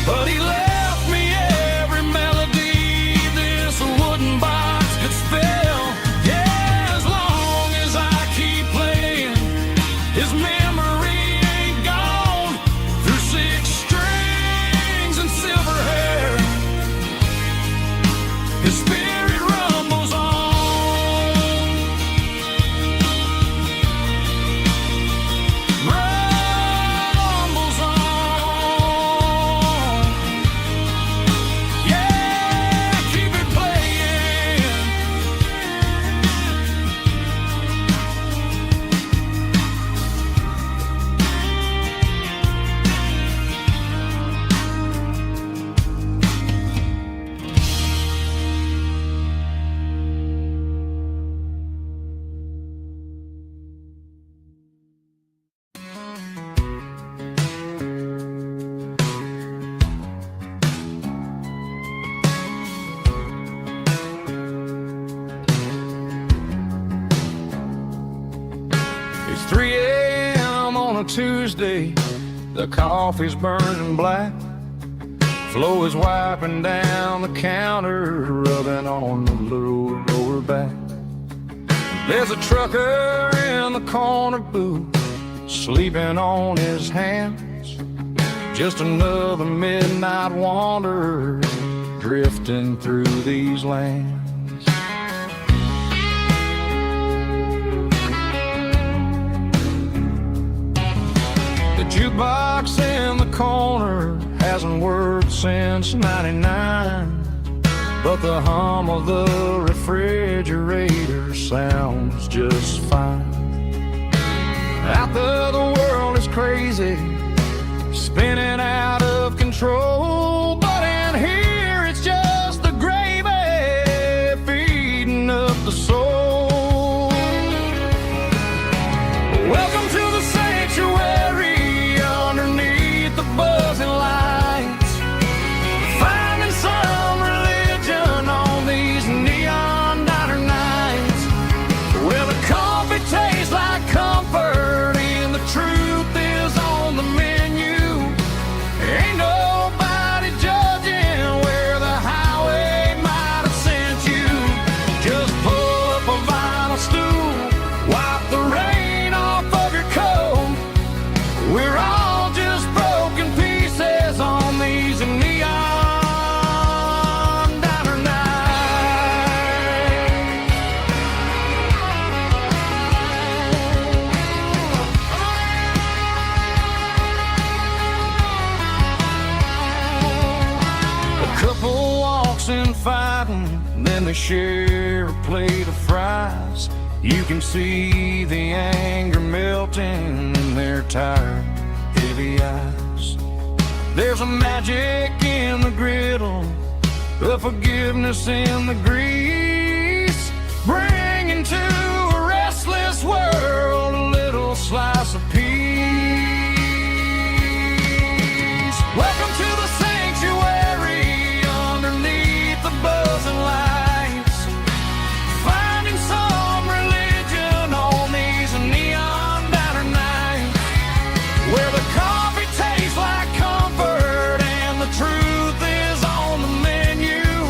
but he left me every melody this wooden box could spell. Yeah, as long as I keep playing, his memory ain't gone through 6 strings and silver hair. His spirit rumbles on. Rumbles on. Yeah, keep it playing. It's 3 a.m. on a Tuesday. The coffee's burning black. Flo is wiping down the counter, rubbing on the little lower back. There's a trucker in the corner booth, sleeping on his hands. Just another midnight wanderer drifting through these lands. The jukebox in the corner hasn't worked since '99, but the hum of the refrigerator sounds just fine. Out there the world is crazy, spinning out of control, but in here it's just the gravy feeding up the soul. Welcome to the sanctuary underneath the buzzing lights, finding some religion on these neon diner nights. Well, the coffee tastes like comfort and the truth is on the menu. Ain't nobody judging where the highway might have sent you. Just pull up a vinyl stool, wipe the rain off of your coat. We're all just broken pieces on these neon diner nights. A couple walks in fighting, then they share a plate of fries. You can see the anger melting in their tired, heavy eyes. There's a magic in the griddle, a forgiveness in the grease, bringing to a restless world a little slice of peace. Welcome to the sanctuary underneath the buzzing lights, finding some religion on these neon diner nights, where the coffee tastes like comfort and the truth is on the menu.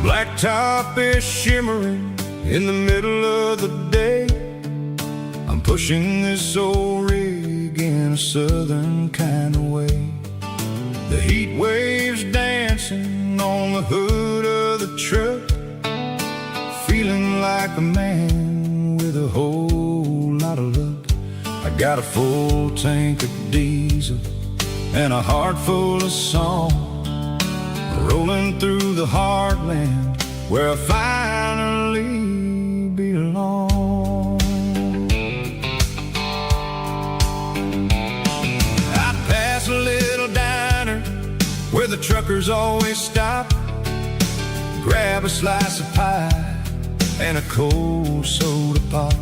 Blacktop is shimmering in the middle of the day. I'm pushing this old rig in a southern kind of way. The heat waves dancing on the hood of the truck, feeling like a man with a whole lot of luck. I got a full tank of diesel and a heart full of song, rolling through the heartland where I finally belong. I pass a little diner where the truckers always stop, grab a slice of pie and a cold soda pop.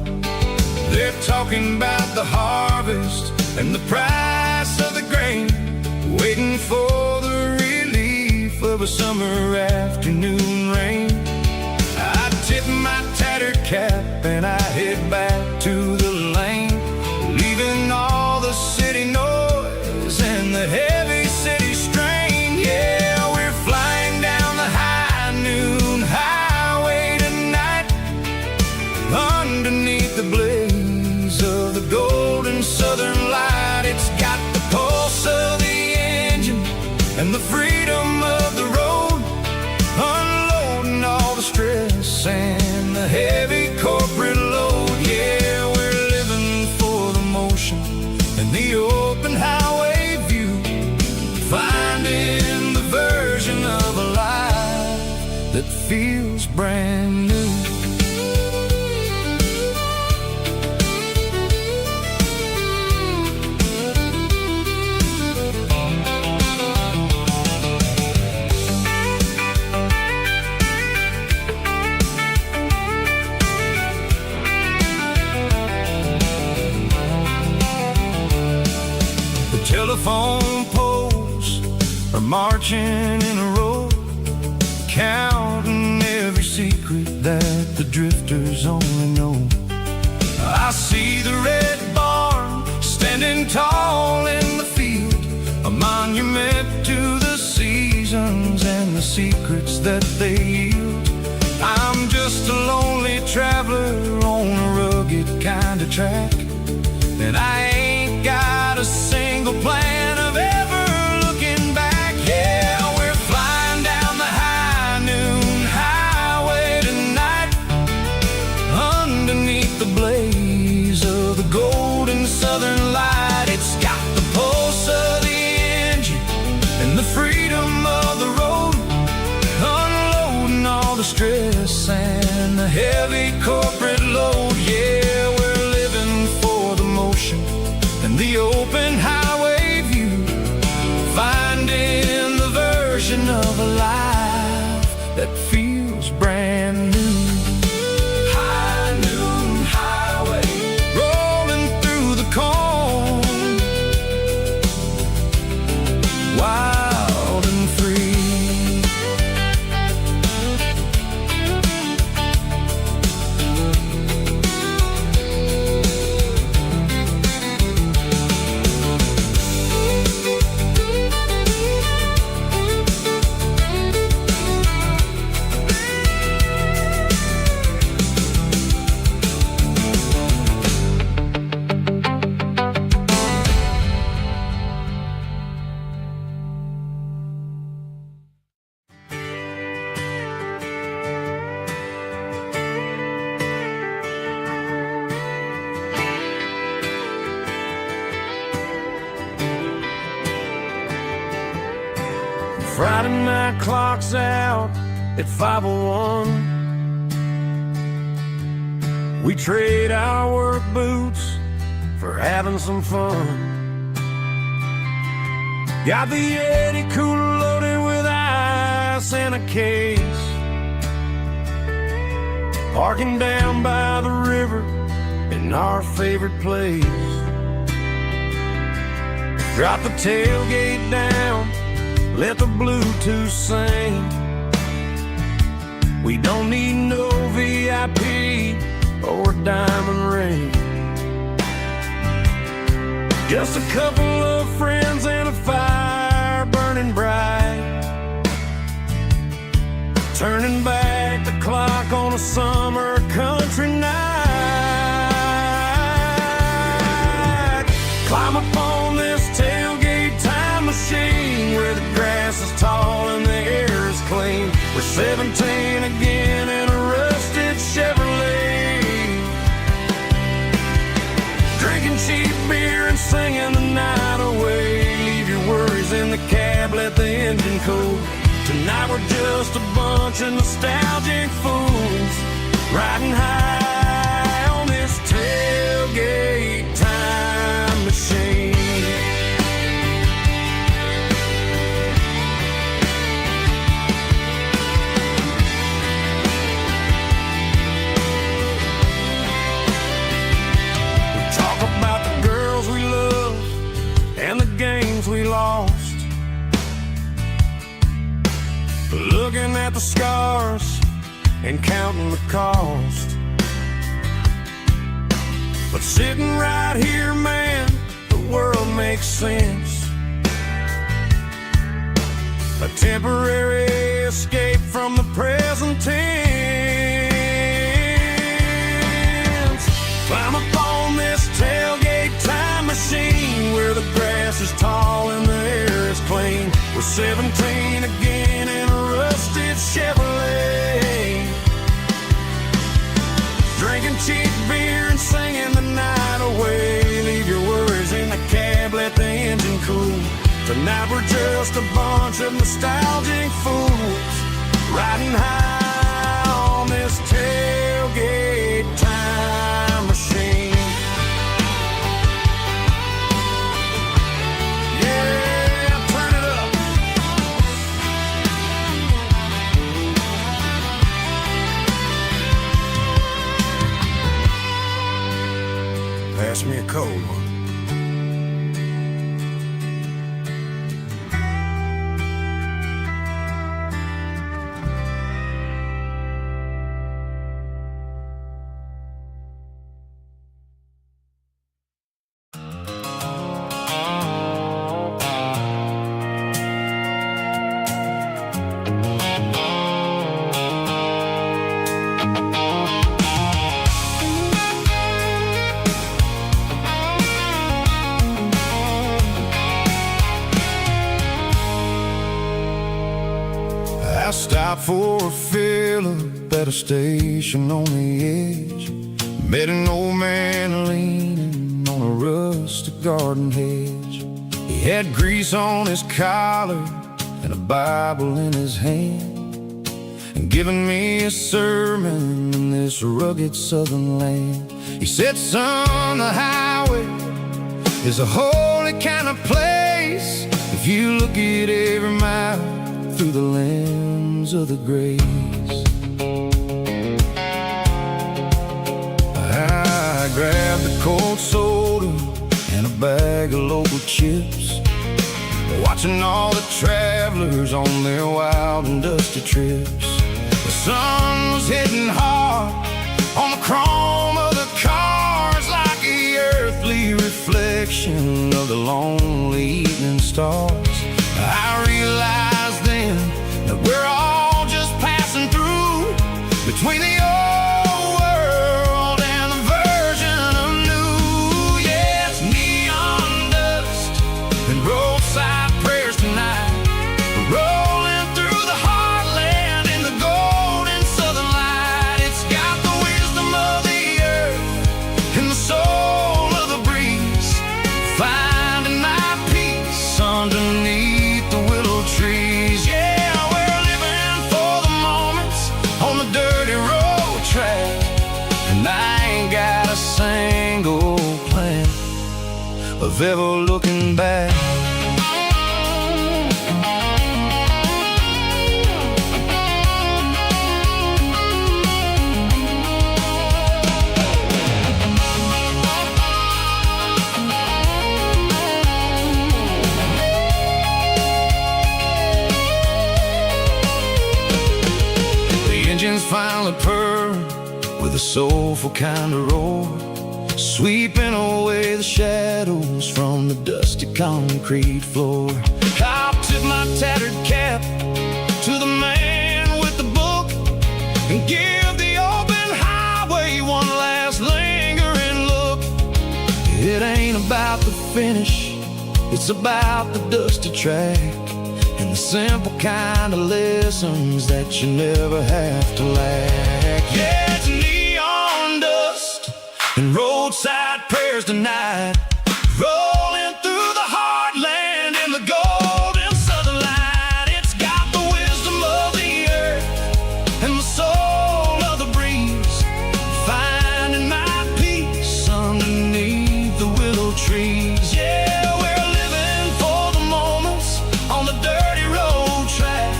They're talking about the harvest and the price of the grain, waiting for the relief of a summer afternoon rain. I tip my tattered cap and I head back to the lane, leaving all the city noise and the heavy city strain. Yeah, we're flying down the high noon highway tonight, underneath the blaze of the golden southern light. It's got the pulse of the engine and the freedom of the road, unloading all the stress and the heavy corporate load. Yeah, we're living for the motion and the open highway view, finding the version of a life that feels brand new. Telephone poles are marching in a row, counting every secret that the drifters only know. I see the red barn standing tall in the field, a monument to the seasons and the secrets that they yield. I'm just a lonely traveler on a rugged kind of track, and I ain't got a single plan of ever looking back. Yeah, we're flying down the high noon highway tonight, underneath the blaze of the golden southern light. It's got the pulse of the engine and the freedom of the road, unloading all the stress and the heavy corporate load. Yeah, we're living for the motion and the open highway view, finding the version of a life that feels brand new. High noon highway, rolling through the corn, wild and free. Friday night clock's out at 5:01. We trade our work boots for having some fun. Got the Yeti cooler loaded with ice and a case, parking down by the river in our favorite place. Drop the tailgate down, let the Bluetooth sing. We don't need no VIP or diamond ring, just a couple of friends and a fire burning bright, turning back the clock on a summer country night. Climb up on this tailgate time machine where the grass is tall and the air is clean. We're 17 again in a rusted Chevrolet, drinking cheap beer and singing the night away. Leave your worries in the cab, let the engine cool. Tonight we're just a bunch of nostalgic fools riding high on this tailgate time machine. We talk about the girls we love and the games we lost, looking at the scars and counting the cost. But sitting right here, man, the world makes sense. A temporary escape from the present tense. Climb up on this tailgate time machine where the grass is tall and the air is clean. We're 17 again in a rusted Chevrolet, drinking cheap beer and singing the night away. Leave your worries in the cab, let the engine cool. Tonight we're just a bunch of nostalgic fools riding high on this tailgate time machine. Pass me a cold one. I stopped for a fill-up at a station on the edge. Met an old man leaning on a rustic garden hedge. He had grease on his collar and a Bible in his hand, and giving me a sermon in this rugged southern land. He said, son, the highway is a holy kind of place if you look at every mile through the lens of the grace. I grabbed a cold soda and a bag of local chips, watching all the travelers on their wild and dusty trips. The sun was hitting hard on the chrome of the cars, like the earthly reflection of the lonely evening stars. I realized then that we're all just passing through between the old world and the version of new. Yeah, it's neon dust and roadside prayers tonight, rolling through the heartland in the golden southern light. It's got the wisdom of the earth and the soul of the breeze, finding my peace underneath the willow trees. Yeah, we're living for the moments on the dirty road track, and I ain't got a single plan of ever looking back. Engines finally purr with a soulful kind of roar, sweeping away the shadows from the dusty concrete floor. I'll tip my tattered cap to the man with the book finish. It's about the dusty track and the simple kind of lessons that you never have to lack. Yeah, it's neon dust and roadside prayers tonight, rolling through the heartland in the golden southern light. It's got the wisdom of the earth and the soul of the breeze, finding my peace underneath the willow trees. Yeah, we're living for the moments on the dirty road track,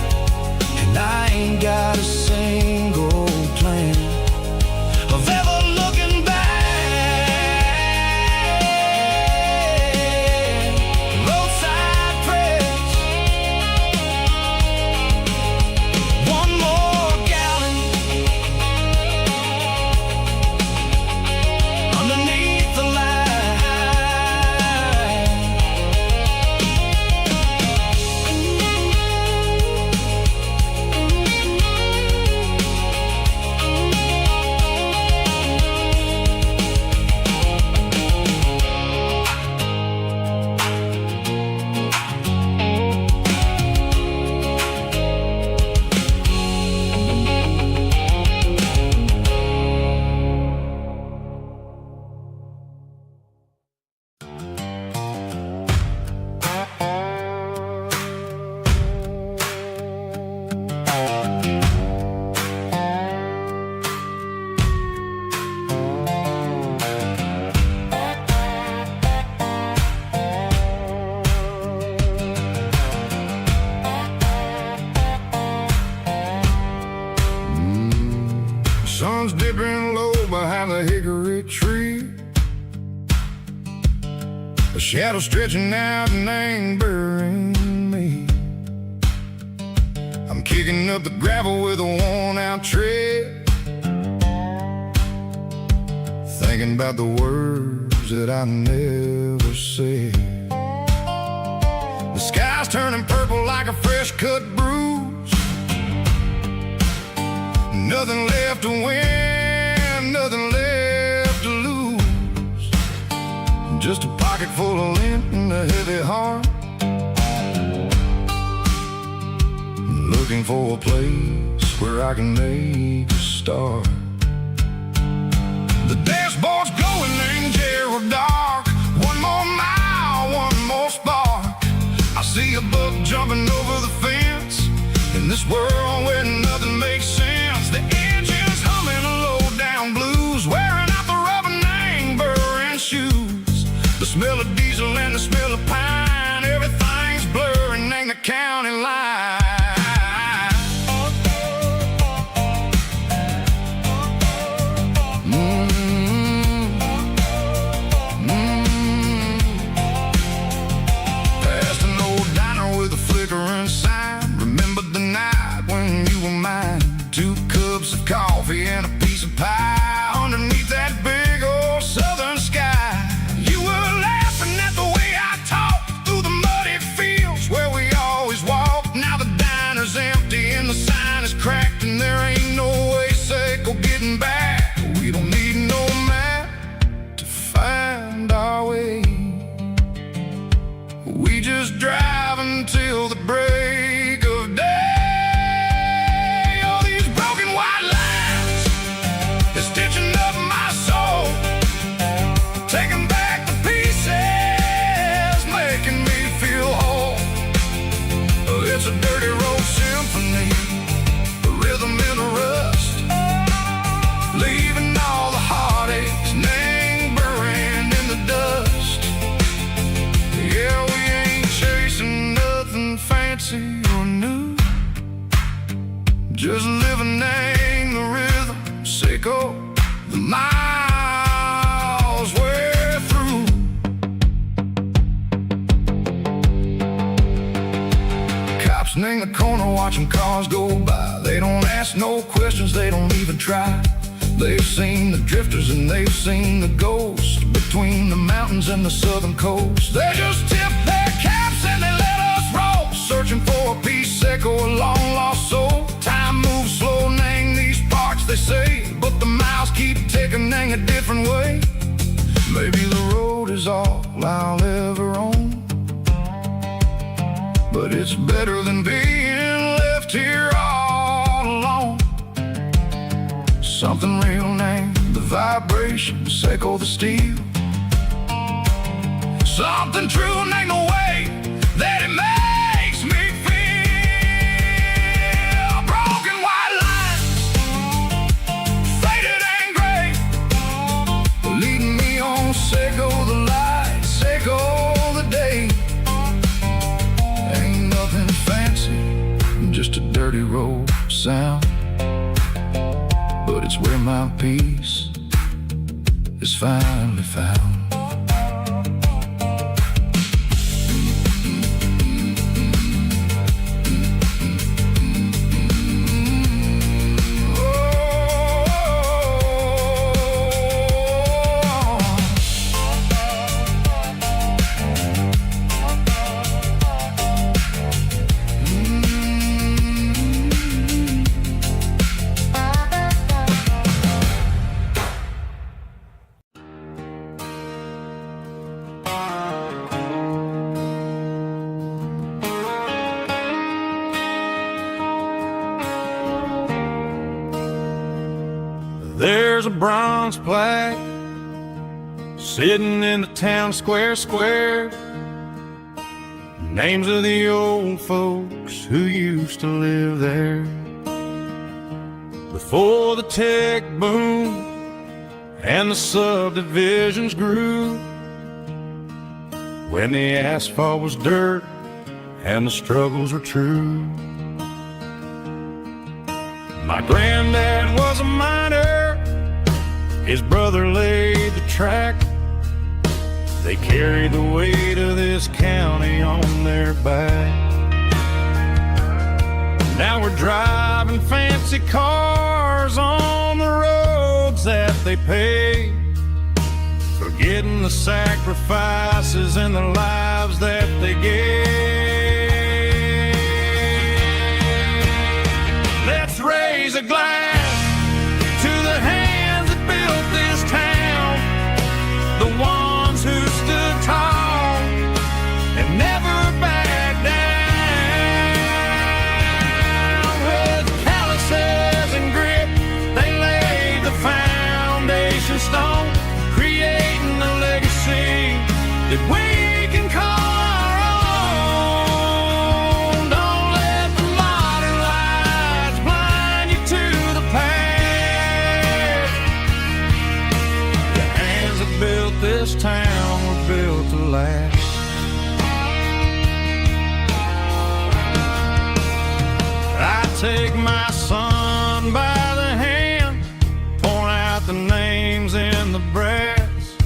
and I ain't got a single plan of ever looking back. Roadside prayers, one more gallon underneath the light. Sun's dipping low behind the hickory tree, a shadow stretching out and ain't burying me. I'm kicking up the gravel with a worn-out tread, thinking about the words that I never said. The sky's turning purple like a fresh-cut bruise. Nothing left to win, nothing left to lose. Just a pocket full of lint and a heavy heart, looking for a place where I can make a start. The dashboard's glowing, ain't Gerald dark. One more mile, one more spark. I see a buck jumping over the fence in this world where nothing makes sense. The engine's humming a low-down blues, wearing out the rubber name burring shoes. The smell of diesel and the smell of pine, everything's blurring, ain't the county line. Past an old diner with a flickering sign, remember the night when you were mine. 2 cups of coffee and a piece of pie underneath that big old southern sky. You were laughing at the way I talked through the muddy fields where we always walked. Now the diner's empty and the sign is cracked, and there ain't no way safe or getting back. We don't need no map to find our way. We just drive until the break of day. It's a dirty road symphony, a rhythm in the rust, leaving all the heartaches lingering in the dust. Yeah, we ain't chasing nothing fancy or new, just living in the rhythm, sicko, the miles we're through. In the corner watching cars go by, they don't ask no questions, they don't even try. They've seen the drifters and they've seen the ghosts between the mountains and the southern coast. They just tip their caps and they let us roll, searching for a piece sick or a long lost soul. Time moves slow, nang these parts they say, but the miles keep ticking, nang a different way. Maybe the road is all I'll ever own. But it's better than being left here all alone. Something real named the vibrations echo the steel. Something true named the way that it makes me feel. Broken white lines, faded and gray, leading me on, say go the light, say go the day. Ain't nothing fancy, just a dirty road sound, but it's where my peace is finally found. There's a bronze plaque sitting in the town square. Names of the old folks who used to live there before the tech boom and the subdivisions grew, when the asphalt was dirt and the struggles were true. My granddad was a miner, his brother laid the track. They carried the weight of this county on their back. Now we're driving fancy cars on the roads that they paved, forgetting the sacrifices and the lives that they gave. Let's raise a glass to the hands that built this town, the ones who stood tall and never backed down. With calluses and grit, they laid the foundation stone, creating a legacy that we can call our own. Don't let the modern lights blind you to the past. The hands that built this town were built to last. I take my son by the hand, point out the names in the brass.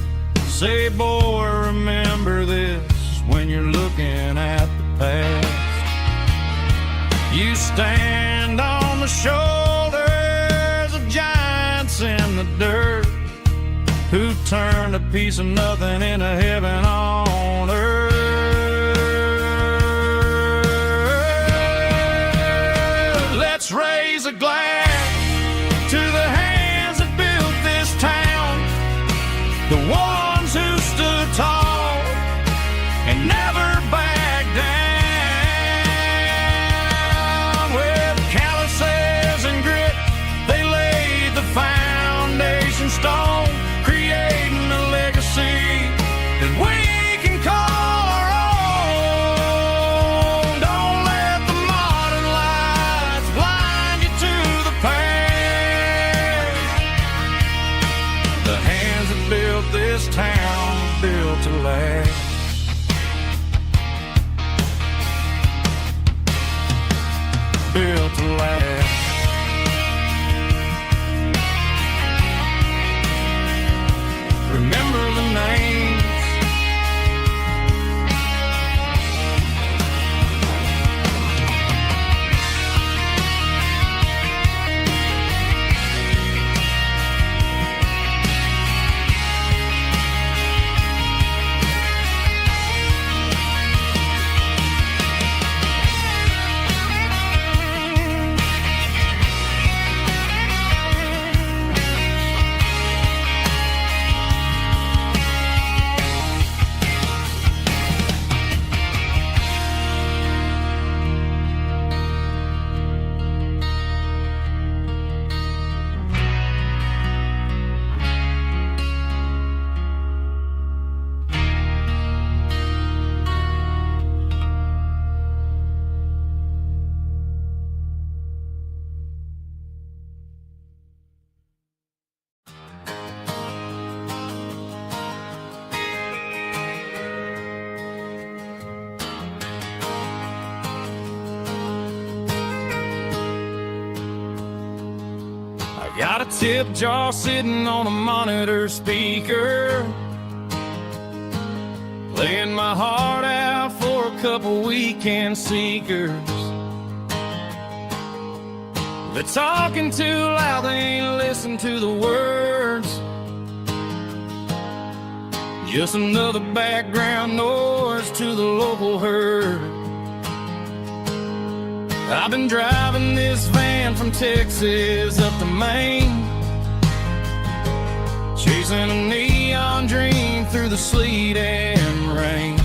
Say, boy, remember this when you're looking at the past. You stand on the shoulders of giants in the dirt, who turned a piece of nothing into heaven on earth. Let's raise a glass to the hands that built this town, the ones who stood tall and never backed down. With calluses and grit, they laid the foundation stone, creating a legacy that we can call our own. Don't let the modern lights blind you to the past. The hands that built this Got a tip jar sitting on a monitor speaker, playing my heart out for a couple weekend seekers. They're talking too loud, they ain't listen to the words. Just another background noise to the local herd. I've been driving this van from Texas up to Maine, chasing a neon dream through the sleet and rain.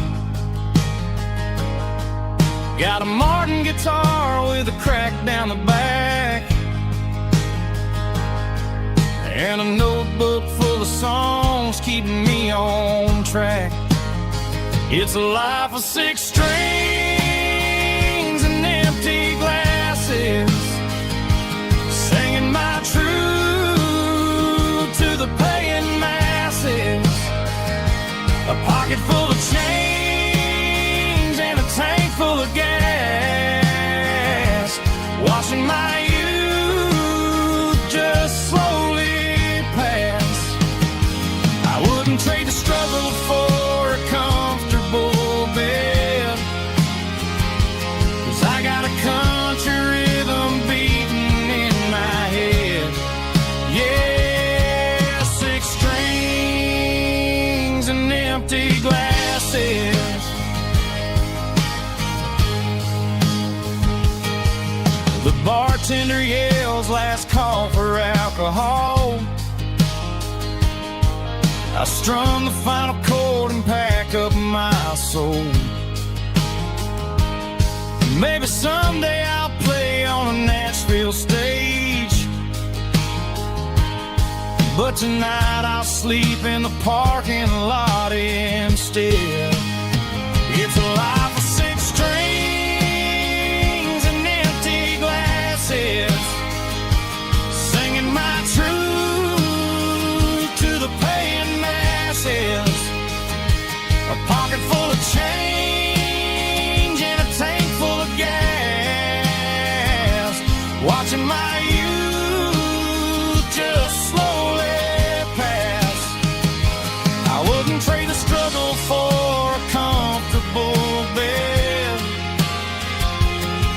Got a Martin guitar with a crack down the back, and a notebook full of songs keeping me on track. It's a life of 6 strings and empty glasses, singing my truth to the paying masses. A pocket full of change and a tank full of gas, watching my youth just slowly pass. I wouldn't trade the struggle for a comfortable bed, 'cause I got a country rhythm beating in my head. Yeah, 6 strings and empty glasses. The bartender yells last call for alcohol. I strum the final chord and pack up my soul. Maybe someday I'll play on a Nashville stage, but tonight I'll sleep in the parking lot instead. It's a life of 6 strings and empty glasses, singing my truth to the paying masses. A pocket full of change and a tank full of gas, watching my youth just slowly pass. I wouldn't trade the struggle for a comfortable bed,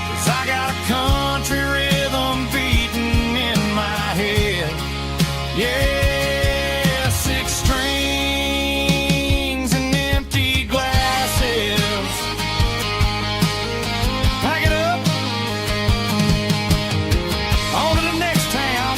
'cause I got a country rhythm beating in my head. Yeah, 6 strings and empty glasses. Pack it up, on to the next town.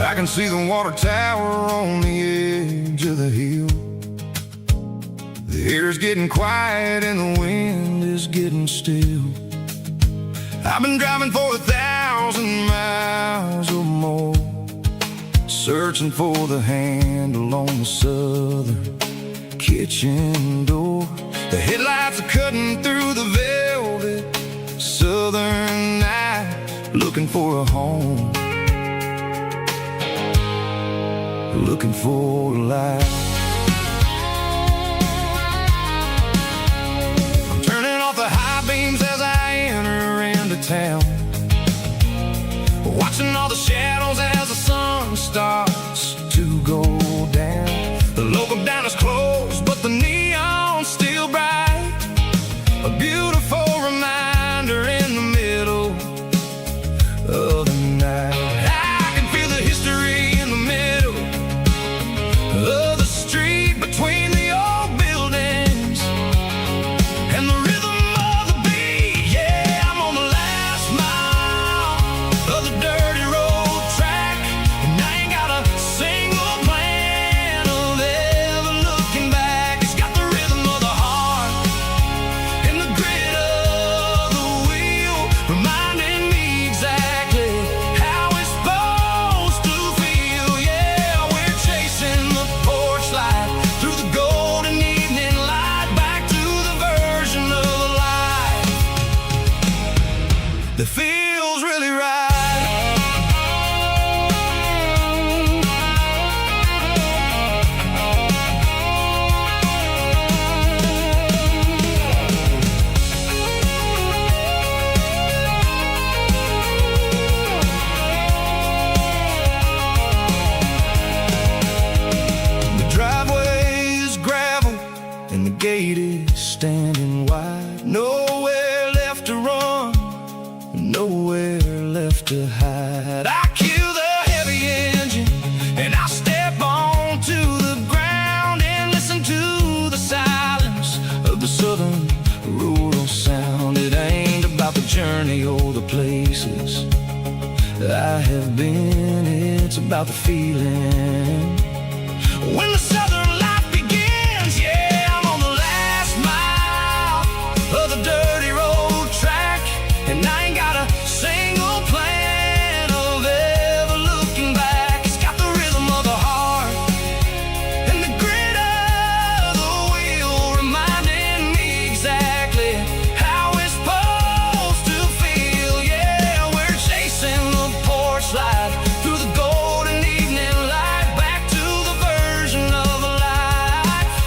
I can see the water tower on the edge of the hill. The air's getting quiet and the wind is getting still. I've been driving for 1,000 miles or more, searching for the handle on the southern kitchen door. The headlights are cutting through the velvet southern night, looking for a home, looking for a life. I'm turning off the high beams as I enter into town, watching all the shadows as the sun starts to go down. The local dine is closed, but the neon's still bright, a beautiful reminder in the middle of the night. I can feel the history in the middle of the gate is standing wide. Nowhere left to run, nowhere left to hide. I kill the heavy engine and I step onto the ground and listen to the silence of the southern rural sound. It ain't about the journey or the places I have been, it's about the feeling. When the southern life begins, yeah, I'm on the last mile of the dirty road track, and I ain't got a single plan of ever looking back. It's got the rhythm of the heart and the grit of the wheel, reminding me exactly how it's supposed to feel. Yeah, we're chasing the porch light through the golden evening light, back to the version of a life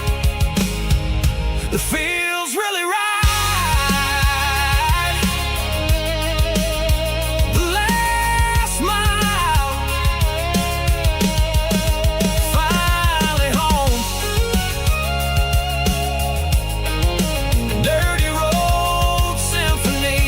that feels really right. The last mile, finally home. Dirty road symphony.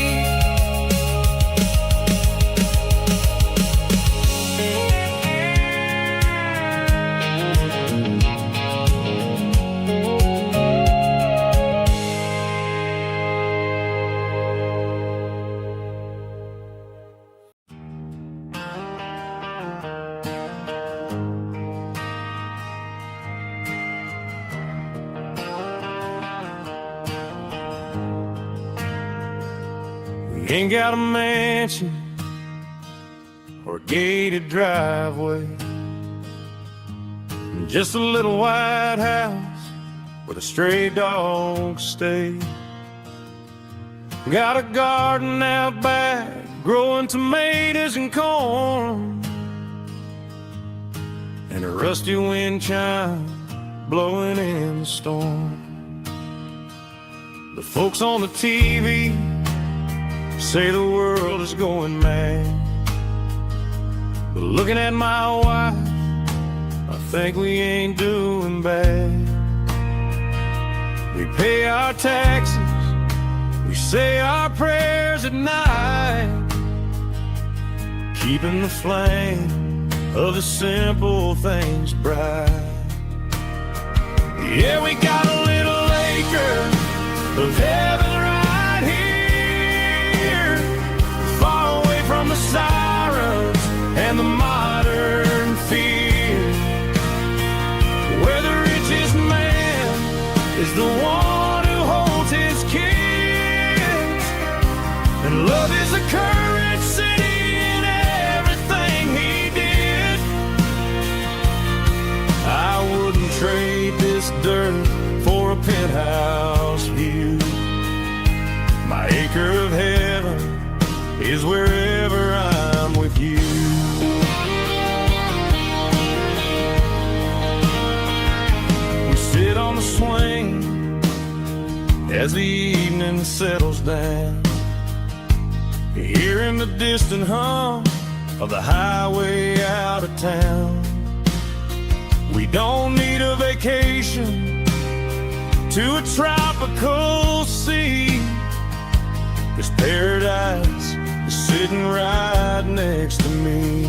We ain't got a mansion or a gated driveway, just a little white house where the stray dogs stay. Got a garden out back, growing tomatoes and corn, and a rusty wind chime blowing in the storm. The folks on the TV say the world is going mad, but looking at my wife, I think we ain't doing bad. We pay our taxes, we say our prayers at night, keeping the flame of the simple things bright. Yeah, we got a little acre of heaven right here, far away from the sirens and the modern fear, where the richest man is the one who holds his kids, and love is the currency in everything he did. I wouldn't trade this dirt for a penthouse view. My acre of heaven is wherever I'm with you. We sit on the swing as the evening settles down, hearing the distant hum of the highway out of town. We don't need a vacation to a tropical sea, 'cause paradise is sitting right next to me.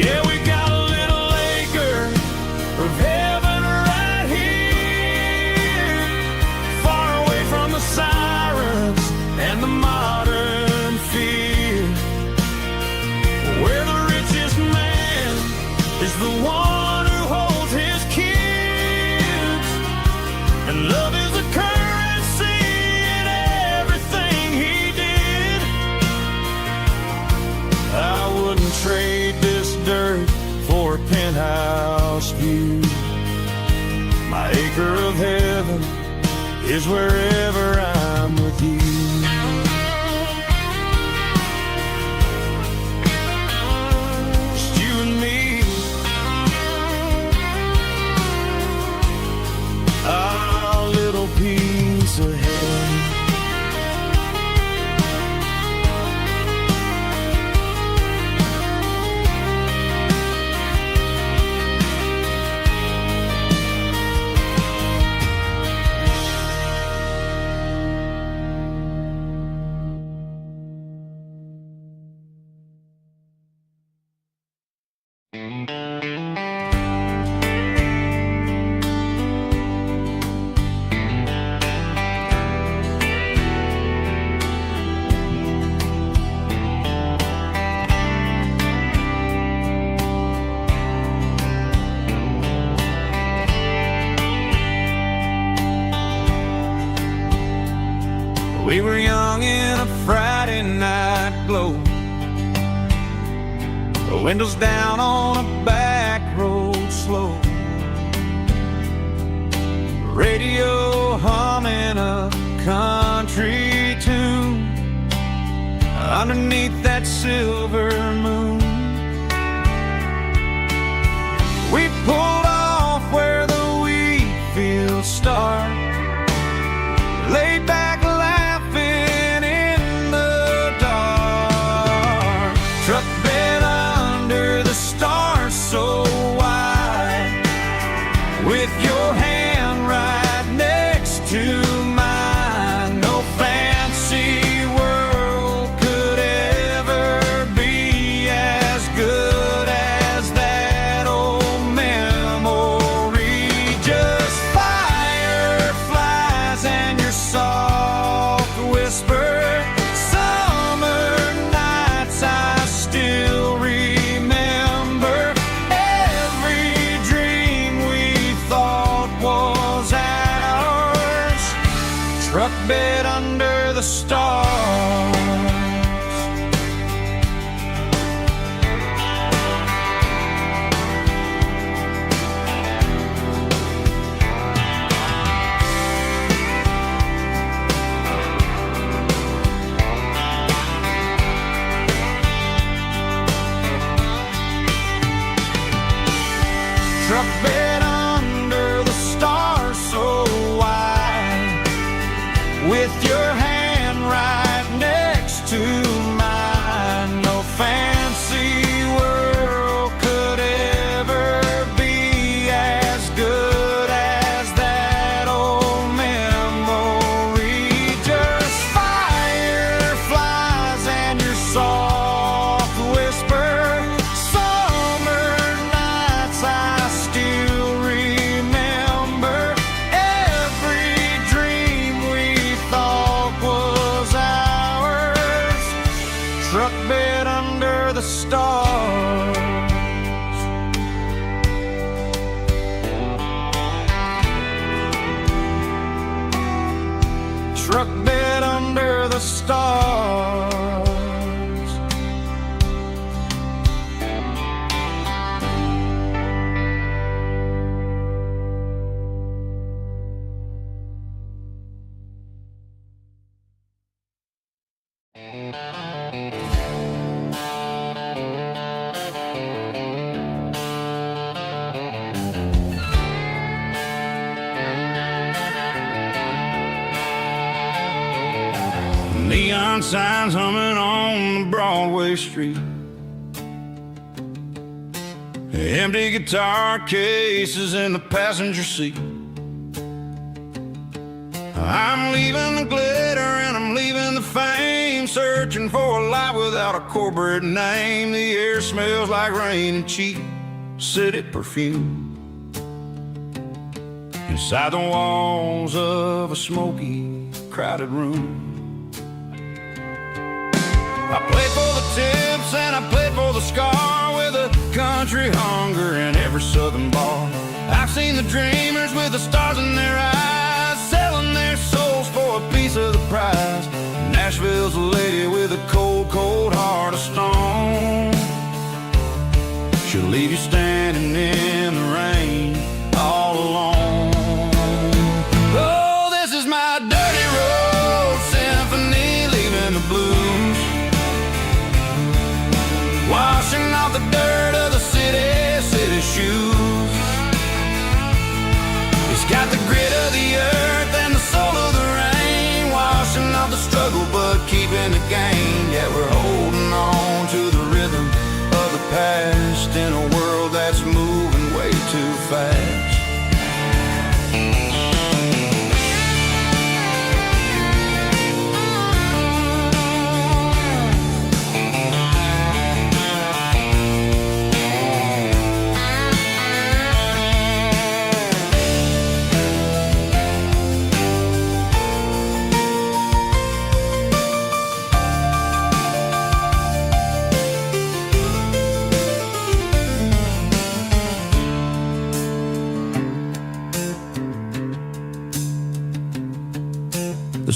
Yeah, we got a little acre of heaven right here, far away from the sirens and the modern fear, where the richest man is the one who holds his kids, and love is the currency in everything he did. I wouldn't trade this dirt for a penthouse view. My acre of heaven is wherever I'm with you. Just you and me, our little piece of heaven. We were young in a Friday night glow, the windows down on a back road slow, radio humming a country tune underneath that silver moon. We pulled off where the wheat fields start, laid back laughing in the dark. Truck bed under the stars so wide, with your hand right next to mine. No fancy world could ever be as good as that old memory. Just fireflies and your soft whisper. Summer nights I still remember. Every dream we thought was ours. Truck bed under the stars. Truck bed under the stars so wide, with your hand right next to mine. No fancy world could ever be as good as that old memory. Just fireflies and your soft whisper. Summer nights I still remember. Every dream we thought was ours. Truck bed under the stars. Truck bed under the stars. Neon signs humming on the Broadway street, empty guitar cases in the passenger seat. I'm leaving the glitter and I'm leaving the fame, searching for a life without a corporate name. The air smells like rain and cheap city perfume inside the walls of a smoky, crowded room. I played for the tips and I played for the scar, with a country hunger in every southern bar. I've seen the dreamers with the stars in their eyes, selling their souls for a piece of the prize. Nashville's a lady with a cold, cold heart of stone. She'll leave you standing in the rain all alone. Oh, this is my dirty road symphony, leaving the blues, washing off the dirt of the city shoes. It's got the grit of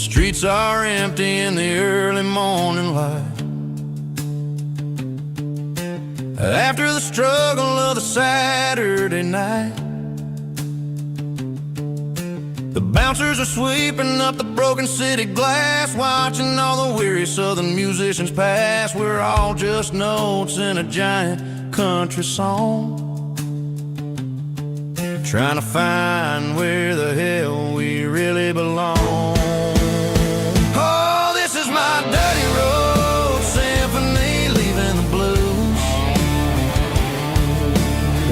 streets are empty in the early morning light. After the struggle of the Saturday night, the bouncers are sweeping up the broken city glass, watching all the weary southern musicians pass. We're all just notes in a giant country song, trying to find where the hell we really belong. Oh, this is my dirty road symphony, leaving the blues,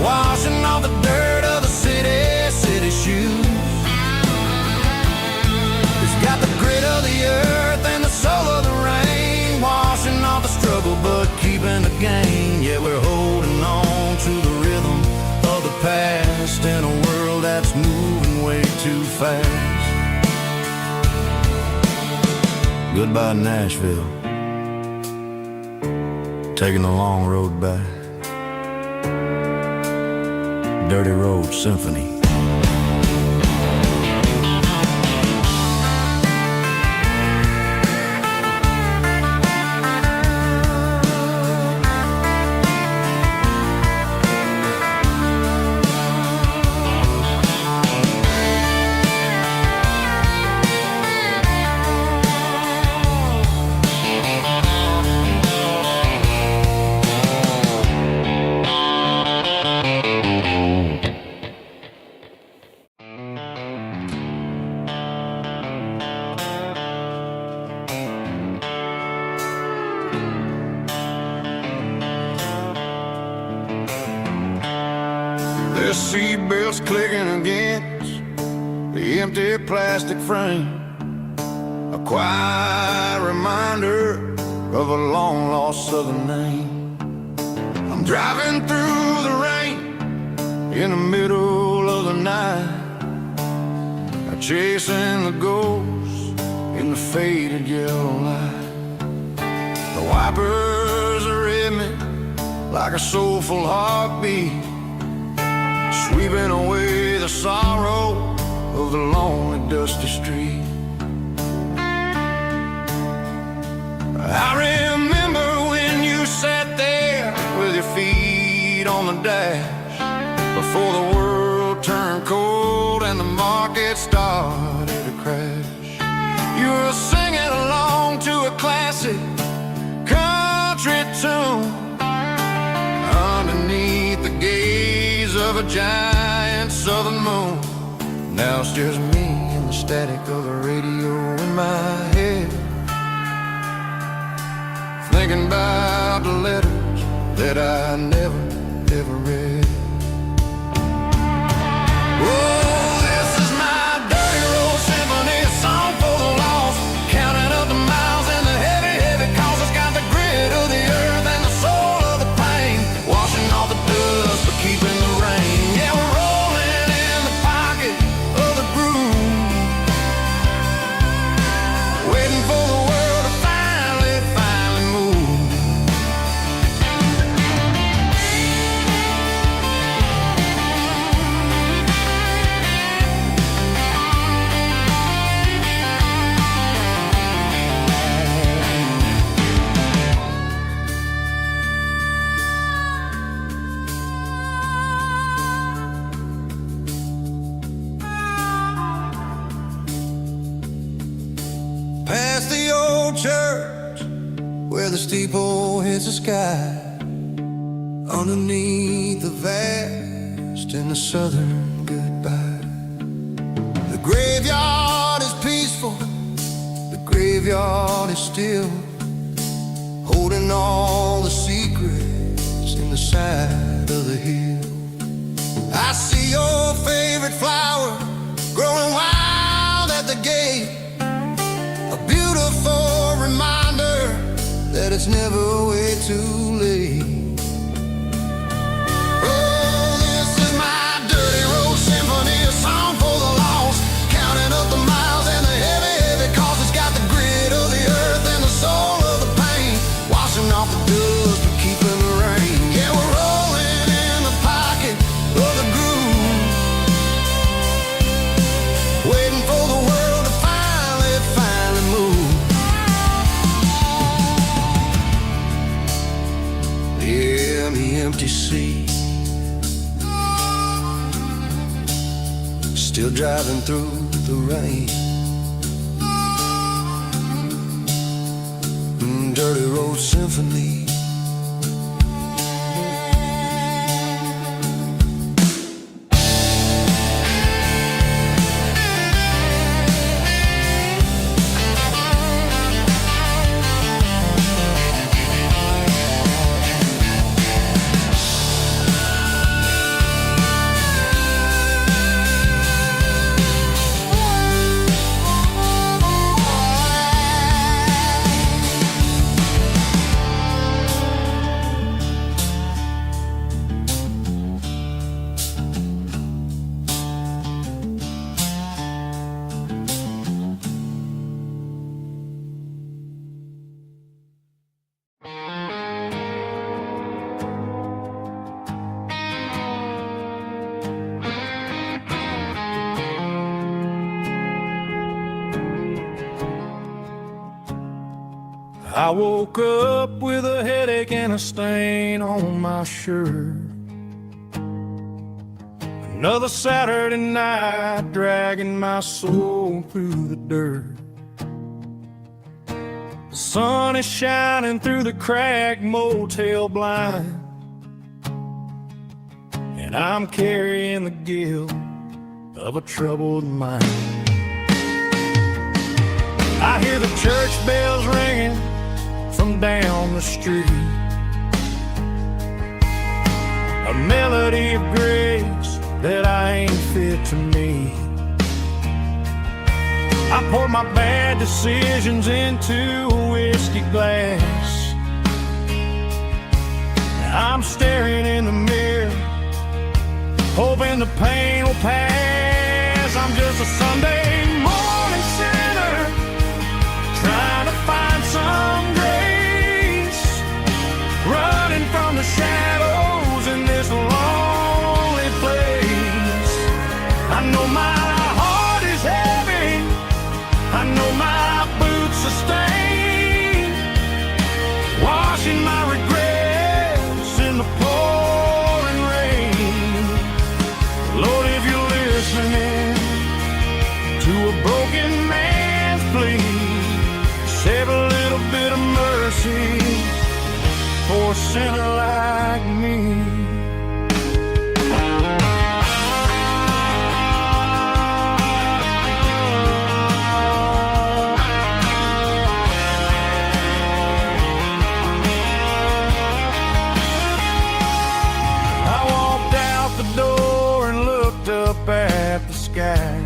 washing off the dirt of the city shoes. It's got the grit of the earth and the soul of the rain, washing off the struggle but keeping the gain. Yeah, we're holding on to the rhythm of the past in a world that's moving way too fast. Goodbye Nashville, taking the long road back. Dirty Road Symphony. The seatbelts clicking against the empty plastic frame, a quiet reminder of a long-lost southern name. I'm driving through the rain in the middle of the night, chasing the ghosts in the faded yellow light. The wipers are in me like a soulful heartbeat, sweeping away the sorrow of the lonely, dusty street. I remember when you sat there with your feet on the dash, before the world turned cold and the market started to crash. You were singing along to a classic country tune underneath the gaze of a giant southern moon. Now it's just me and the static of the radio in my head, thinking about the letters that I never, ever read. Oh, this is my dirty road symphony, a song for the lost, counting up the miles and the heavy, heavy calls. It's got the grit of the earth and the soul of the pain, washing off the dust but keeping the rain. Yeah, we're rolling in the pocket of the groove, waiting for the world to finally move. Past the old church where the steeple hits the sky, underneath the vast in the southern goodbye. The graveyard is peaceful, the graveyard is still, holding all the secrets in the side of the hill. I see your favorite flower growing wild at the gate, a beautiful reminder that it's never way too late. Oh, this is my dirty road symphony, a song for the lost, counting up the miles and the heavy, heavy calls. It's got the grit of the earth and the soul of the pain, washing off the dust but keeping the rain. Yeah, we're rolling in the pocket of the groove, empty seat. Still driving through the rain. Dirty road symphony. I woke up with a headache and a stain on my shirt. Another Saturday night dragging my soul through the dirt. The sun is shining through the cracked motel blind, and I'm carrying the guilt of a troubled mind. I hear the church bells ringing from down the street, a melody of grace that I ain't fit to meet. I pour my bad decisions into a whiskey glass. I'm staring in the mirror, hoping the pain will pass. I'm just a Sunday morning sinner, trying to find some grace, running from the shadows in this lonely place. I know my heart is heavy, I know my boots are stained, washing my regrets in the pouring rain. Lord, if you're listening to a broken man's plea, save a little bit of mercy for a sinner like me. I walked out the door and looked up at the sky,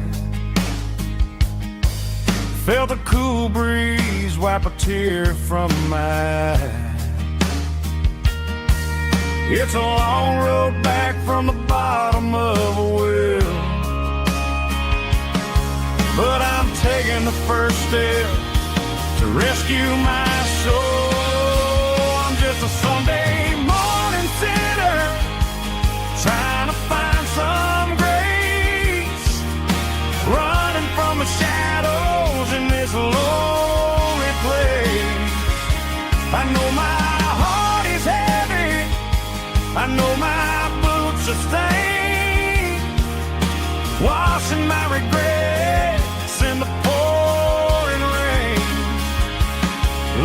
felt a cool breeze wipe a tear from my eye. It's a long road back from the bottom of a well, but I'm taking the first step to rescue my soul. I'm just a Sunday morning sinner, trying to find some grace, running from the shadows in this lonely place. I know my heart is heavy, I know my boots are stained, washing my regrets in the pouring rain.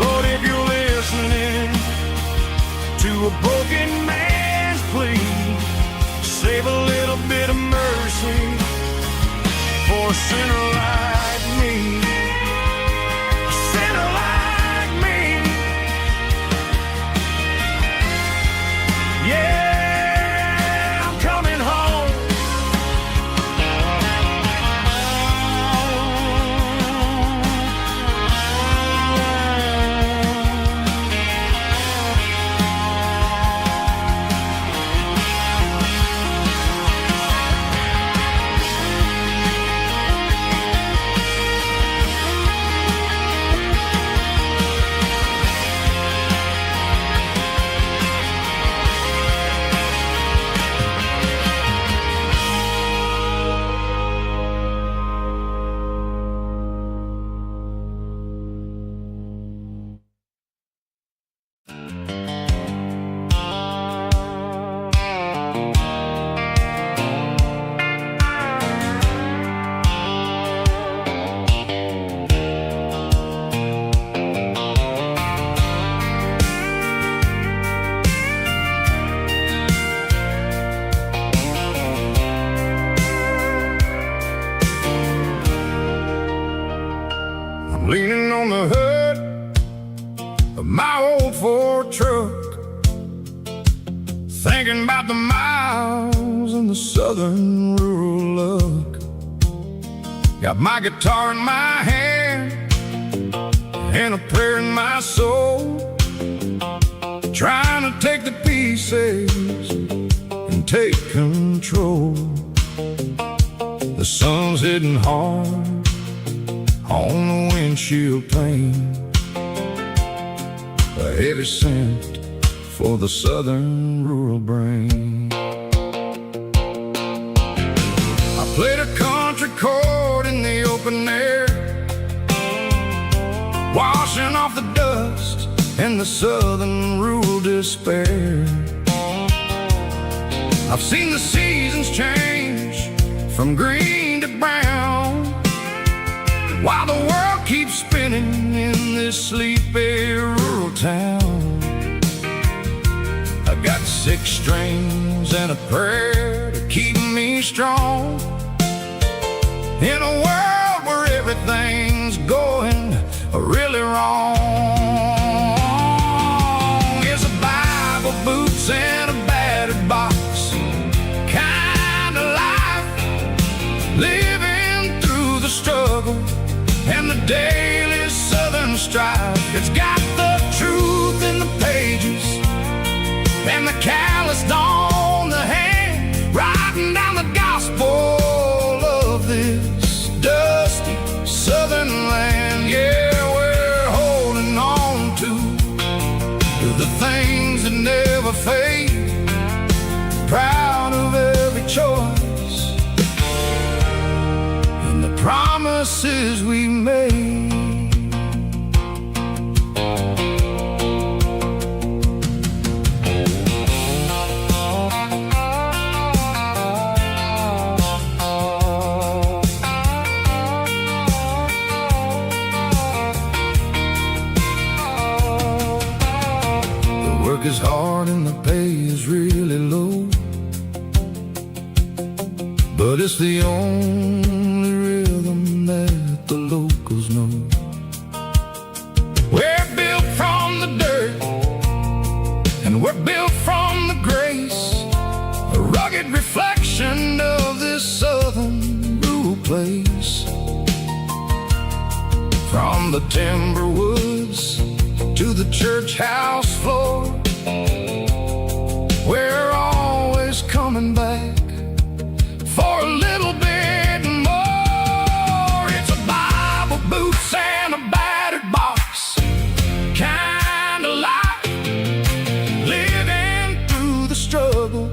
Lord, if you're listening to a broken man's plea, save a little bit of mercy for a sinner like me. A sinner like me. Yeah, I'm coming home. leaning on the hood of my old Ford truck, thinking about the miles and the southern rural look. Got my guitar in my hand and a prayer in my soul, trying to take the pieces and take control. The sun's hitting hard on the windshield pane, a heavy scent for the southern rural brain. I played a country chord in the open air, washing off the dust and the southern rural despair. I've seen the seasons change from green to brown, while the world keeps spinning in this sleepy rural town. I've got 6 strings and a prayer to keep me strong in a world where everything's going really wrong. It's a Bible, boots, and a battered box kind of life, living through the struggle and the daily southern strife. It's got the truth in the pages and the calloused on the hand, writing down the gospel of this dusty southern land. Yeah, we're holding on to the things that never fade, proud of every choice and the promises we made. Work is hard and the pay is really low, but it's the only rhythm that the locals know. We're built from the dirt and we're built from the grace, a rugged reflection of this southern rural place. From the timber woods to the church house floor, we're always coming back for a little bit more. It's a Bible, boots, and a battered box kind of life, living through the struggle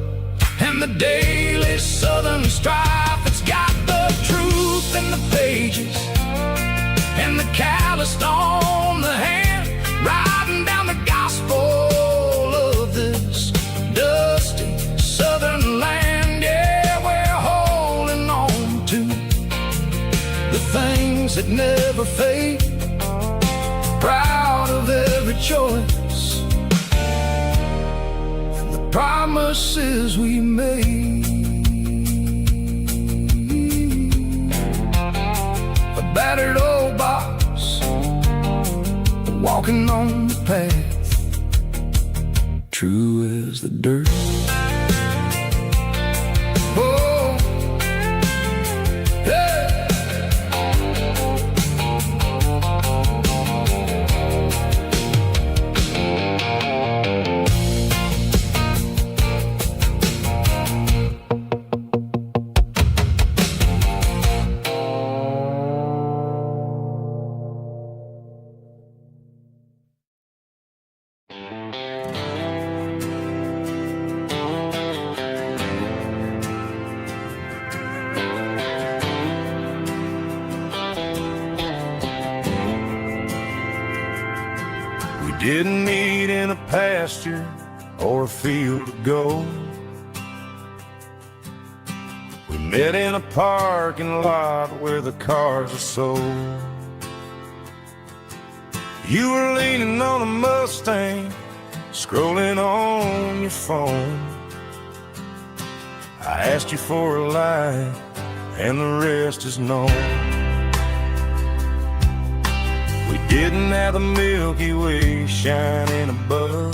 and the daily southern strife. It's got the truth in the pages and the calloused on the hand, writing down the gospel of this dusty southern land. Yeah, we're holding on to the things that never fade, proud of every choice and the promises we made. A battered old box, walking on the path, true as the dirt. Oh, yeah. Didn't meet in a pasture or a field of gold. We met in a parking lot where the cars are sold. You were leaning on a Mustang, scrolling on your phone. I asked you for a light, and the rest is known. Getting at the Milky Way shining above.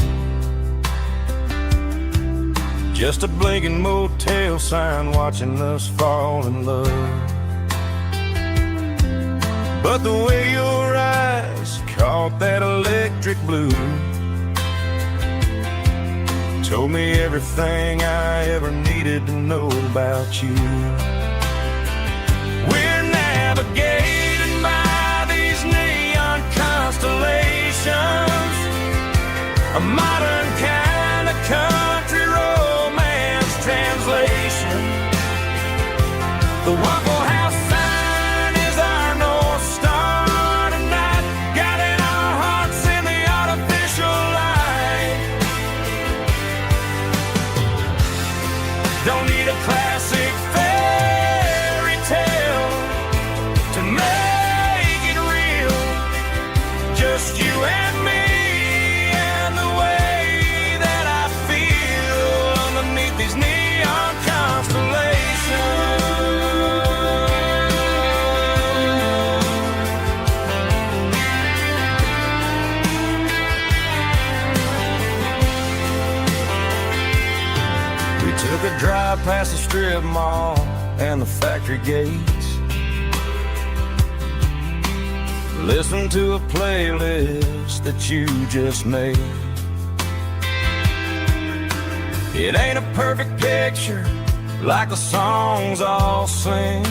Just a blinking motel sign watching us fall in love. But the way your eyes caught that electric blue told me everything I ever needed to know about you. We're navigating by these neon constellations, a modern kind of country romance translation. The Waffle House sign is our North Star tonight, guiding our hearts in the artificial light. Don't need a classic fairy tale to make it real. Just you and me and the way that I feel underneath these neon constellations. We took a drive past the strip mall and the factory gates. Listen to a playlist that you just made. It ain't a perfect picture like the songs all sing,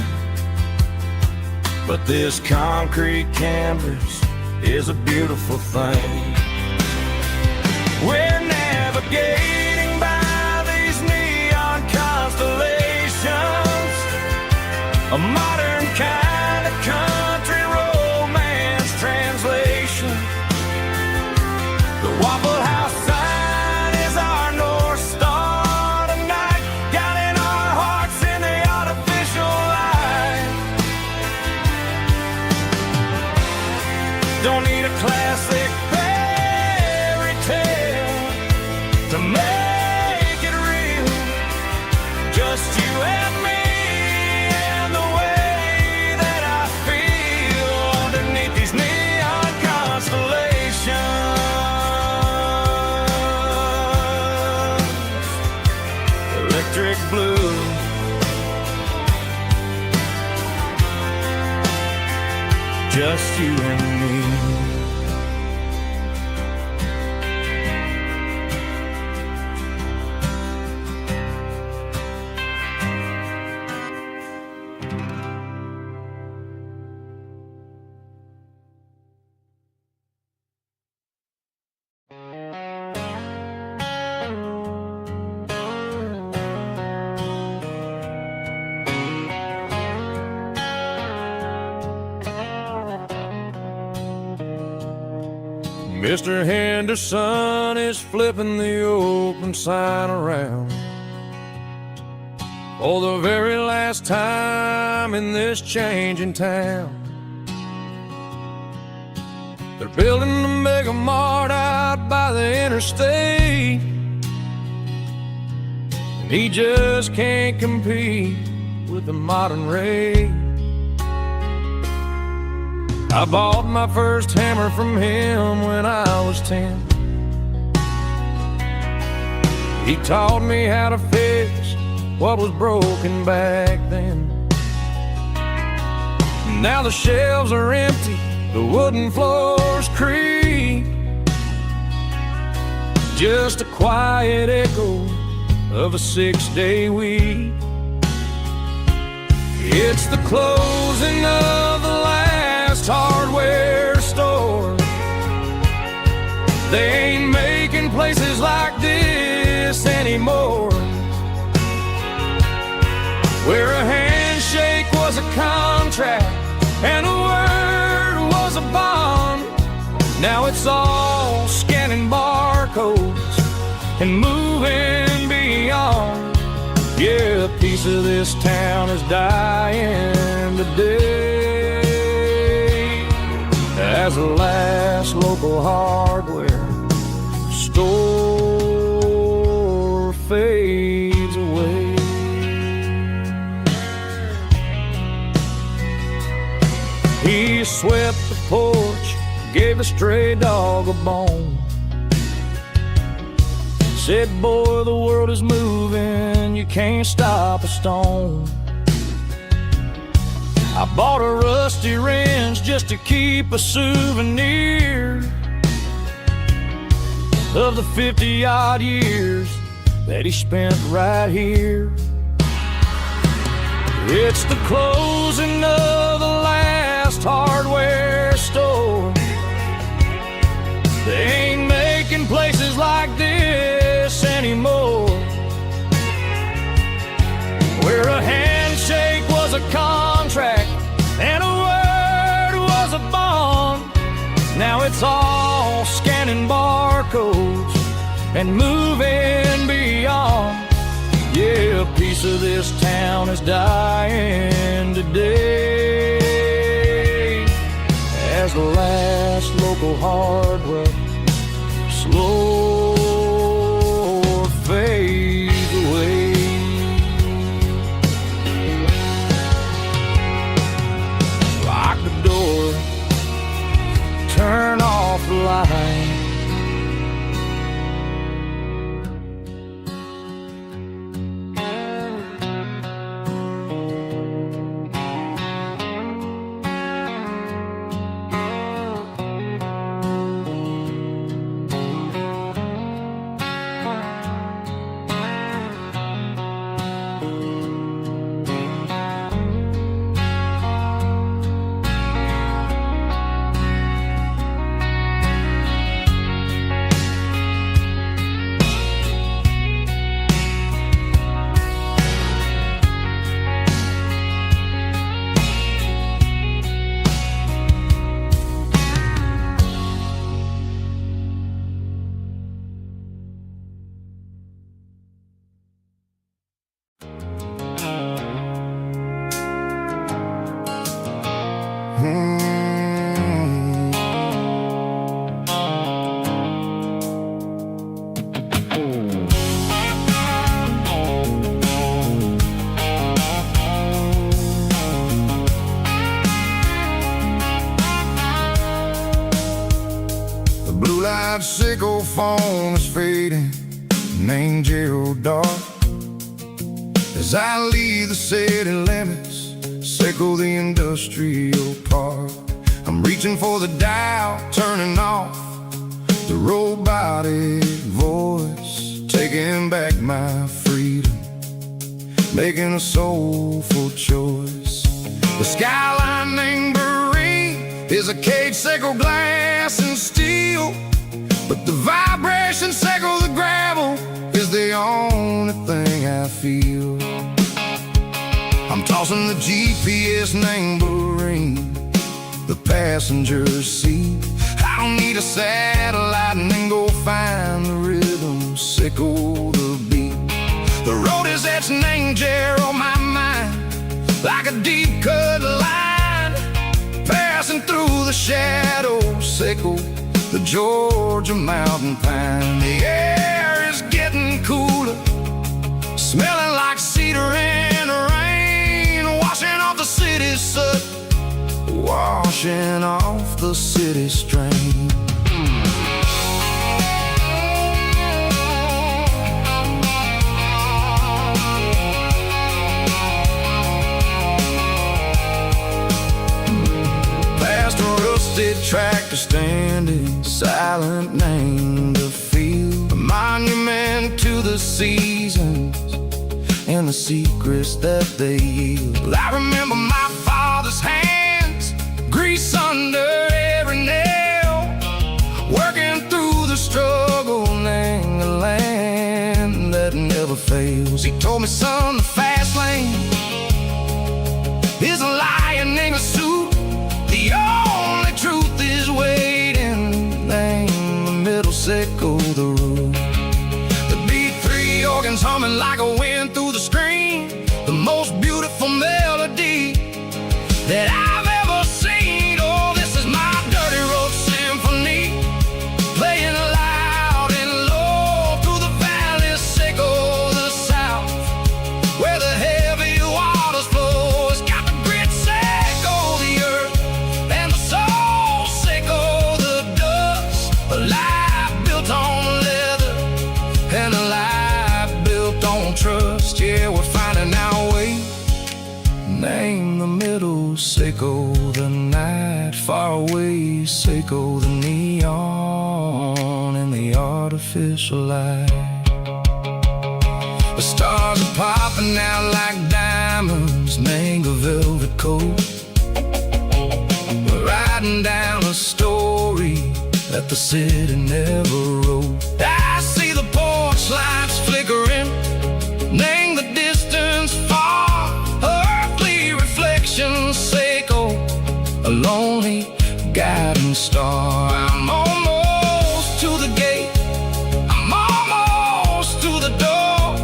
but this concrete canvas is a beautiful thing. We're navigating by these neon constellations, a modern kind of country romance translation. The Waffle House sign is our North Star tonight, guiding our hearts in the artificial light. Don't need a classic fairy tale to make it real. Just you and me and the way that I feel underneath these neon constellations. Electric blue, just you and me. Mr. Henderson is flipping the open sign around for the very last time in this changing town. They're building the mega mart out by the interstate, and he just can't compete with the modern rate. I bought my first hammer from him when I was 10. He taught me how to fix what was broken back then. Now the shelves are empty, the wooden floors creak, just a quiet echo of a 6-day week. It's the closing of the last hardware store. They ain't making places like this anymore, where a handshake was a contract and a word was a bond. Now it's all scanning barcodes and moving beyond. Yeah, a piece of this town is dying today as the last local hardware store fades away. He swept the porch, gave a stray dog a bone. Said, boy, the world is moving, you can't stop a stone. I bought a rusty wrench just to keep a souvenir of the 50-odd years that he spent right here. It's the closing of the last hardware store. They ain't making places like this anymore, where a handshake was a contract and a word was a bond. Now it's all scanning barcodes and moving beyond. Yeah, a piece of this town is dying today as the last local hardware slow fades away. Lock the door, turn off the light. The blue light sickle phone is fading, name Gerald dark. As I leave the city limits, sickle the industrial park. I'm reaching for the dial, turning off the robotic voice, taking back my freedom, making a soulful choice. The skyline named Marine is a cage, sickle glass and steel, but the vibration sickle the gravel is the only thing I feel. I'm tossing the GPS named Marine, the passenger seat. I don't need a satellite and then go find the rhythm, sickle the beat. The road is etched named Gerald on my mind, like a deep cut line, passing through the shadows, sickle the Georgia mountain pine. The air is getting cooler, smelling like cedar in the rain, washing off the city's soot, washing off the city strain. Past a rusted tractor standing silent, named a field, a monument to the seasons and the secrets that they yield. I remember my father's hands, grease under every nail, working through the struggle, name the land that never fails. He told me, son, the fast lane is a lion in a suit. The only truth is waiting, name the middle, sickle the root. The B3 organs humming like a wind through the screen, the most beautiful melody that I've ever seen. Oh, this is my dirty road symphony, playing loud and low through the valleys, sickle the south, Seiko the night, far away, Seiko the neon and the artificial light. The stars are popping out like diamonds, mango velvet coat. We're riding down a story that the city never wrote. I see the porch lights flickering, name the distance far, earthly reflections, Seiko, a lonely guiding star. I'm almost to the gate, I'm almost to the door,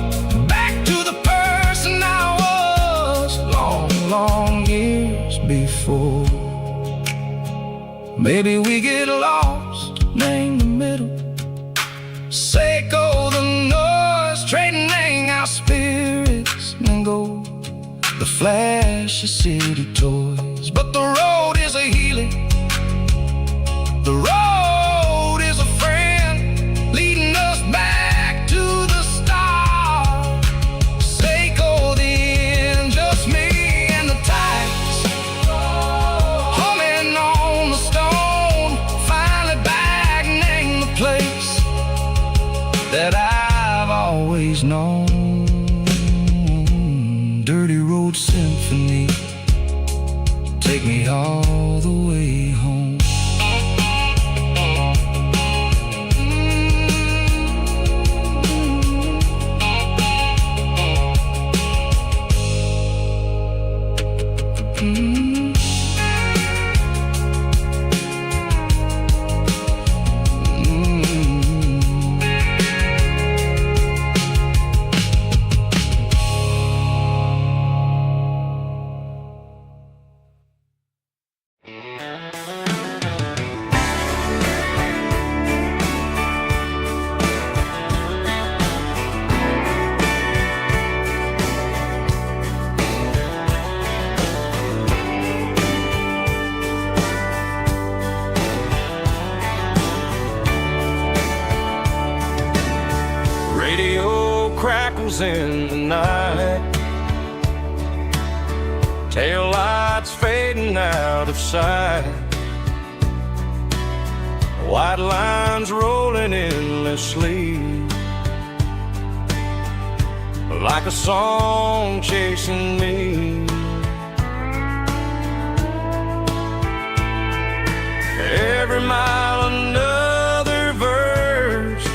back to the person I was long, long years before. Maybe we get lost, name the middle, Seiko the noise, trading our spirits and go the flash of city toys. But the road is a healing, the road is a friend, leading us back to the start. Seiko the end, just me and the tides, humming on the stone, finally back, name the place that I've always known. Dirty Road Symphony, take me all the way home. Radio crackles in the night, tail lights fading out of sight, white lines rolling endlessly, like a song chasing me. Every mile another verse,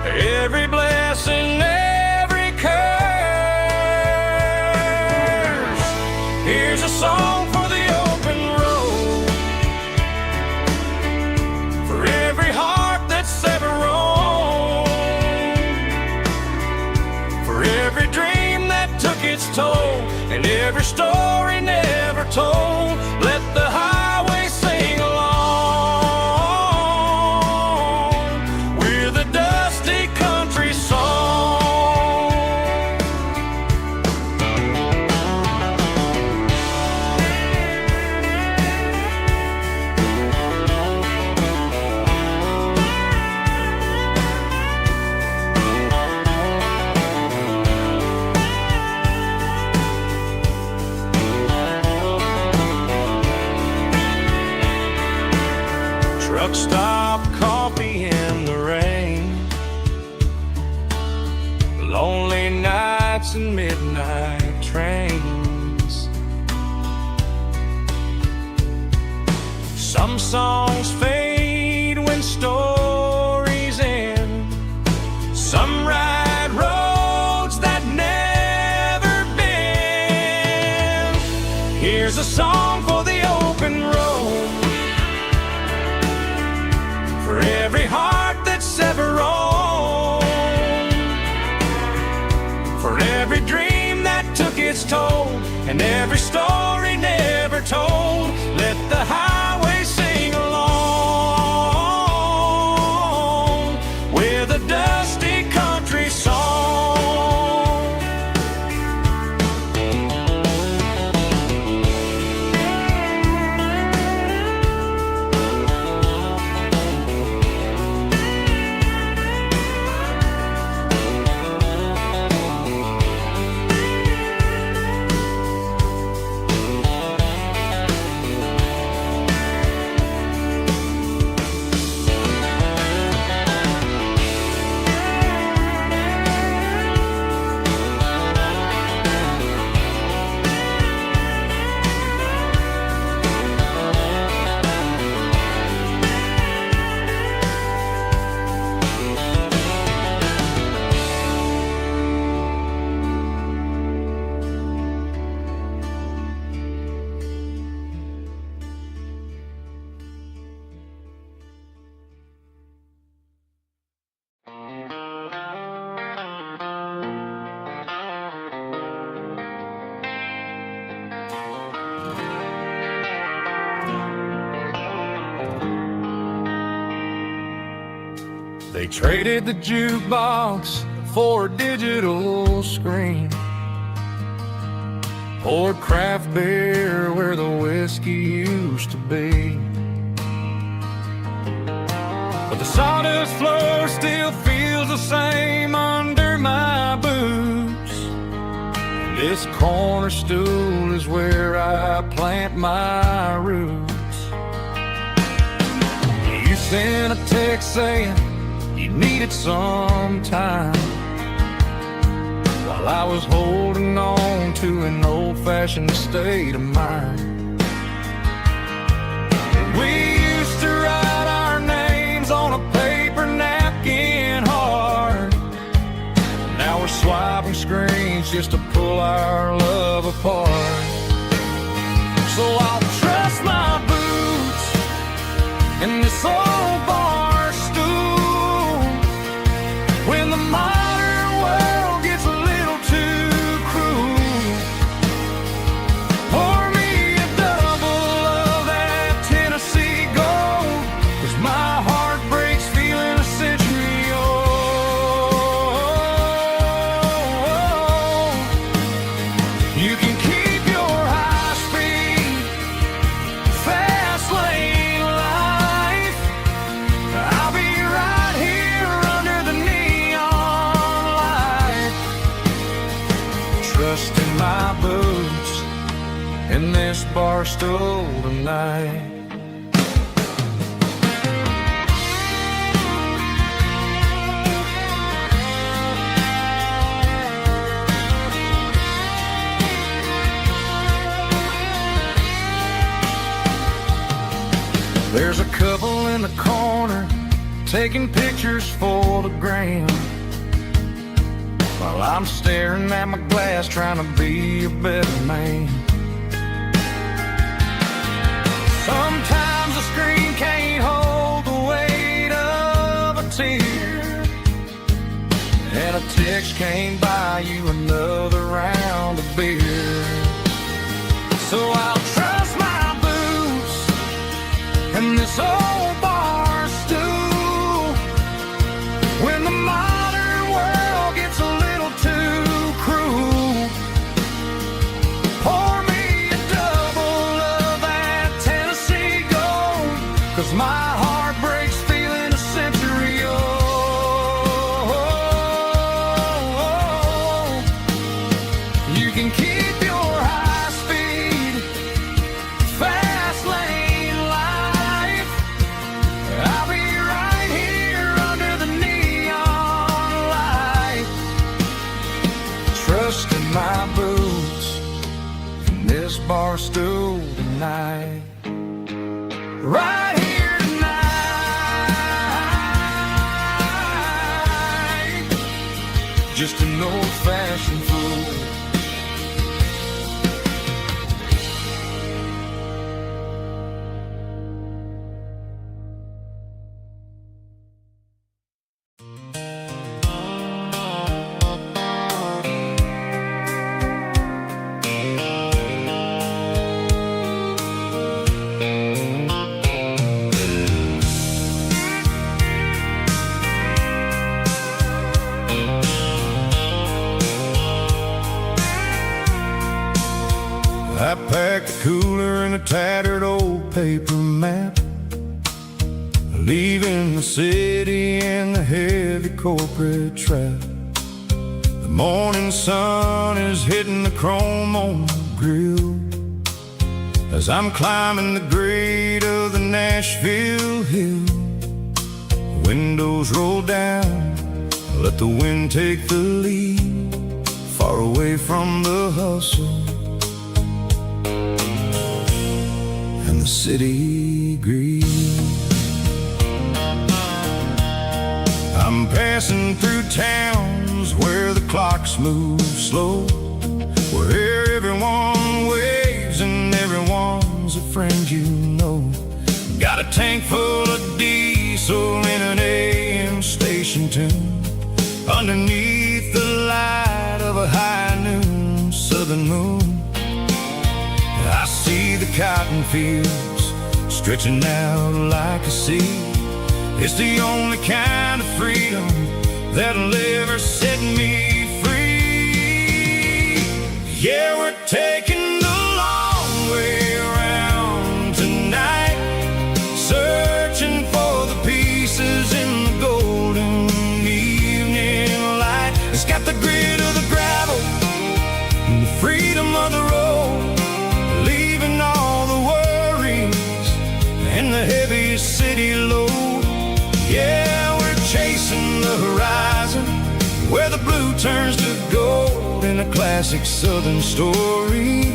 every blessing, every curse. Here's a song for the open road, for every heart that's ever roamed, for every dream that took its toll, and every story never told. Let the highway sing along with a dusty country song. Truck stop, coffee in the rain, lonely nights and midnight trains. Some songs fade when stories end, some ride roads that never bend. Here's a song for the open road, for every heart that's ever roamed, for every dream that took its toll, and every story never told. Let the highway sing along with a dusty country song. They traded the jukebox for a digital screen, poured craft beer where the whiskey used to be. But the sawdust floor still feels the same under my boots. This corner stool is where I plant my roots. You sent a text saying you needed some time, while I was holding on to an old-fashioned state of mind. We used to write our names on a paper napkin hard. Now we're swiping screens just to pull our love apart. So I'll trust my boots in this old bar stool when the modern world gets a little too cruel. Pour me a double of that Tennessee Gold, 'cause my heart breaks feeling a century old. You can keep your high-speed fast lane life. I'll be right here under the neon light, trusting my boots in this bar stool tonight. There's a couple in the corner taking pictures for the gram, while I'm staring at my glass trying to be a better man. Sometimes the screen can't hold the weight of a tear, and a text can't buy you another round of beer. So I'll trust my boots in this old bar stool when the modern world gets a little too cruel. Pour me a double of that Tennessee Gold, 'cause my heart breaks feeling a century old. You can keep your high-speed fast lane life. I'll be right here under the neon light, trusting my boots in this bar stool tonight. Right here tonight, just an old-fashioned fool. I packed a cooler and a tattered old paper map, leaving the city in the heavy corporate trap. The morning sun is hitting the chrome on the grill as I'm climbing the grade of the Nashville hill. Windows roll down, let the wind take the lead, far away from the hustle and the city greed. I'm passing through towns where the clocks move slow, where everyone waves and everyone's a friend you know. Got a tank full of diesel in an AM station tune, underneath the light of a high noon southern moon. fields stretching out like a sea. It's the only kind of freedom that'll ever set me free. Yeah, we're taking the long way around tonight, searching for the pieces in the golden evening light. It's got the grit of the gravel and the freedom of the road, leaving all the worries and the heavy city load. Yeah, we're chasing the horizon where the blue turns to gold, in a classic southern story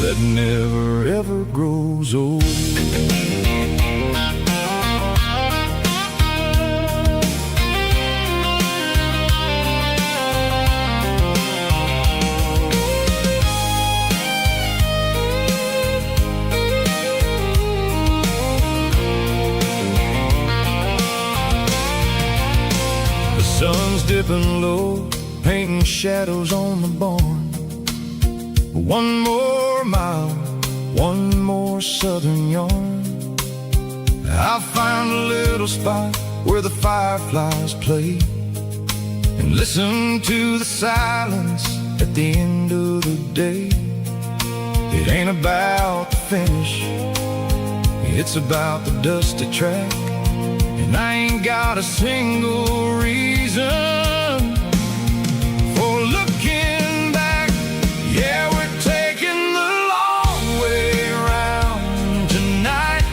that never ever grows old. Sun's dipping low, painting shadows on the barn. One more mile, one more southern yarn. I'll find a little spot where the fireflies play and listen to the silence at the end of the day. It ain't about the finish, it's about the dusty track. And I ain't got a single reason for looking back. Yeah, we're taking the long way around tonight,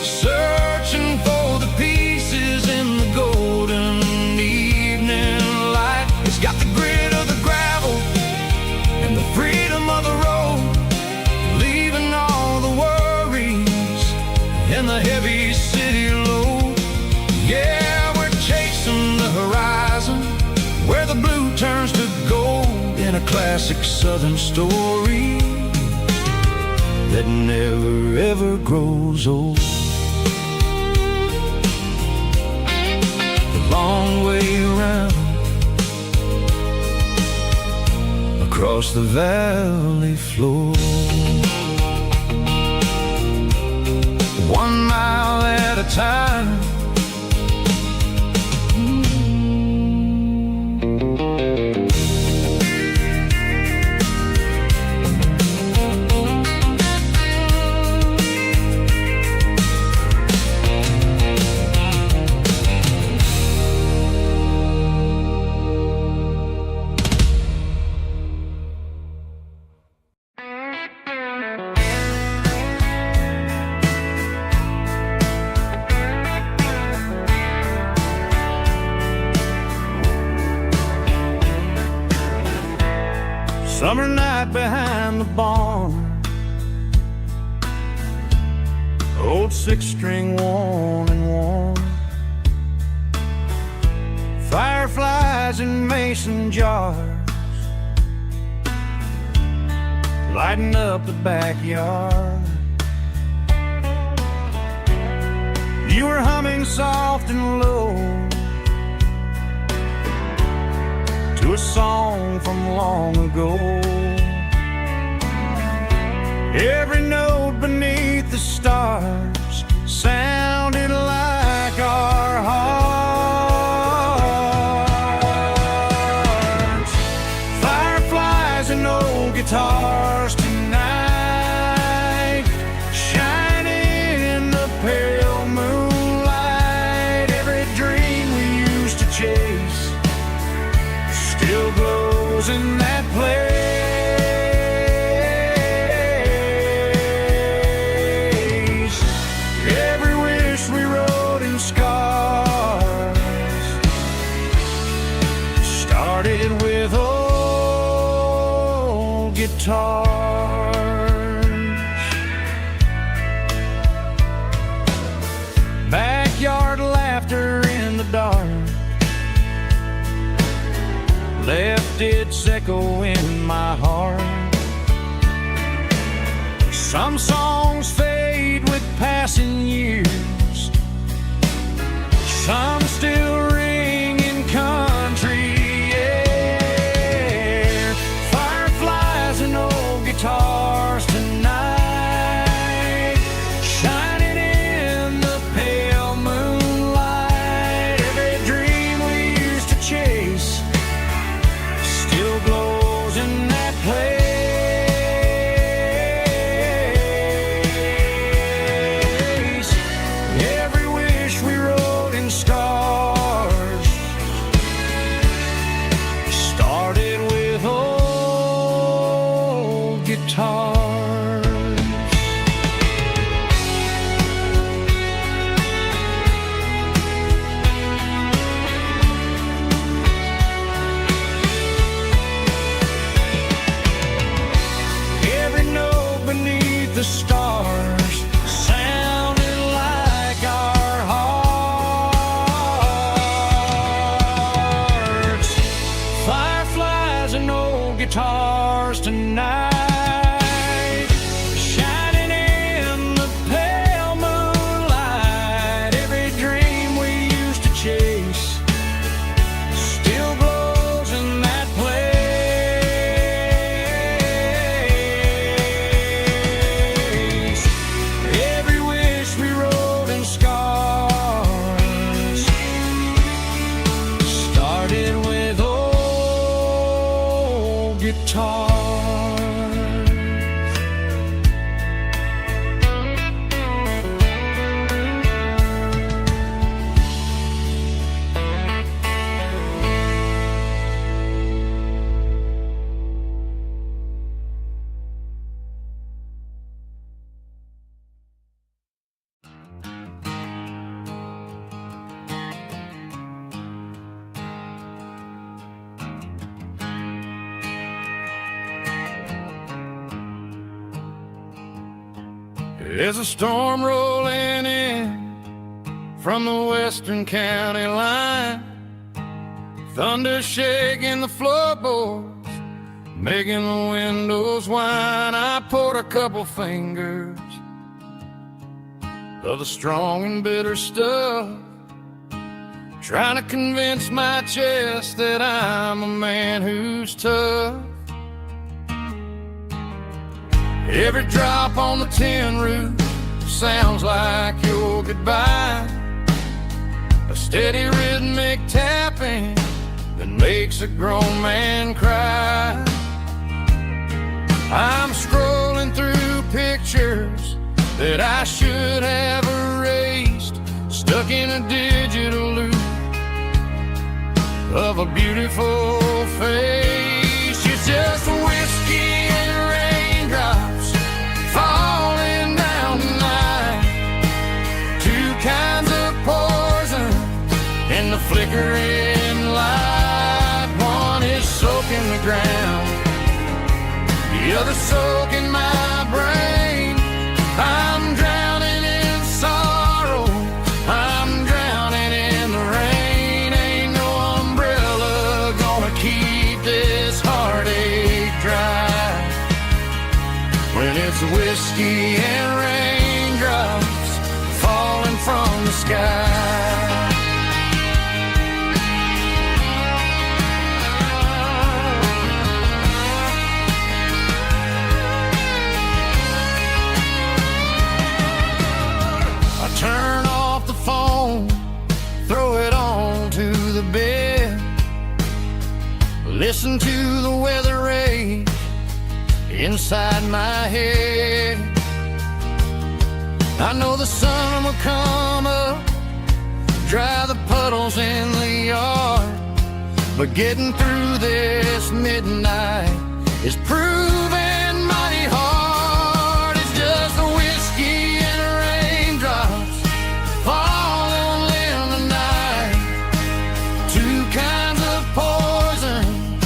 searching for the pieces in the golden evening light. It's got the grit of the gravel and the freedom of the road, leaving all the worries and the heavy city load. Yeah, we're chasing the horizon where the blue turns to gold, in a classic southern story that never ever grows old. The long way around across the valley floor, 1 mile at a time. Summer night behind the barn, old 6-string worn and worn, fireflies in mason jars lighting up the backyard. You were humming soft and low to a song from long ago. Every note beneath the stars sounded like our hearts. Fireflies and old guitars tonight, shining in the pale moonlight. Every dream we used to chase still glows in that place. Every wish we wrote in scars started with old guitars. Backyard laughter in the dark left its echo in my heart. Some songs fade with passing years, some still ring in country air. Fireflies and old guitars tonight. the stars sounded like our hearts. Fireflies and old guitars tonight, shining in the pale moonlight. Every dream we used to chase still glows in that place. Every wish we wrote in scars started with old guitars. There's a storm rolling in from the western county line, thunder shaking the floorboards, making the windows whine. I poured a couple fingers of the strong and bitter stuff, trying to convince my chest that I'm a man who's tough. Every drop on the tin roof sounds like your goodbye, a steady rhythmic tapping that makes a grown man cry. I'm scrolling through pictures that I should have erased, stuck in a digital loop of a beautiful face. It's just whiskey and raindrops falling down tonight, two kinds of poison in the flickering light. One is soaking the ground, the other soaking my brain. I'm drowning in sorrow, I'm drowning in the rain. Ain't no umbrella gonna keep this heartache dry when it's whiskey and raindrops falling from the sky. I turn off the phone, throw it on to the bed, listen to the weather rage inside my head. I know the sun will come up, dry the puddles in the yard, but getting through this midnight is proof